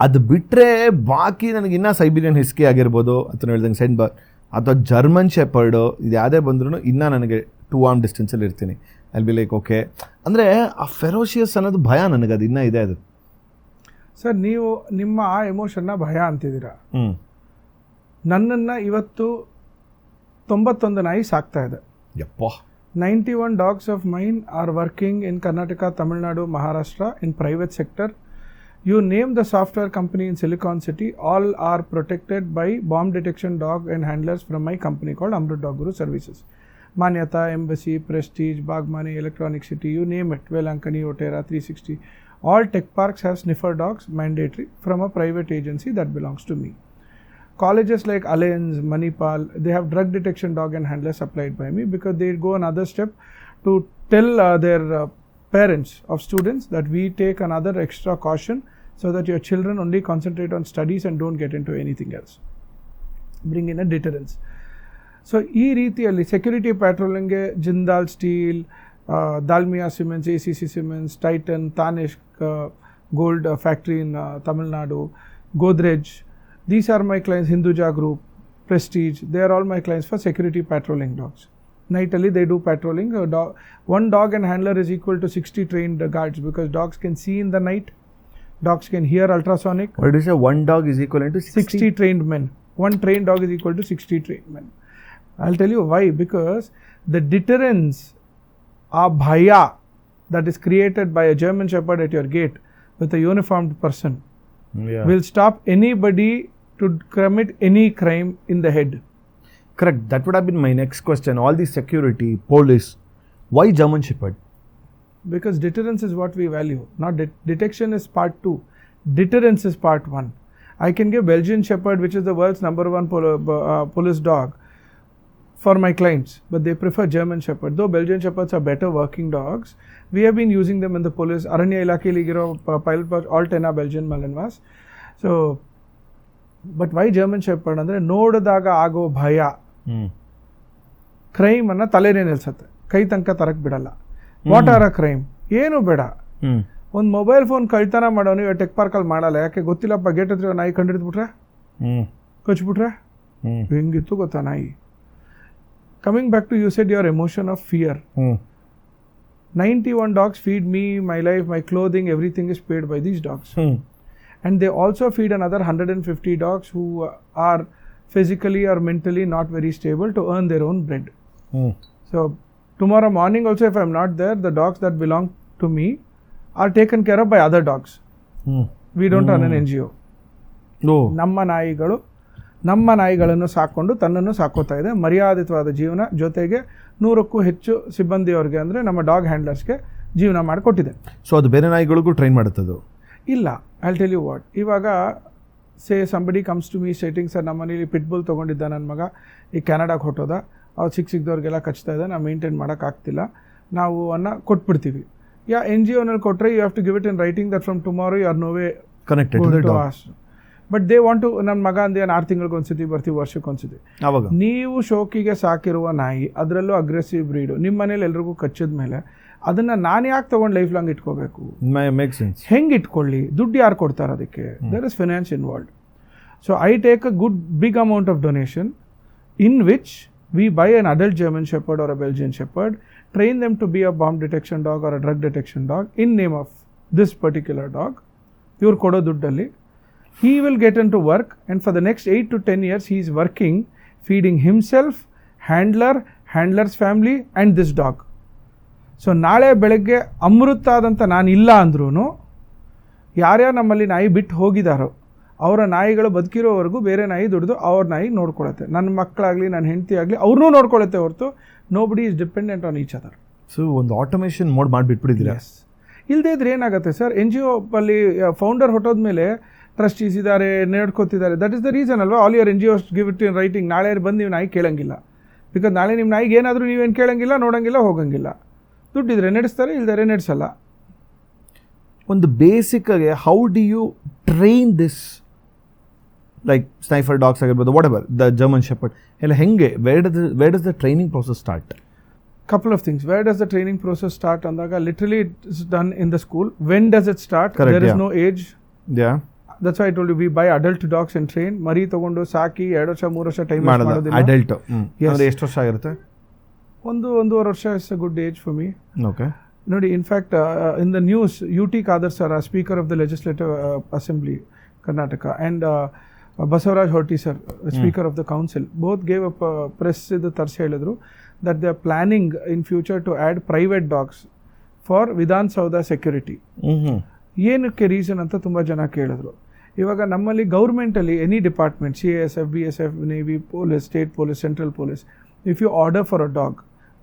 ಅದು ಬಿಟ್ಟರೆ ಬಾಕಿ ನನಗೆ ಇನ್ನೂ ಸೈಬೀರಿಯನ್ ಹಿಸ್ಕಿ ಆಗಿರ್ಬೋದು ಅಥವಾ ಹೇಳ್ದಂಗೆ ಸೆಂಟ್ ಬರ್ ಅಥವಾ ಜರ್ಮನ್ ಶೆಪರ್ಡು ಇದು ಯಾವುದೇ ಬಂದ್ರೂ ಇನ್ನೂ ನನಗೆ 2 arm ಡಿಸ್ಟೆನ್ಸಲ್ಲಿ ಇರ್ತೀನಿ. ಅಲ್ಲಿ ಬಿ ಲೈಕ್ ಓಕೆ ಅಂದರೆ ಆ ಫೆರೋಷಿಯಸ್ ಅನ್ನೋದು ಭಯ ನನಗೆ ಅದು ಇನ್ನೂ ಇದೆ. ಅದು ಸರ್ ನೀವು ನಿಮ್ಮ ಆ ಎಮೋಷನ್ನ ಭಯ ಅಂತಿದ್ದೀರಾ. ನನ್ನನ್ನು ಇವತ್ತು 91 ನಾಯಿ ಸಾಕ್ತಾ ಇದೆ. ಯಪ್ಪ. 91 dogs of mine are working in Karnataka, Tamil Nadu, Maharashtra in private sector. You name the software company in Silicon City, all are protected by bomb detection dog and handlers from my company called Amrut Dog Guru Services. Manyata, Embassy, Prestige, Bagmani, Electronic City, you name it, Velankani, Otera, 360. All tech parks have sniffer dogs mandatory from a private agency that belongs to me. Colleges like Alliance, Manipal, they have drug detection dog and handlers supplied by me because they go another step to tell their parents of students that we take another extra caution so that your children only concentrate on studies and don't get into anything else. Bring in a deterrence. So, ಈ ರೀತಿಯಲ್ಲಿ security ಪ್ಯಾಟ್ರೋಲಿಂಗ್ಗೆ Jindal steel, Dalmia cements, ACC cements, Titan, Tanishq gold factory in Tamil Nadu, Godrej, these are my clients. Hinduja Group, Prestige, they are all my clients for security patrolling dogs. Nightly they do patrolling. One dog and handler is equal to 60 trained guards because dogs can see in the night, dogs can hear ultrasonic. What do you say? One dog is equivalent to 60 trained men. One trained dog is equal to 60 trained men. I'll tell you why. Because the deterrence, bhaya, that is created by a German Shepherd at your gate with a uniformed person, will stop anybody to commit any crime in the head. Correct. That would have been my next question. All the security, police, why German Shepherd? Because deterrence is what we value. Not detection is part 2. Deterrence is part 1. I can give Belgian Shepherd, which is the world's #1 police dog, for my clients, but they prefer German Shepherd. Though Belgian Shepherds are better working dogs, we have been using them in the police. Aranya Ilakeli Giro, Pilot Pouch, all 10 are Belgian Malinois. So, but why German Shepherd? ಅಂದರೆ ನೋಡಿದಾಗ ಆಗೋ ಭಯ, ಕ್ರೈಮನ್ನು ತಲೆನೇ ನಿಲ್ಸತ್ತೆ, ಕೈ ತನಕ ತರಕ್ಕೆ ಬಿಡಲ್ಲ. What are a crime? ಏನು ಬೇಡ, ಒಂದು ಮೊಬೈಲ್ ಫೋನ್ ಕಳ್ತನ ಮಾಡೋನು ಇವಾಗ ಟೆಕ್ ಪಾರ್ಕಲ್ಲಿ ಮಾಡಲ್ಲ. ಯಾಕೆ ಗೊತ್ತಿಲ್ಲಪ್ಪ, ಗೇಟ್ ಹತ್ರ ನಾಯಿ ಕಂಡಿಡ್ಬಿಟ್ರೆ, ಕಚ್ಬಿಟ್ರೆ, ಹೆಂಗಿತ್ತು ಗೊತ್ತಾ ನಾಯಿ. Coming back to you said your emotion of fear. 91 dogs feed me, my life, my clothing, everything is paid by these dogs. And they also feed another 150 dogs who are physically or mentally not very stable to earn their own bread. So tomorrow morning also if I am not there, the dogs that belong to me are taken care of by other dogs. We don't run an NGO. No. ನಮ್ಮ ನಾಯಿಗಳನ್ನು ಸಾಕೊಂಡು ತನ್ನನ್ನು ಸಾಕೋತಾ ಇದೆ. ಮರ್ಯಾದಿತವಾದ ಜೀವನ, ಜೊತೆಗೆ 100ಕ್ಕೂ ಹೆಚ್ಚು ಸಿಬ್ಬಂದಿಯವ್ರಿಗೆ ಅಂದರೆ ನಮ್ಮ dog ಹ್ಯಾಂಡ್ಲರ್ಸ್ಗೆ ಜೀವನ ಮಾಡಿಕೊಟ್ಟಿದೆ. ಸೊ ಅದು ಬೇರೆ ನಾಯಿಗಳಿಗೂ ಟ್ರೈನ್ ಮಾಡುತ್ತದು? ಇಲ್ಲ. I'll tell you what. ಇವಾಗ say somebody comes to me stating, sir ನಮ್ಮ ಮನೇಲಿ ಪಿಟ್ಬುಲ್ ತೊಗೊಂಡಿದ್ದ ನನ್ನ ಮಗ, ಈ ಕೆನಡಾಗೆ ಹೊಟ್ಟೋದ, ಅವ್ರು ಸಿಕ್ಕಿದವ್ರಿಗೆಲ್ಲ ಕಚ್ತಾ ಇದೆ, ನಾವು ಮೇಂಟೈನ್ ಮಾಡೋಕ್ಕಾಗ್ತಿಲ್ಲ, ನಾವು ಕೊಟ್ಬಿಡ್ತೀವಿ. NGOನಲ್ಲಿ ಕೊಟ್ಟರೆ you have to give it in writing that from tomorrow you are no way connected to us. But they want to, ನನ್ನ ಮಗ ಅಂದೇ 6 ತಿಂಗಳಿಗೊಂದ್ಸತಿ ಬರ್ತೀವಿ, ವರ್ಷಕ್ಕೊಂದ್ಸತಿ. ಆವಾಗ ನೀವು ಶೋಕಿಗೆ ಸಾಕಿರುವ ನಾಯಿ, ಅದರಲ್ಲೂ ಅಗ್ರೆಸಿವ್ ಬ್ರೀಡು, ನಿಮ್ಮ ಮನೇಲಿ ಎಲ್ರಿಗೂ ಕಚ್ಚಿದ ಮೇಲೆ ಅದನ್ನು ನಾನು ಯಾಕೆ ತೊಗೊಂಡು ಲೈಫ್ ಲಾಂಗ್ ಇಟ್ಕೋಬೇಕು? ಹೆಂಗೆ ಇಟ್ಕೊಳ್ಳಿ? ದುಡ್ಡು ಯಾರು ಕೊಡ್ತಾರೆ ಅದಕ್ಕೆ? There is finance involved. So I take a good big amount of donation in which we buy an adult German Shepherd or a Belgian Shepherd, train them to be a bomb detection dog or a drug detection dog in name of this particular dog. Iವರು ಕೊಡೋ ದುಡ್ಡಲ್ಲಿ he will get into work, and for the next 8 to 10 years he is working, feeding himself, handler's family and this dog. So ನಾಳೆ ಬೆಳಗ್ಗೆ ಅಮೃತ ಆದಂಥ ನಾನು ಇಲ್ಲ ಅಂದ್ರೂ ಯಾರ್ಯಾರು ನಮ್ಮಲ್ಲಿ ನಾಯಿ ಬಿಟ್ಟು ಹೋಗಿದಾರೋ ಅವರ ನಾಯಿಗಳು ಬದುಕಿರೋವರೆಗೂ ಬೇರೆ ನಾಯಿ ದುಡಿದು ಅವ್ರ ನಾಯಿ ನೋಡ್ಕೊಳತ್ತೆ. ನನ್ನ ಮಕ್ಕಳಾಗಲಿ ನನ್ನ ಹೆಂಡತಿ ಆಗಲಿ ಅವ್ರನ್ನೂ ನೋಡ್ಕೊಳತ್ತೆ ಹೊರತು nobody is dependent on each other. So ಒಂದು ಆಟೋಮೇಷನ್ ಮೋಡ್ ಮಾಡಿಬಿಟ್ಬಿಟ್ಟಿದ್ದೀರಾ. ಇಲ್ಲದೇ ಇದ್ರೆ ಏನಾಗುತ್ತೆ ಸರ್, NGO ಅಲ್ಲಿ ಫೌಂಡರ್ ಹೊಟ್ಟೋದ್ಮೇಲೆ ಟ್ರಸ್ಟೀಸ್ ಇದ್ದಾರೆ, ನೋಡ್ಕೋತಿದ್ದಾರೆ. ದಟ್ ಇಸ್ ದ ರೀಸನ್ ಅಲ್ವಾ all your NGOs give it in writing. ನಾಳೆ ಬಂದು ನೀವು ನಾಯಿ ಕೇಳಂಗಿಲ್ಲ, ಬಿಕಾಸ್ ನಾಳೆ ನಿಮ್ಮ ನಾಯಿಗೆ ಏನಾದರೂ ನೀವೇನು ಕೇಳಂಗಿಲ್ಲ, ನೋಡೋಂಗಿಲ್ಲ, ಹೋಗಂಗಿಲ್ಲ. ದುಡ್ಡಿದ್ರೆ ನಡೆಸ್ತಾರೆ, ಇಲ್ದರೆ ನಡೆಸಲ್ಲ. ಒಂದು ಬೇಸಿಕ್ಕಾಗಿ how do you train this, like sniffer dogs ಆಗಿರ್ಬೋದು, whatever the German shepherd ಎಲ್ಲ ಹೆಂಗೆ, where does the training process start? Couple of things. Where does the training process start? Andaga literally it's done in the school. When does it start? Correct, there is no age. Yeah. That's why I told you we buy adult dogs and train. ಮರಿ ತಗೊಂಡು ಸಾಕಿ 2 ವರ್ಷ 3 ವರ್ಷ time ಮಾಡೋದಿಲ್ಲ. Adult ಅಂದ್ರೆ ಎಷ್ಟು ವರ್ಷ ಆಗಿರುತ್ತೆ? 1.5 ವರ್ಷ is a good age for me. Okay. ನೋಡಿ, in fact in the news UT Khadar sir, speaker of the legislative assembly Karnataka, and Basavaraj Horty sir, speaker of the council, both gave up press ಇದು ತರಿಸಿ ಹೇಳಿದ್ರು that they are planning in future to add private dogs for Vidhan Soudha security. ಏನಕ್ಕೆ reason ಅಂತ ತುಂಬ ಜನ ಕೇಳಿದ್ರು. ಇವಾಗ ನಮ್ಮಲ್ಲಿ ಗೌರ್ಮೆಂಟಲ್ಲಿ any department, CASF, BSF, Navy, Police, State Police, Central Police, if you order for a dog,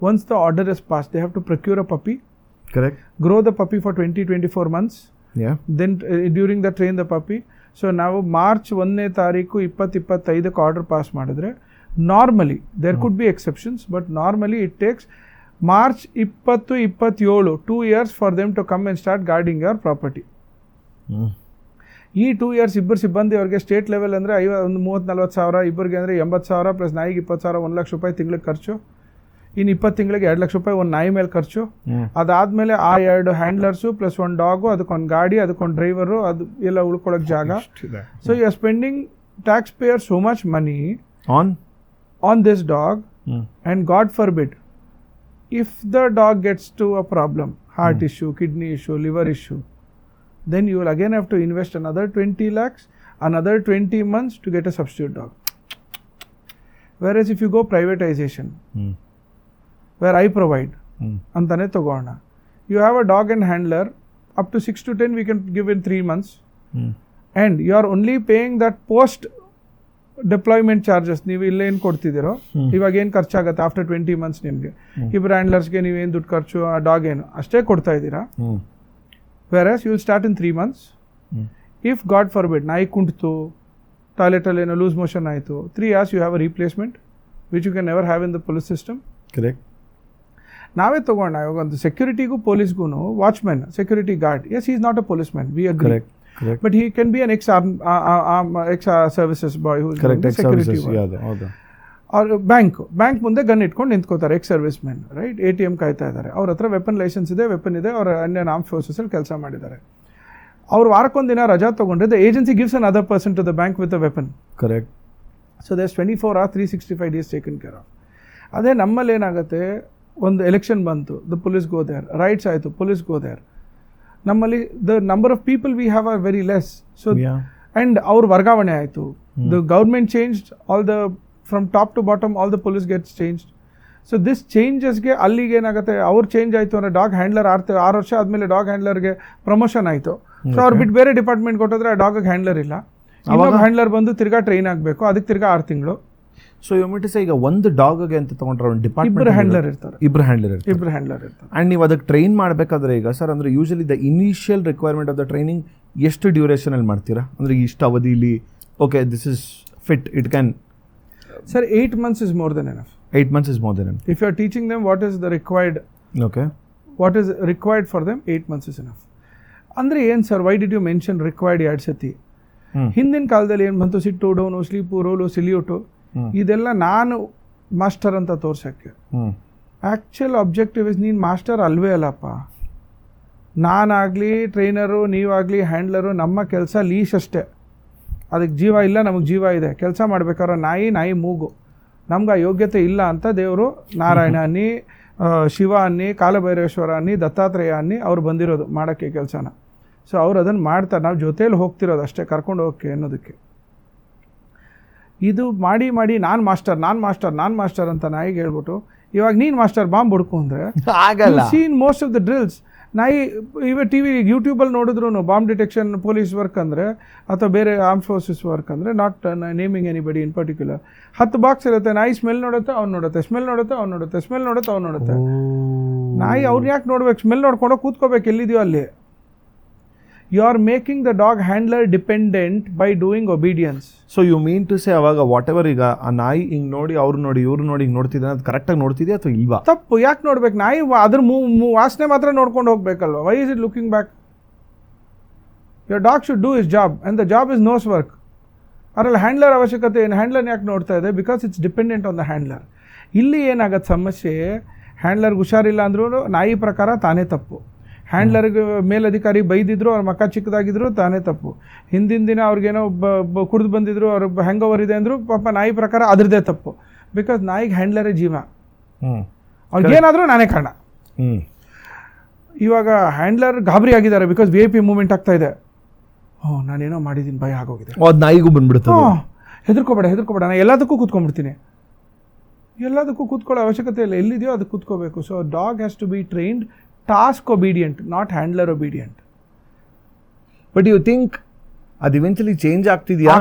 once the order is passed, they have to procure a puppy. Correct. Grow the puppy for 20-24 months. Yeah. Then during the train the puppy. So ನಾವು March 1ನೇ ತಾರೀಕು 2025 order pass ಮಾಡಿದ್ರೆ, normally there could be exceptions, but normally it takes March 2027 2 years for them to come and start guarding your property. ಈ 2 years ಇಬ್ಬರು ಸಿಬ್ಬಂದಿ ಅವ್ರಿಗೆ state level ಅಂದರೆ 30-40 ಸಾವಿರ, ಇಬ್ಬರಿಗೆ ಅಂದರೆ 80 ಸಾವಿರ, ಪ್ಲಸ್ ನಾಯಿಗೆ 20 ಸಾವಿರ, 1 ಲಕ್ಷ ರೂಪಾಯಿ ತಿಂಗಳಿಗೆ ಖರ್ಚು. ಇನ್ನು 20 ತಿಂಗಳಿಗೆ 2 ಲಕ್ಷ ರೂಪಾಯಿ ಒಂದು ನಾಯಿ ಮೇಲೆ ಖರ್ಚು. ಅದಾದಮೇಲೆ ಆ 2 ಹ್ಯಾಂಡ್ಲರ್ಸು ಪ್ಲಸ್ 1 ಡಾಗು, ಅದಕ್ಕೊಂದು ಗಾಡಿ, ಅದಕ್ಕೊಂದು ಡ್ರೈವರು, ಅದು ಎಲ್ಲ ಉಳ್ಕೊಳ್ಳೋಕೆ ಜಾಗ. So you are spending taxpayer so much money on this dog, and God forbid if the dog gets to a problem, heart issue, kidney issue, liver issue, then you will again have to invest another 20 lakhs, another 20 months to get a substitute dog. Whereas if you go privatization, where I provide, antane tagona, you have a dog and handler, up to 6 to 10 we can give in 3 months, and you are only paying that post deployment charges. ನೀವು ಇಲ್ಲೇನು ಕೊಡ್ತಿದ್ದೀರೋ, ಇವಾಗ ಏನು ಖರ್ಚಾಗತ್ತೆ after 20 months ನಿಮಗೆ, ಇಬ್ಬರು ಹ್ಯಾಂಡ್ಲರ್ಸ್ಗೆ ನೀವೇನು ದುಡ್ಡು ಖರ್ಚು, ಆ ಡಾಗ್ ಏನು ಅಷ್ಟೇ ಕೊಡ್ತಾ ಇದ್ದೀರಾ. Whereas you will start in 3 months. If God forbid ನಾಯಿ ಕುಂಟಿತು, ಟಾಯ್ಲೆಟಲ್ಲಿ ಏನೋ ಲೂಸ್ ಮೋಷನ್ ಆಯಿತು, 3 years you have a replacement which you can never have in the police system. Correct. ನಾವೇ ತಗೊಂಡ ಇವಾಗ ಒಂದು ಸೆಕ್ಯೂರಿಟಿಗೂ ಪೊಲೀಸ್ಗೂ, watchman, security guard, yes he is not a policeman, we agree. Correct. But he can be an ex-services boy who is doing security work. ಅವ್ರು bank ಮುಂದೆ gun ಇಟ್ಕೊಂಡು ನಿಂತ್ಕೋತಾರೆ, ex service men, right, ATM ಕಾಯ್ತಾ ಇದ್ದಾರೆ, ಅವ್ರ ಹತ್ರ weapon licence ಇದೆ, weapon ಇದೆ, ಅವ್ರ ಇಂಡಿಯನ್ ಆರ್ಮ್ ಫೋರ್ಸಸಲ್ಲಿ ಕೆಲಸ ಮಾಡಿದ್ದಾರೆ. ಅವ್ರು ವಾರಕ್ಕೊಂದಿನ ರಜಾ ತೊಗೊಂಡ್ರೆ the agency gives an other person to the bank with a weapon. Correct. So there's 24 hours 365 days taken care of. ಅದೇ ನಮ್ಮಲ್ಲಿ ಏನಾಗುತ್ತೆ, ಒಂದು ಎಲೆಕ್ಷನ್ ಬಂತು, the police go there, riots ಆಯಿತು, ಪೊಲೀಸ್ ಗೋ ದೇರ್. ನಮ್ಮಲ್ಲಿ the number of people we have are very less. So and ಅವ್ರ ವರ್ಗಾವಣೆ ಆಯಿತು, the government changed, all the from top to bottom all the police gets changed. So this changes ಗೆ ಅಲ್ಲಿಗೆ ಏನಾಗುತ್ತೆ, ಅವ್ರು change ಆಯಿತು ಅಂದರೆ ಡಾಗ್ ಹ್ಯಾಂಡ್ಲರ್ 6 ವರ್ಷ ಆದಮೇಲೆ ಡಾಗ್ ಹ್ಯಾಂಡ್ಲರ್ಗೆ ಪ್ರಮೋಷನ್ ಆಯಿತು. ಸೊ ಅವ್ರು ಬಿಟ್ಟು ಬೇರೆ ಡಿಪಾರ್ಟ್ಮೆಂಟ್ ಕೊಟ್ಟಿದ್ರೆ ಆ ಡಾಗಿಗೆ ಹ್ಯಾಂಡ್ಲರ್ ಇಲ್ಲ, ಇನ್ನೊಬ್ಬ ಹ್ಯಾಂಡ್ಲರ್ ಬಂದು ತಿರ್ಗಾ ಟ್ರೈನ್ ಆಗಬೇಕು, ಅದಕ್ಕೆ ತಿರ್ಗಾ 6 ತಿಂಗಳು. So you mean to say ಈಗ ಒಂದು ಡಾಗ್ಗೆ ಅಂತ ತೊಗೊಂಡ್ರೆ ಒಂದು ಡಿಪಾರ್ಟ್ಮೆಂಟ್ ಇಬ್ಬರು ಹ್ಯಾಂಡ್ಲರ್ ಇರ್ತಾರೆ. ಆ್ಯಂಡ್ ನೀವು ಅದಕ್ಕೆ ಟ್ರೈನ್ ಮಾಡಬೇಕಾದ್ರೆ ಈಗ ಸರ್ ಅಂದರೆ usually the initial requirement of the training ಎಷ್ಟು ಡ್ಯೂರೇಷನಲ್ಲಿ ಮಾಡ್ತೀರಾ? ಅಂದರೆ ಇಷ್ಟು ಅವಧಿಲಿ okay this is fit, it can. Sir, 8 months is more than enough. 8 months is more than enough. If you are teaching them what is the required, what is required for them, 8 months is enough. ಅಂದರೆ ಏನು sir, why did you mention required 2 ಸತಿ? ಹಿಂದಿನ ಕಾಲದಲ್ಲಿ ಏನು ಬಂತು, ಸಿಟ್ಟು, down, sleep, roll, ಸಿಲ್ಯೂಟು, ಇದೆಲ್ಲ ನಾನು ಮಾಸ್ಟರ್ ಅಂತ ತೋರ್ಸೋಕ್ಕೆ. ಆ್ಯಕ್ಚುಯಲ್ ಅಬ್ಜೆಕ್ಟಿವ್ ಇಸ್ ನೀನು ಮಾಸ್ಟರ್ ಅಲ್ವೇ ಅಲ್ಲಪ್ಪ. ನಾನಾಗಲಿ ಟ್ರೈನರು, ನೀವಾಗಲಿ ಹ್ಯಾಂಡ್ಲರು, ನಮ್ಮ ಕೆಲಸ ಲೀಶ್ ಅಷ್ಟೇ. ಅದಕ್ಕೆ ಜೀವ ಇಲ್ಲ, ನಮಗೆ ಜೀವ ಇದೆ. ಕೆಲಸ ಮಾಡ್ಬೇಕಾದ್ರೆ ನಾಯಿ ಮೂಗು, ನಮ್ಗೆ ಆ ಯೋಗ್ಯತೆ ಇಲ್ಲ ಅಂತ ದೇವರು ನಾರಾಯಣ ಅನ್ನಿ, ಶಿವ ಅನ್ನಿ, ಕಾಲಭೈರೇಶ್ವರ ಅನ್ನಿ, ದತ್ತಾತ್ರೇಯ ಅನ್ನಿ ಅವ್ರು ಬಂದಿರೋದು ಮಾಡೋಕ್ಕೆ ಕೆಲಸನ. ಸೊ ಅವ್ರು ಅದನ್ನು ಮಾಡ್ತಾರೆ, ನಾವು ಜೊತೇಲಿ ಹೋಗ್ತಿರೋದು ಅಷ್ಟೇ, ಕರ್ಕೊಂಡು ಹೋಗೋಕ್ಕೆ ಅನ್ನೋದಕ್ಕೆ. ಇದು ಮಾಡಿ ಮಾಡಿ ನಾನು ಮಾಸ್ಟರ್ ಅಂತ ನಾಯಿಗೆ ಹೇಳ್ಬಿಟ್ಟು ಇವಾಗ ನೀನು ಮಾಸ್ಟರ್ ಬಾಂಬ್ ಹುಡ್ಕು ಅಂದರೆ seen most of the drills. ನಾಯಿ ಇವಾಗ ಯೂಟ್ಯೂಬಲ್ಲಿ ನೋಡಿದ್ರು ಬಾಂಬ್ ಡಿಟೆಕ್ಷನ್ ಪೊಲೀಸ್ ವರ್ಕ್ ಅಂದರೆ ಅಥವಾ ಬೇರೆ ಆರ್ಮ್ ಫೋರ್ಸಸ್ ವರ್ಕ್ ಅಂದರೆ, not naming anybody in particular, 10 box ಇರುತ್ತೆ. ನಾಯಿ ಸ್ಮೆಲ್ ನೋಡುತ್ತೆ, ಅವ್ನು ನೋಡುತ್ತೆ, ಸ್ಮೆಲ್ ನೋಡುತ್ತೆ, ಅವ್ನು ನೋಡುತ್ತೆ, ಸ್ಮೆಲ್ ನೋಡುತ್ತೆ, ಅವ್ನು ನೋಡುತ್ತೆ. ನಾಯಿ ಅವ್ರು ಯಾಕೆ ನೋಡ್ಬೇಕು? ಸ್ಮೆಲ್ ನೋಡ್ಕೊಂಡು ಕೂತ್ಕೋಬೇಕು ಎಲ್ಲಿದೆಯೋ ಅಲ್ಲಿ. You are making the dog handler dependent by doing obedience. So you mean to say ಅವಾಗ ವಾಟ್ ಎವರ್ ಈಗ ಆ ನಾಯಿ ಹಿಂಗೆ ನೋಡಿ, ಅವ್ರು ನೋಡಿ, ಇವ್ರು ನೋಡಿ, ಹಿಂಗೆ ನೋಡ್ತಿದ್ದೆ, ಅದು ಕರೆಕ್ಟಾಗಿ ನೋಡ್ತಿದ್ಯಾ ಅಥವಾ ಇಲ್ವಾ? ತಪ್ಪು. ಯಾಕೆ ನೋಡ್ಬೇಕು? ನಾಯಿ ಅದ್ರ ವಾಸನೆ ಮಾತ್ರ ನೋಡ್ಕೊಂಡು ಹೋಗ್ಬೇಕಲ್ವ? Why is it looking back? Your dog should do is job and the job is nose work. ಅದರಲ್ಲಿ ಹ್ಯಾಂಡ್ಲರ್ ಅವಶ್ಯಕತೆ ಏನು? ಹ್ಯಾಂಡ್ಲರ್ ಯಾಕೆ ನೋಡ್ತಾ ಇದೆ? Because it's dependent on the handler. ಇಲ್ಲಿ ಏನಾಗತ್ತೆ ಸಮಸ್ಯೆ, ಹ್ಯಾಂಡ್ಲರ್ಗೆ ಹುಷಾರಿಲ್ಲ ಅಂದ್ರೂ ನಾಯಿ ಪ್ರಕಾರ ತಾನೇ ತಪ್ಪು, ಹ್ಯಾಂಡ್ಲರ್ಗೆ ಮೇಲಧಿಕಾರಿ ಬೈದಿದ್ರು, ಅವ್ರ ಮಕ್ಕ ಚಿಕ್ಕದಾಗಿದ್ರು ತಾನೇ ತಪ್ಪು. ಹಿಂದಿನ ದಿನ ಅವ್ರಿಗೇನೋ ಕುಡಿದು ಬಂದಿದ್ರು, ಅವ್ರ ಹ್ಯಾಂಗ್ ಓವರ್ ಇದೆ ಅಂದರು, ಪಾಪ ನಾಯಿ ಪ್ರಕಾರ ಅದ್ರದ್ದೇ ತಪ್ಪು. ಬಿಕಾಸ್ ನಾಯಿಗೆ ಹ್ಯಾಂಡ್ಲರೇ ಜೀವ, ಅವ್ರಿಗೇನಾದರೂ ನಾನೇ ಕಾರಣ. ಇವಾಗ ಹ್ಯಾಂಡ್ಲರ್ ಗಾಬರಿ ಆಗಿದ್ದಾರೆ ಬಿಕಾಸ್ VIP ಮೂವ್ಮೆಂಟ್ ಆಗ್ತಾ ಇದೆ. ನಾನೇನೋ ಮಾಡಿದ್ದೀನಿ, ಭಯ ಆಗೋಗಿದೆ. ನಾಯಿಗೂ ಬಂದ್ಬಿಡುತ್ತೆ. ಹೆದರ್ಕೋಬೇಡ ನಾನು ಎಲ್ಲದಕ್ಕೂ ಕೂತ್ಕೊಂಡ್ಬಿಡ್ತೀನಿ. ಎಲ್ಲದಕ್ಕೂ ಕೂತ್ಕೊಳ್ಳೋ ಅವಶ್ಯಕತೆ ಇಲ್ಲ, ಎಲ್ಲಿದೆಯೋ ಅದಕ್ಕೆ ಕೂತ್ಕೋಬೇಕು. So dog has to be trained task obedient, not handler obedient. But you think ಅದು ಇವೆಂಚುಲಿ ಚೇಂಜ್ ಆಗ್ತಿದೆಯಾ?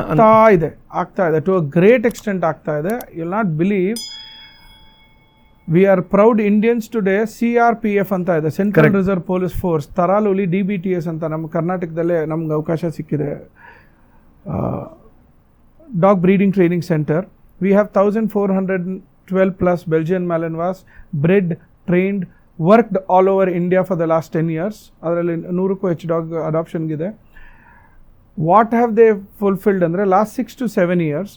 ಆಗ್ತಾ ಇದೆ ಟು ಅ ಗ್ರೇಟ್ ಎಕ್ಸ್ಟೆಂಟ್ ಆಗ್ತಾ ಇದೆ. You will not believe, we are proud Indians today. CRPF ಅಂತ ಇದೆ, ಸೆಂಟ್ರಲ್ ರಿಸರ್ವ್ ಪೊಲೀಸ್ ಫೋರ್ಸ್. ತರಾಲುಲಿ DBTS ಅಂತ ನಮ್ಮ ಕರ್ನಾಟಕದಲ್ಲೇ ನಮ್ಗೆ ಅವಕಾಶ ಸಿಕ್ಕಿದೆ. Dog breeding training centre. We have 1412+ Belgian Malinois bred, trained, worked all over India for the last 10 years. ಅದರಲ್ಲಿ 100ಕ್ಕೂ ಹೆಚ್ಚು ಡಾಗ್ ಅಡಾಪ್ಷನ್ಗಿದೆ. ವಾಟ್ ಹ್ಯಾವ್ ದೇ ಫುಲ್ಫಿಲ್ಡ್ ಅಂದರೆ last 6 to 7 years,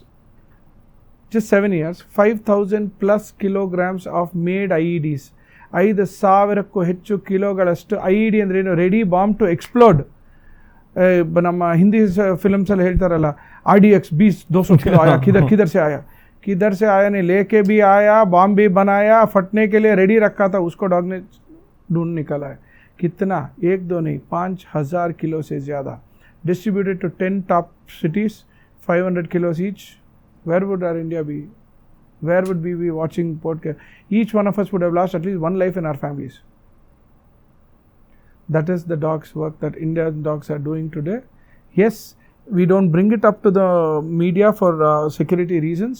just 7 years, 5,000+ kilograms of made IEDs. 5,000ಕ್ಕೂ ಹೆಚ್ಚು ಕಿಲೋಗಳಷ್ಟು IED ಅಂದ್ರೆ ಏನು? Ready bomb to explode. ನಮ್ಮ ಹಿಂದಿ ಫಿಲ್ಮ್ಸಲ್ಲಿ ಹೇಳ್ತಾರಲ್ಲ, RDX 200 किलो आया, किधर से आया नहीं, लेके भी आया, बॉम्ब भी बनाया, फटने के लिए रेडी रखा था, उसको डॉग ने ढूंढ निकाला है. कितना? 1-2 नहीं, 5,000 किलो से ज़्यादा. Distributed to 10 top cities, 500 kilos each. Where would our India be? Where would we be watching podcast? Each one of us would have lost at least one life in our families. That is the dogs' work that Indian dogs are doing today. Yes, we don't bring it up to the media for security reasons,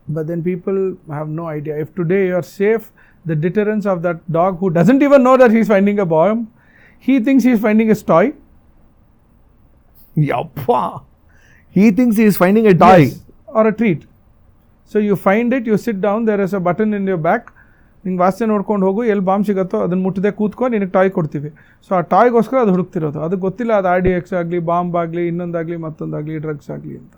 but then people have no idea. If today you are safe, the deterrence of that dog who doesn't even know that he's finding a bomb, he thinks he's finding a toy. Yappa! He thinks he is finding a toy. Yes, or a treat. So you find it, you sit down, there is a button in your back. ನಿಂಗೆ ವಾಸನೆ ನೋಡ್ಕೊಂಡು ಹೋಗು, ಎಲ್ಲಿ bomb ಸಿಗುತ್ತೋ ಅದನ್ನು ಮುಟ್ಟದೆ ಕೂತ್ಕೊಂಡು ನಿನಗೆ toy ಕೊಡ್ತೀವಿ. ಸೊ ಆ ಟಾಯ್ಗೋಸ್ಕರ ಅದು ಹುಡುಕ್ತಿರೋದು. ಅದು ಗೊತ್ತಿಲ್ಲ ಅದು RDX ಆಗಲಿ, ಬಾಂಬ್ ಆಗಲಿ, ಇನ್ನೊಂದಾಗಲಿ, ಮತ್ತೊಂದಾಗಲಿ, ಡ್ರಗ್ಸ್ ಆಗಲಿ ಅಂತ.